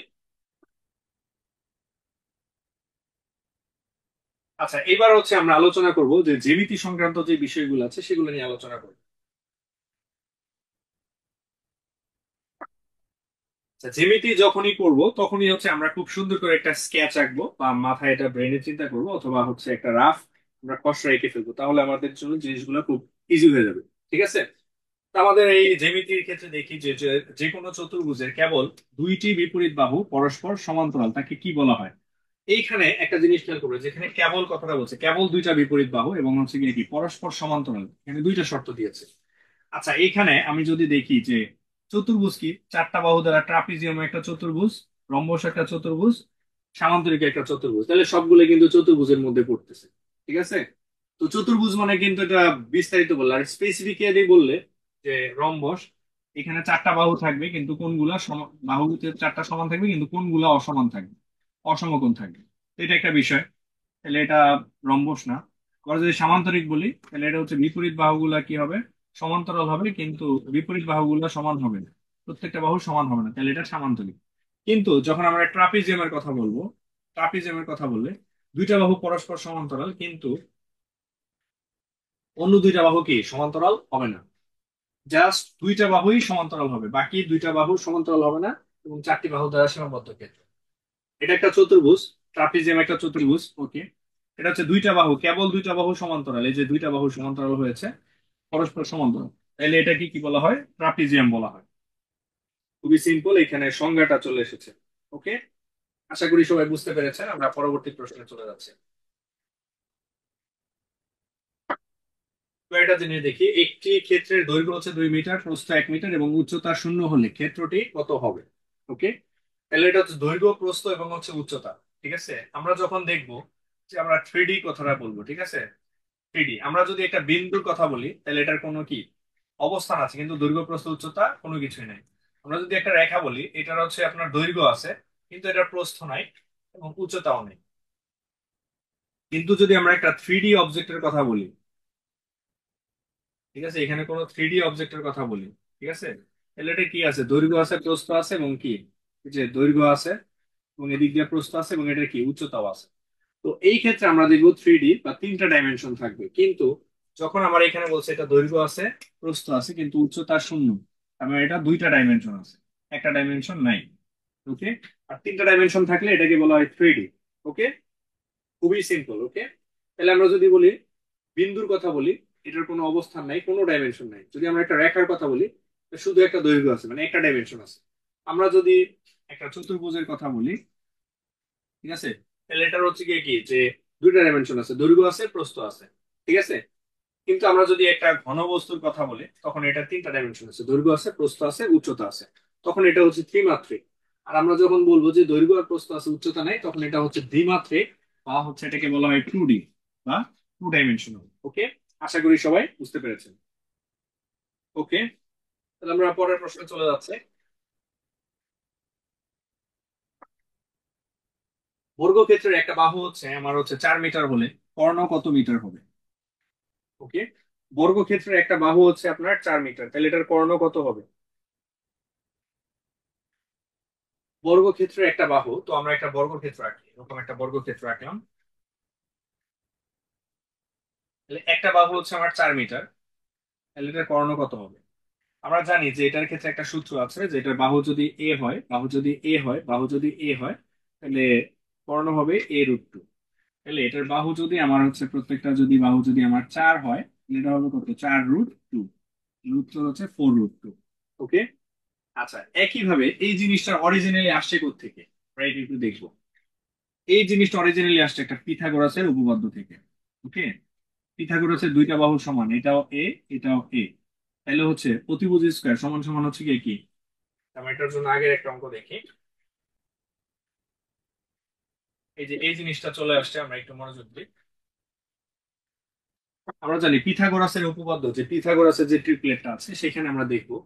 আচ্ছা, এবার হচ্ছে আমরা আলোচনা করব যে জ্যামিতি সংক্রান্ত যে বিষয়গুলো আছে সেগুলো নিয়ে আলোচনা করব। আচ্ছা, জ্যামিতি যখনই করব তখনই হচ্ছে আমরা খুব সুন্দর করে একটা স্কেচ আঁকবো, বা মাথায় এটা ব্রেনে চিন্তা করব, অথবা হচ্ছে একটা রাফ আমরা খসড়া এঁকে ফেলবো, তাহলে আমাদের জন্য জিনিসগুলো খুব ইজি হয়ে যাবে। ঠিক আছে। তা আমাদের এই জ্যামিতির ক্ষেত্রে দেখি যে যে যে কোনো চতুর্ভুজের কেবল 2টি বিপরীত বাহু পরস্পর সমান্তরাল তাকে কি বলা হয়। এইখানে একটা জিনিস খেয়াল করবে, যেখানে কেবল কথাটা বলছে, কেবল 2টা বিপরীত বাহু এবং হচ্ছে কি কি পরস্পর সমান্তরাল, এখানে 2টা শর্ত দিয়েছে। আচ্ছা, এইখানে আমি যদি দেখি যে চতুর্ভুজ কি, 4টা বাহু দ্বারা ট্রাপিজিয়াম একটা চতুর্ভুজ, রম্বস একটা চতুর্ভুজ, সামান্তরিক একটা চতুর্ভুজ, তাহলে সবগুলো কিন্তু চতুর্ভুজের মধ্যে পড়তেছে। ঠিক আছে। তো চতুর্ভুজ মানে কিন্তু এটা বিস্তারিত বললে, আর স্পেসিফিক্যালি বললে যে রম্বস, এখানে 4টা বাহু থাকবে কিন্তু কোনগুলা বাহুতে 4টা সমান থাকবে কিন্তু কোনগুলা অসমান থাকবে, অসমকোণ থাকবে। তো এটা একটা বিষয়। তাহলে এটা রম্বস না। আবার যদি সামান্তরিক বলি, তাহলে এটা হচ্ছে বিপরীত বাহুগুলা কি হবে, সমান্তরাল হবে কিন্তু বিপরীত বাহুগুলা সমান হবে না, প্রত্যেকটা বাহু সমান হবে না, তাহলে এটা সামান্তরিক। কিন্তু যখন আমরা ট্রাপিজিয়ামের কথা বলবো, ট্রাপিজিয়ামের কথা বললে 2টা বাহু পরস্পর সমান্তরাল কিন্তু অন্য 2টা বাহু কি সমান্তরাল হবে না, জাস্ট 2টা বাহুই সমান্তরাল হবে, বাকি 2টা বাহু সমান্তরাল হবে না, এবং 4টি বাহু দ্বারা সীমাবদ্ধ ক্ষেত্র। এটা একটা চতুর্ভুজ, ট্রাপিজিয়াম একটা চতুর্ভুজ। ওকে। এটা হচ্ছে 2টা বাহু, কেবল 2টা বাহু সমান্তরাল, এই যে 2টা বাহু সমান্তরাল হয়েছে, পরস্পর সমান্তরাল, তাহলে এটাকে কি বলা হয়, ট্রাপিজিয়াম বলা হয়। খুবই সিম্পল, এখানে সংজ্ঞাটা চলে এসেছে। ওকে। আশা করি সবাই বুঝতে পেরেছেন, আমরা পরবর্তী প্রশ্নে চলে যাচ্ছি। এটা জিনিস দেখি, একটি ক্ষেত্রের দৈর্ঘ্য হচ্ছে 2 মিটার, প্রস্থ 1 মিটার এবং উচ্চতা 0 হলে ক্ষেত্রটি কত হবে? ওকে, তাহলে এটা হচ্ছে দৈর্ঘ্য, প্রস্থ এবং হচ্ছে উচ্চতা। ঠিক আছে, আমরা যখন দেখবো যে আমরা 3D কথাটা বলবো, ঠিক আছে, 3D আমরা যদি একটা বিন্দুর কথা বলি তাহলে এটার কোনো কি অবস্থান আছে, কিন্তু দৈর্ঘ্য, প্রস্থ, উচ্চতা কোনো কিছুই নাই। আমরা যদি একটা রেখা বলি, এটার হচ্ছে আপনার দৈর্ঘ্য আছে কিন্তু এটার প্রস্থ নাই এবং উচ্চতাও নেই। কিন্তু যদি আমরা একটা 3D অবজেক্টের কথা বলি, ঠিক আছে, এখানে কোনো 3D অবজেক্টের কথা বলি, ঠিক আছে, তাহলে এটা কি আছে, দৈর্ঘ্য আছে, প্রস্থ আছে এবং কি, এই যে দৈর্ঘ্য আছে এবং এদিক দিয়ে প্রস্থ আছে এবং এটা কি উচ্চতাও আছে। তো এই ক্ষেত্রে আমরা দেখবো 3D বা 3টা ডাইমেনশন থাকবে। কিন্তু যখন আমার এখানে বলছে এটা দৈর্ঘ্য আছে, প্রস্থ আছে কিন্তু উচ্চতা 0, আমার এটা 2টা ডাইমেনশন আছে, একটা ডাইমেনশন নাই। ওকে, আর 3টা ডাইমেনশন থাকলে এটাকে বলা হয় 3D। ওকে, খুবই সিম্পল। ওকে, তাহলে আমরা যদি বলি বিন্দুর কথা বলি, এটার কোনো অবস্থান নাই, কোনো ডাইমেনশন নাই। যদি আমরা একটা রেখার কথা বলি, তো শুধু একটা দৈর্ঘ্য আছে, মানে একটা ডাইমেনশন আছে। আমরা যদি একটা চতুর্ভুজের কথা বলি, ঠিক আছে, তাহলে এটার হচ্ছে গিয়ে কি যে 2টা ডাইমেনশন আছে, দৈর্ঘ্য আছে, প্রস্থ আছে। ঠিক আছে, কিন্তু আমরা যদি একটা ঘনবস্তুর কথা বলি, তখন এটা 3টা ডাইমেনশন আছে, দৈর্ঘ্য আছে, প্রস্থ আছে, উচ্চতা আছে। তখন এটা হচ্ছে ত্রিমাত্রিক। আর আমরা যখন বলবো যে দৈর্ঘ্য আর প্রস্থ আছে, উচ্চতা নাই, তখন এটা হচ্ছে দ্বিমাত্রিক, বা হচ্ছে এটাকে বলা হয় 2D বা 2 ডাইমেনশনাল। ওকে, আশা করি সবাই বুঝতে পেরেছেন। ওকে, তাহলে আমরা পরের প্রশ্নে চলে যাচ্ছে। বর্গক্ষেত্রের একটা বাহু হচ্ছে আমার হচ্ছে 4 মিটার হলে কর্ণ কত মিটার হবে? ওকে, বর্গক্ষেত্রের একটা বাহু হচ্ছে আপনার 4 মিটার, তাহলে এটার কর্ণ কত হবে? বর্গক্ষেত্রের একটা বাহু, তো আমরা একটা বর্গক্ষেত্র আঁকি, এরকম একটা বর্গক্ষেত্র আঁকলাম। তাহলে একটা বাহু হচ্ছে আমার 4 মিটার, তাহলে এটার কর্ণ কত হবে? আমরা জানি যে এটার ক্ষেত্রে একটা সূত্র আছে, যে এটার বাহু যদি এ হয়, বাহু যদি এ হয়, বাহু যদি এ হয়, তাহলে কর্ণ হবে A√2। তাহলে এটার বাহু যদি আমার হচ্ছে প্রত্যেকটা যদি বাহু যদি আমার 4 হয়, তাহলে এটা হবে কত, 4√2, উত্তর হচ্ছে 4√2। ওকে, আচ্ছা, একইভাবে এই জিনিসটা অরিজিনালি আসছে কোত্থেকে, আমরা এটা একটু দেখবো। এই জিনিসটা অরিজিনালি আসছে একটা পিথাগোরাসের উপপাদ্য থেকে। ওকে, পিথাগোরাসের 2টা বাহু সমান, এটাও এ, এটাও এ, তাহলে হচ্ছে প্রতিভুজ স্কয়ার সমান সমান হচ্ছে কি কি। আমরা এটার জন্য আগের একটা অঙ্ক দেখি। এই যে এই জিনিসটা চলে আসছে, আমরা একটু মনোযোগ দিই। আমরা জানি পিথাগোরাসের উপপাদ্য, যে পিথাগোরাসের যে ট্রিপলেটটা আছে সেখানে আমরা দেখবো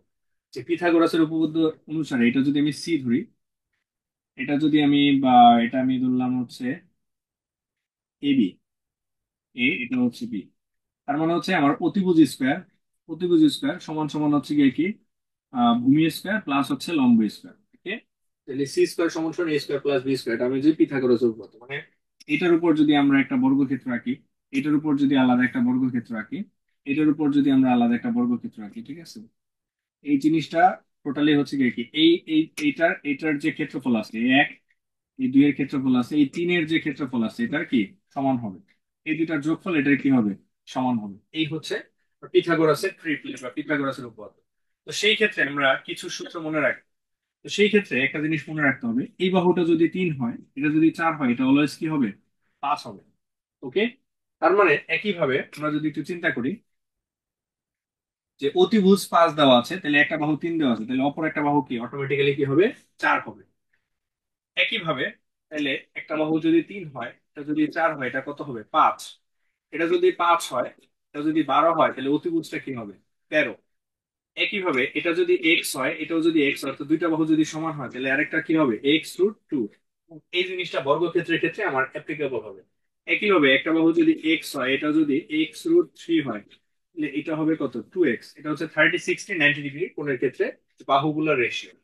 যে পিথাগোরাসের উপপাদ্য অনুসারে এটা যদি আমি সি ধরি, এটা যদি আমি বা এটা আমি ধরলাম হচ্ছে এ বি, এটা হচ্ছে বি, তার মানে হচ্ছে আমার অতিভুজ স্কয়ার, অতিভুজ স্কয়ার সমান সমান হচ্ছে গিয়ে কি ভূমি স্কয়ার প্লাস হচ্ছে লম্ব স্কয়ার। ওকে, তাহলে সি স্কয়ার সমান সমান এ স্কয়ার প্লাস বি স্কয়ার, এটা আমি যে পিথাগোরাসের উপপাদ্য, মানে এটার উপর যদি আমরা একটা বর্গক্ষেত্র আঁকি, এটার উপর যদি আলাদা একটা বর্গক্ষেত্র আঁকি, এটার উপর যদি আমরা আলাদা একটা বর্গক্ষেত্র আঁকি, ঠিক আছে, এই জিনিসটা টোটালি হচ্ছে গিয়ে কি এই এই এইটার এটার যে ক্ষেত্রফল আছে এই 1, এই 2 এর ক্ষেত্রফল আছে, এই 3 এর যে ক্ষেত্রফল আছে এটার কি সমান হবে, এই দুটার যোগফল এটার কি হবে, সমান হবে। এই হচ্ছে পিথাগোরাসের ট্রিপলেট বা পিথাগোরাসের উপপাদ্য। তো সেই ক্ষেত্রে আমরা কিছু সূত্র মনে রাখি। তো সেই ক্ষেত্রে একটা জিনিস মনে রাখতে হবে, এই বাহুটা যদি 3 হয়, এটা যদি 4 হয়, এটা অলওয়েজ কি হবে, 5 হবে। ওকে, তার মানে একইভাবে আমরা যদি একটু চিন্তা করি যে অতিভুজ 5 দেওয়া আছে, তাহলে একটা বাহু 3 দেওয়া আছে, তাহলে অপর একটা বাহু কি অটোমেটিক্যালি কি হবে, 4 হবে। একইভাবে তাহলে একটা বাহু যদি 3 হয়, এটা যদি 4 হয়, এটা কত হবে, 5। এটা যদি 5 হয়, এটা যদি 12 হয়, তাহলে অতিভুজটা কি হবে, 13। একইভাবে এটা যদি এক্স হয়, এটাও যদি এক্স হয়, তো দুইটা বাহু যদি সমান হয়, তাহলে আরেকটা কি হবে, x√2। এই জিনিসটা বর্গক্ষেত্রের ক্ষেত্রে আমার অ্যাপ্লিকেবল হবে। একইভাবে একটা বাহু যদি এক্স হয়, এটা যদি x√3 হয়, তাহলে এটা হবে কত, 2x। এটা হচ্ছে 30, 60, 90 ডিগ্রি কোণের ক্ষেত্রে বাহুগুলোর রেশিও।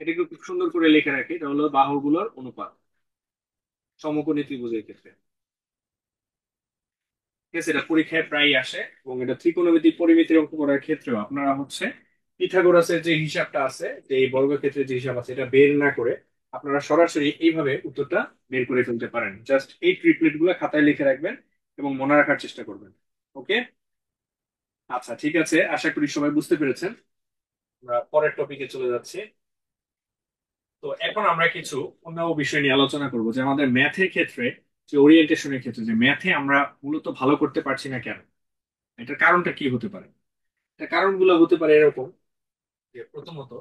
এটাকে খুব সুন্দর করে লিখে রাখি, এটা হলো বাহুগুলোর অনুপাত সমকোণী ত্রিভুজের ক্ষেত্রে। ঠিক আছে, এটা পরীক্ষায় প্রায়ই আসে এবং এটা ত্রিকোণমিতি পরিমিতির অঙ্ক করার ক্ষেত্রেও আপনারা হচ্ছে পিথাগোরাসের যে হিসাবটা আছে, যে এই বর্গক্ষেত্রের যে হিসাব আছে, এটা বের না করে আপনারা সরাসরি এইভাবে উত্তরটা বের করে ফেলতে পারেন। জাস্ট এই ট্রিপলেট গুলো খাতায় লিখে রাখবেন এবং মনে রাখার চেষ্টা করবেন। ওকে, আচ্ছা, ঠিক আছে, আশা করি সবাই বুঝতে পেরেছেন। আমরা পরের টপিকে চলে যাচ্ছি। তো এখন আমরা কিছু অন্য বিষয় নিয়ে আলোচনা করব, যে আমাদের ম্যাথের ক্ষেত্রে যে ওরিয়েন্টেশনের ক্ষেত্রে যে ম্যাথে আমরা মূলত ভালো করতে পারছি না কেন, এটার কারণটা কি হতে পারে? এটার কারণগুলো হতে পারে এরকম যে প্রথমত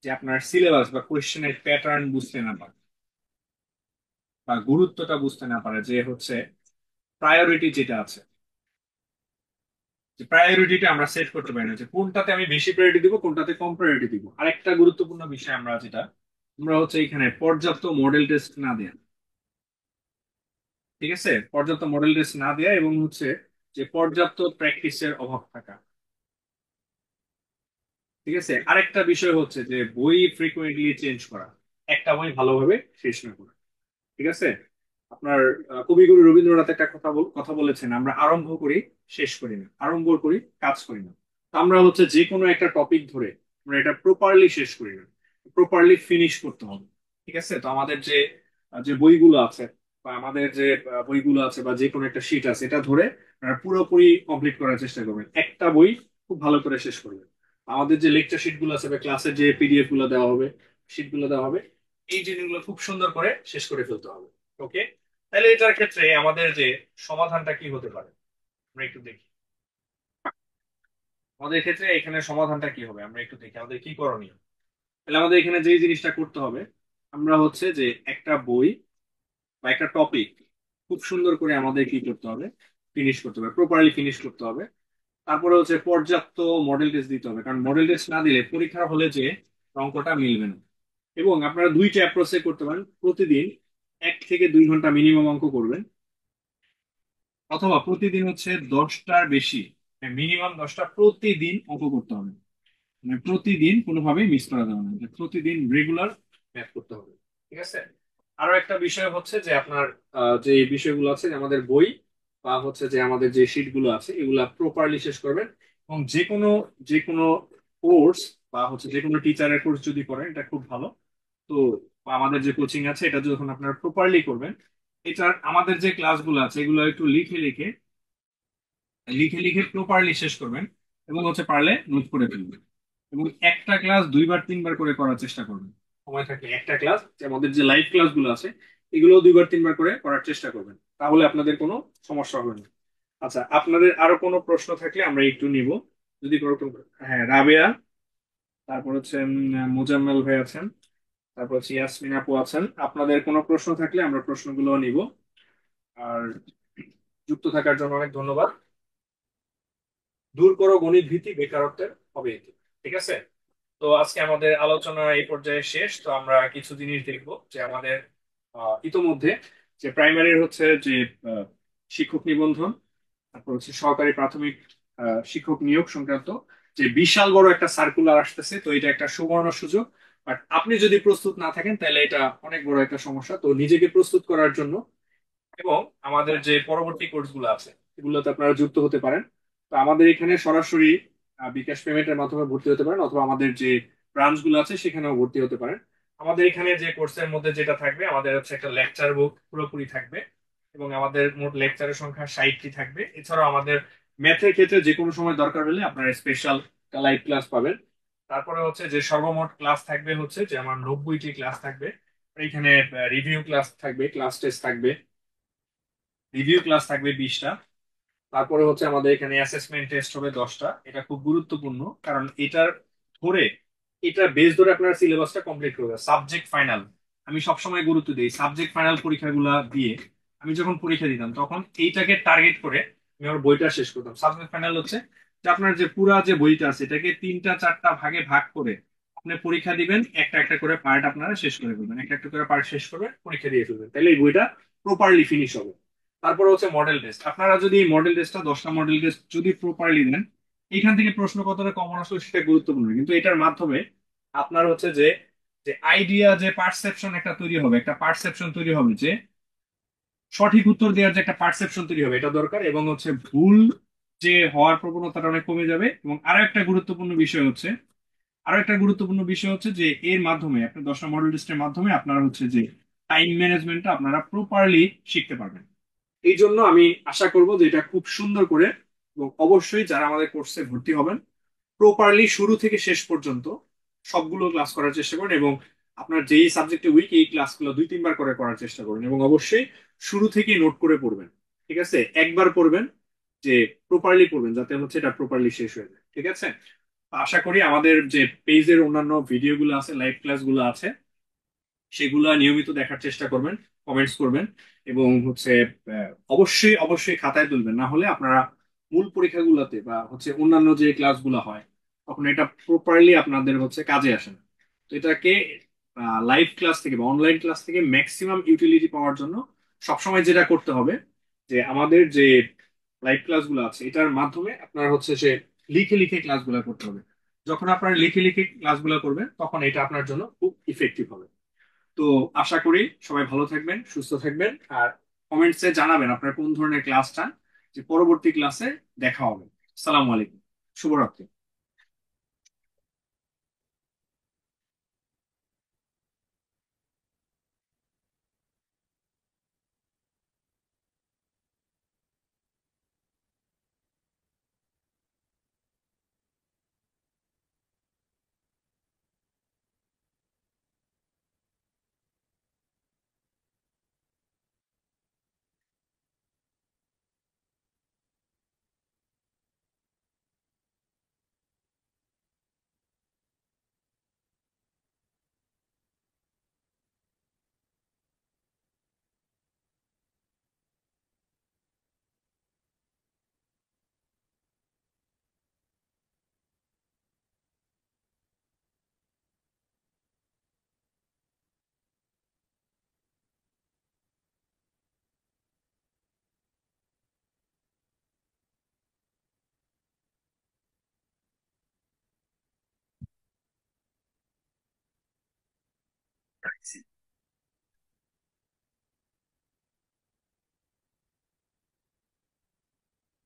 যে আপনার সিলেবাস বা কোয়েশ্চেনের প্যাটার্ন বুঝতে না পারে বা গুরুত্বটা বুঝতে না পারে, যে হচ্ছে প্রায়োরিটি যেটা আছে, যে প্রায়োরিটিটা আমরা সেট করতে পারি না, যে কোনটাতে আমি বেশি প্রায়োরিটি দিব, কোনটাতে কম প্রায়োরিটি দিব। আরেকটা গুরুত্বপূর্ণ বিষয় আমরা যেটা, আমরা হচ্ছে এখানে পর্যাপ্ত মডেল টেস্ট না দেয়া, ঠিক আছে, পর্যাপ্ত মডেল টেস্ট না দেয়া এবং হচ্ছে যে পর্যাপ্ত প্র্যাকটিসের অভাব থাকা, ঠিক আছে। আরেকটা বিষয় হচ্ছে যে বই ফ্রিকুয়েন্টলি চেঞ্জ করা, একটা বই ভালোভাবে শেষ না করা, ঠিক আছে। আপনার কবিগুরু রবীন্দ্রনাথ একটা কথা বলেছেন, আমরা আরম্ভ করি শেষ করি না, আরম্ভ করি কাজ করি না। তো আমরা হচ্ছে যে কোনো একটা টপিক ধরে আমরা এটা প্রপারলি শেষ করি না, প্রপারলি ফিনিশ করতে হবে, ঠিক আছে। তো আমাদের যে যে বইগুলো আছে বা আমাদের যে বইগুলো আছে বা যে কোনো একটা শীট আছে, এটা ধরে আপনারা পুরোপুরি কমপ্লিট করার চেষ্টা করবেন, একটা বই খুব ভালো করে শেষ করবেন। আমাদের যে লেকচার শিট গুলো আছে বা ক্লাসের যে পিডিএফ গুলো দেওয়া হবে, শিট গুলো দেওয়া হবে, এই জিনিসগুলো খুব সুন্দর করে শেষ করে ফেলতে হবে। ওকে, তাহলে এটার ক্ষেত্রে আমাদের যে সমাধানটা কি হতে পারে আমরা একটু দেখি। আমাদের ক্ষেত্রে এখানে সমাধানটা কি হবে আমরা একটু দেখি, আমাদের কি করণীয়। তাহলে আমাদের এখানে যে জিনিসটা করতে হবে, আমরা হচ্ছে যে একটা বই বা একটা টপিক খুব সুন্দর করে আমাদের কি করতে হবে, ফিনিশ করতে হবে, প্রপারলি ফিনিশ করতে হবে। তারপরে হচ্ছে পর্যাপ্ত মডেল টেস্ট দিতে হবে, কারণ মডেল টেস্ট না দিলে পরীক্ষার হলে যে অঙ্কটা মিলবে না। এবং আপনারা দুইটা অ্যাপ্রোচে করতে পারেন, প্রতিদিন 1 থেকে 2 ঘন্টা মিনিমাম অঙ্ক করবেন, অথবা প্রতিদিন হচ্ছে 10টার বেশি, মিনিমাম 10টা প্রতিদিন অঙ্ক করতে হবে। মানে প্রতিদিন কোনোভাবেই মিস করা যাবে না, যে প্রতিদিন রেগুলার ম্যাথ করতে হবে, ঠিক আছে। আরো একটা বিষয় হচ্ছে যে আপনার যে বিষয়গুলো আছে, যে আমাদের বই বা হচ্ছে যে আমাদের যে শিট গুলো আছে, এগুলা প্রপারলি শেষ করবেন। এবং যে কোনো কোর্স বা হচ্ছে যে কোনো টিচারের কোর্স যদি করেন, এটা খুব ভালো। তো আমাদের যে কোচিং আছে, এটা যখন আপনারা প্রপারলি করবেন, এটার আমাদের যে ক্লাসগুলো আছে এগুলো একটু লিখে লিখে লিখে লিখে প্রপারলি শেষ করবেন, এবং হচ্ছে পারলে নোট করে ফেলবেন। এবং একটা ক্লাস 2 বার 3 বার করে করার চেষ্টা করবেন, সময় থাকলে একটা ক্লাস, যে আমাদের যে লাইভ ক্লাস গুলো আছে এগুলো 2 বার 3 বার করে করার চেষ্টা করবেন, তাহলে আপনাদের কোনো সমস্যা হবে না। আচ্ছা, আপনাদের আরো কোনো প্রশ্ন থাকলে আমরা একটু নিব, যদি হ্যাঁ, রাবেয়া, তারপর হচ্ছে মোজাম্মেল ভাই আছেন, তারপর হচ্ছে ইয়াসমিন আপু আছেন। আপনাদের কোনো প্রশ্ন থাকলে আমরা প্রশ্নগুলো নিব। আর যুক্ত থাকার জন্য অনেক ধন্যবাদ। দূর করো গণিত ভীতি, বেকারত্বের হবে ইতি। ঠিক আছে, তো আজকে আমাদের আলোচনা এই পর্যায়ে শেষ। তো আমরা কিছু জিনিস দেখবো যে আমাদের ইতোমধ্যে যে প্রাইমারির হচ্ছে যে আহ, শিক্ষক নিবন্ধন, তারপর হচ্ছে সহকারী প্রাথমিক শিক্ষক নিয়োগ সংক্রান্ত যে বিশাল বড় একটা সার্কুলার আসতেছে, তো এটা একটা সুবর্ণ সুযোগ। বাট আপনি যদি প্রস্তুত না থাকেন তাহলে এটা অনেক বড় একটা সমস্যা। তো নিজেকে প্রস্তুত করার জন্য এবং আমাদের যে পরবর্তী কোর্সগুলো আছে এগুলোতে আপনারা যুক্ত হতে পারেন। তো আমাদের এখানে সরাসরি বিকাশ পেমেন্টের মাধ্যমে ভর্তি হতে পারেন, অথবা আমাদের যে ব্রাঞ্চ গুলো আছে সেখানেও ভর্তি হতে পারেন। আমাদের এখানে যে কোর্সের মধ্যে যেটা থাকবে, আমাদের হচ্ছে একটা লেকচার বুক পুরোপুরি থাকবে, এবং আমাদের মোট লেকচারের সংখ্যা 60টি থাকবে। এছাড়াও আমাদের ম্যাথের ক্ষেত্রে যে কোনো সময় দরকার হলে আপনারা স্পেশাল লাইভ ক্লাস পাবেন। তারপরে হচ্ছে যে সর্বমোট ক্লাস থাকবে হচ্ছে যে আমার 90টি ক্লাস থাকবে। এখানে রিভিউ ক্লাস থাকবে, ক্লাস টেস্ট থাকবে, রিভিউ ক্লাস থাকবে 20টা। তারপরে হচ্ছে আমাদের এখানে অ্যাসেসমেন্ট টেস্ট হবে 10টা। এটা খুব গুরুত্বপূর্ণ, কারণ ধরে এটার বেস ধরে আপনার সিলেবাসটা কমপ্লিট করবে। সাবজেক্ট ফাইনাল, আমি সবসময় গুরুত্ব দিই সাবজেক্ট ফাইনাল পরীক্ষাগুলো দিয়ে। আমি যখন পরীক্ষা দিতাম তখন এইটাকে টার্গেট করে আমি আমার বইটা শেষ করতাম। সাবজেক্ট ফাইনাল হচ্ছে যে আপনার যে পুরা যে বইটা আছে এটাকে 3টা 4টা ভাগে ভাগ করে আপনি পরীক্ষা দিবেন, একটা একটা করে পার্ট আপনারা শেষ করে ফেলবেন, একটা একটা করে পার্ট শেষ করবেন, পরীক্ষা দিয়ে ফেলবেন, তাহলে এই বইটা প্রপারলি ফিনিশ হবে। তারপরে হচ্ছে মডেল টেস্ট, আপনারা যদি মডেল টেস্টটা 10টা মডেল টেস্ট যদি প্রপারলি দেন, এখান থেকে প্রশ্ন কতটা কমন আসলে সেটা গুরুত্বপূর্ণ না। কিন্তু এটার মাধ্যমে আপনার হচ্ছে যে যে আইডিয়া, যে পারসেপশন একটা তৈরি হবে, একটা পারসেপশন তৈরি হবে যে সঠিক উত্তর দেওয়ার যে একটা পারসেপশন তৈরি হবে, এটা দরকার। এবং হচ্ছে ভুল যে হওয়ার প্রবণতাটা অনেক কমে যাবে। এবং আরো একটা গুরুত্বপূর্ণ বিষয় হচ্ছে যে এর মাধ্যমে আপনার 10টা মডেল টেস্টের মাধ্যমে আপনারা হচ্ছে যে টাইম ম্যানেজমেন্টটা আপনারা প্রপারলি শিখতে পারবেন। এই জন্য আমি আশা করব যে এটা খুব সুন্দর করে, এবং অবশ্যই যারা আমাদের কোর্সে ভর্তি হবেন প্রপারলি শুরু থেকে শেষ পর্যন্ত সবগুলো ক্লাস করার চেষ্টা করেন। এবং আপনার যেই সাবজেক্টে উইক এই ক্লাসগুলো 2-3 বার করে করার চেষ্টা করুন, এবং অবশ্যই শুরু থেকেই নোট করে পড়বেন। ঠিক আছে, একবার পড়বেন, যে প্রপারলি পড়বেন যাতে হচ্ছে এটা প্রপারলি শেষ হয়ে যায়। ঠিক আছে, আশা করি আমাদের যে পেজের অন্যান্য ভিডিওগুলো আছে, লাইভ ক্লাসগুলো আছে, সেগুলা নিয়মিত দেখার চেষ্টা করবেন, কমেন্টস করবেন, এবং হচ্ছে অবশ্যই অবশ্যই খাতায় তুলবেন, না হলে আপনারা মূল পরীক্ষাগুলোতে বা হচ্ছে অন্যান্য যে ক্লাসগুলো হয় তখন এটা প্রপারলি আপনাদের হচ্ছে কাজে আসে না। তো এটাকে লাইভ ক্লাস থেকে বা অনলাইন ক্লাস থেকে ম্যাক্সিমাম ইউটিলিটি পাওয়ার জন্য সবসময় যেটা করতে হবে, যে আমাদের যে লাইভ ক্লাসগুলো আছে এটার মাধ্যমে আপনার হচ্ছে যে লিখে লিখে ক্লাসগুলো করতে হবে। যখন আপনারা লিখে লিখে ক্লাসগুলো করবেন তখন এটা আপনার জন্য খুব ইফেক্টিভ হবে। তো আশা করি সবাই ভালো থাকবেন, সুস্থ থাকবেন, আর কমেন্টসে জানাবেন আপনার কোন ধরনের ক্লাস চান, যে পরবর্তী ক্লাসে দেখা হবে। আসসালামু আলাইকুম, শুভরাত্রি।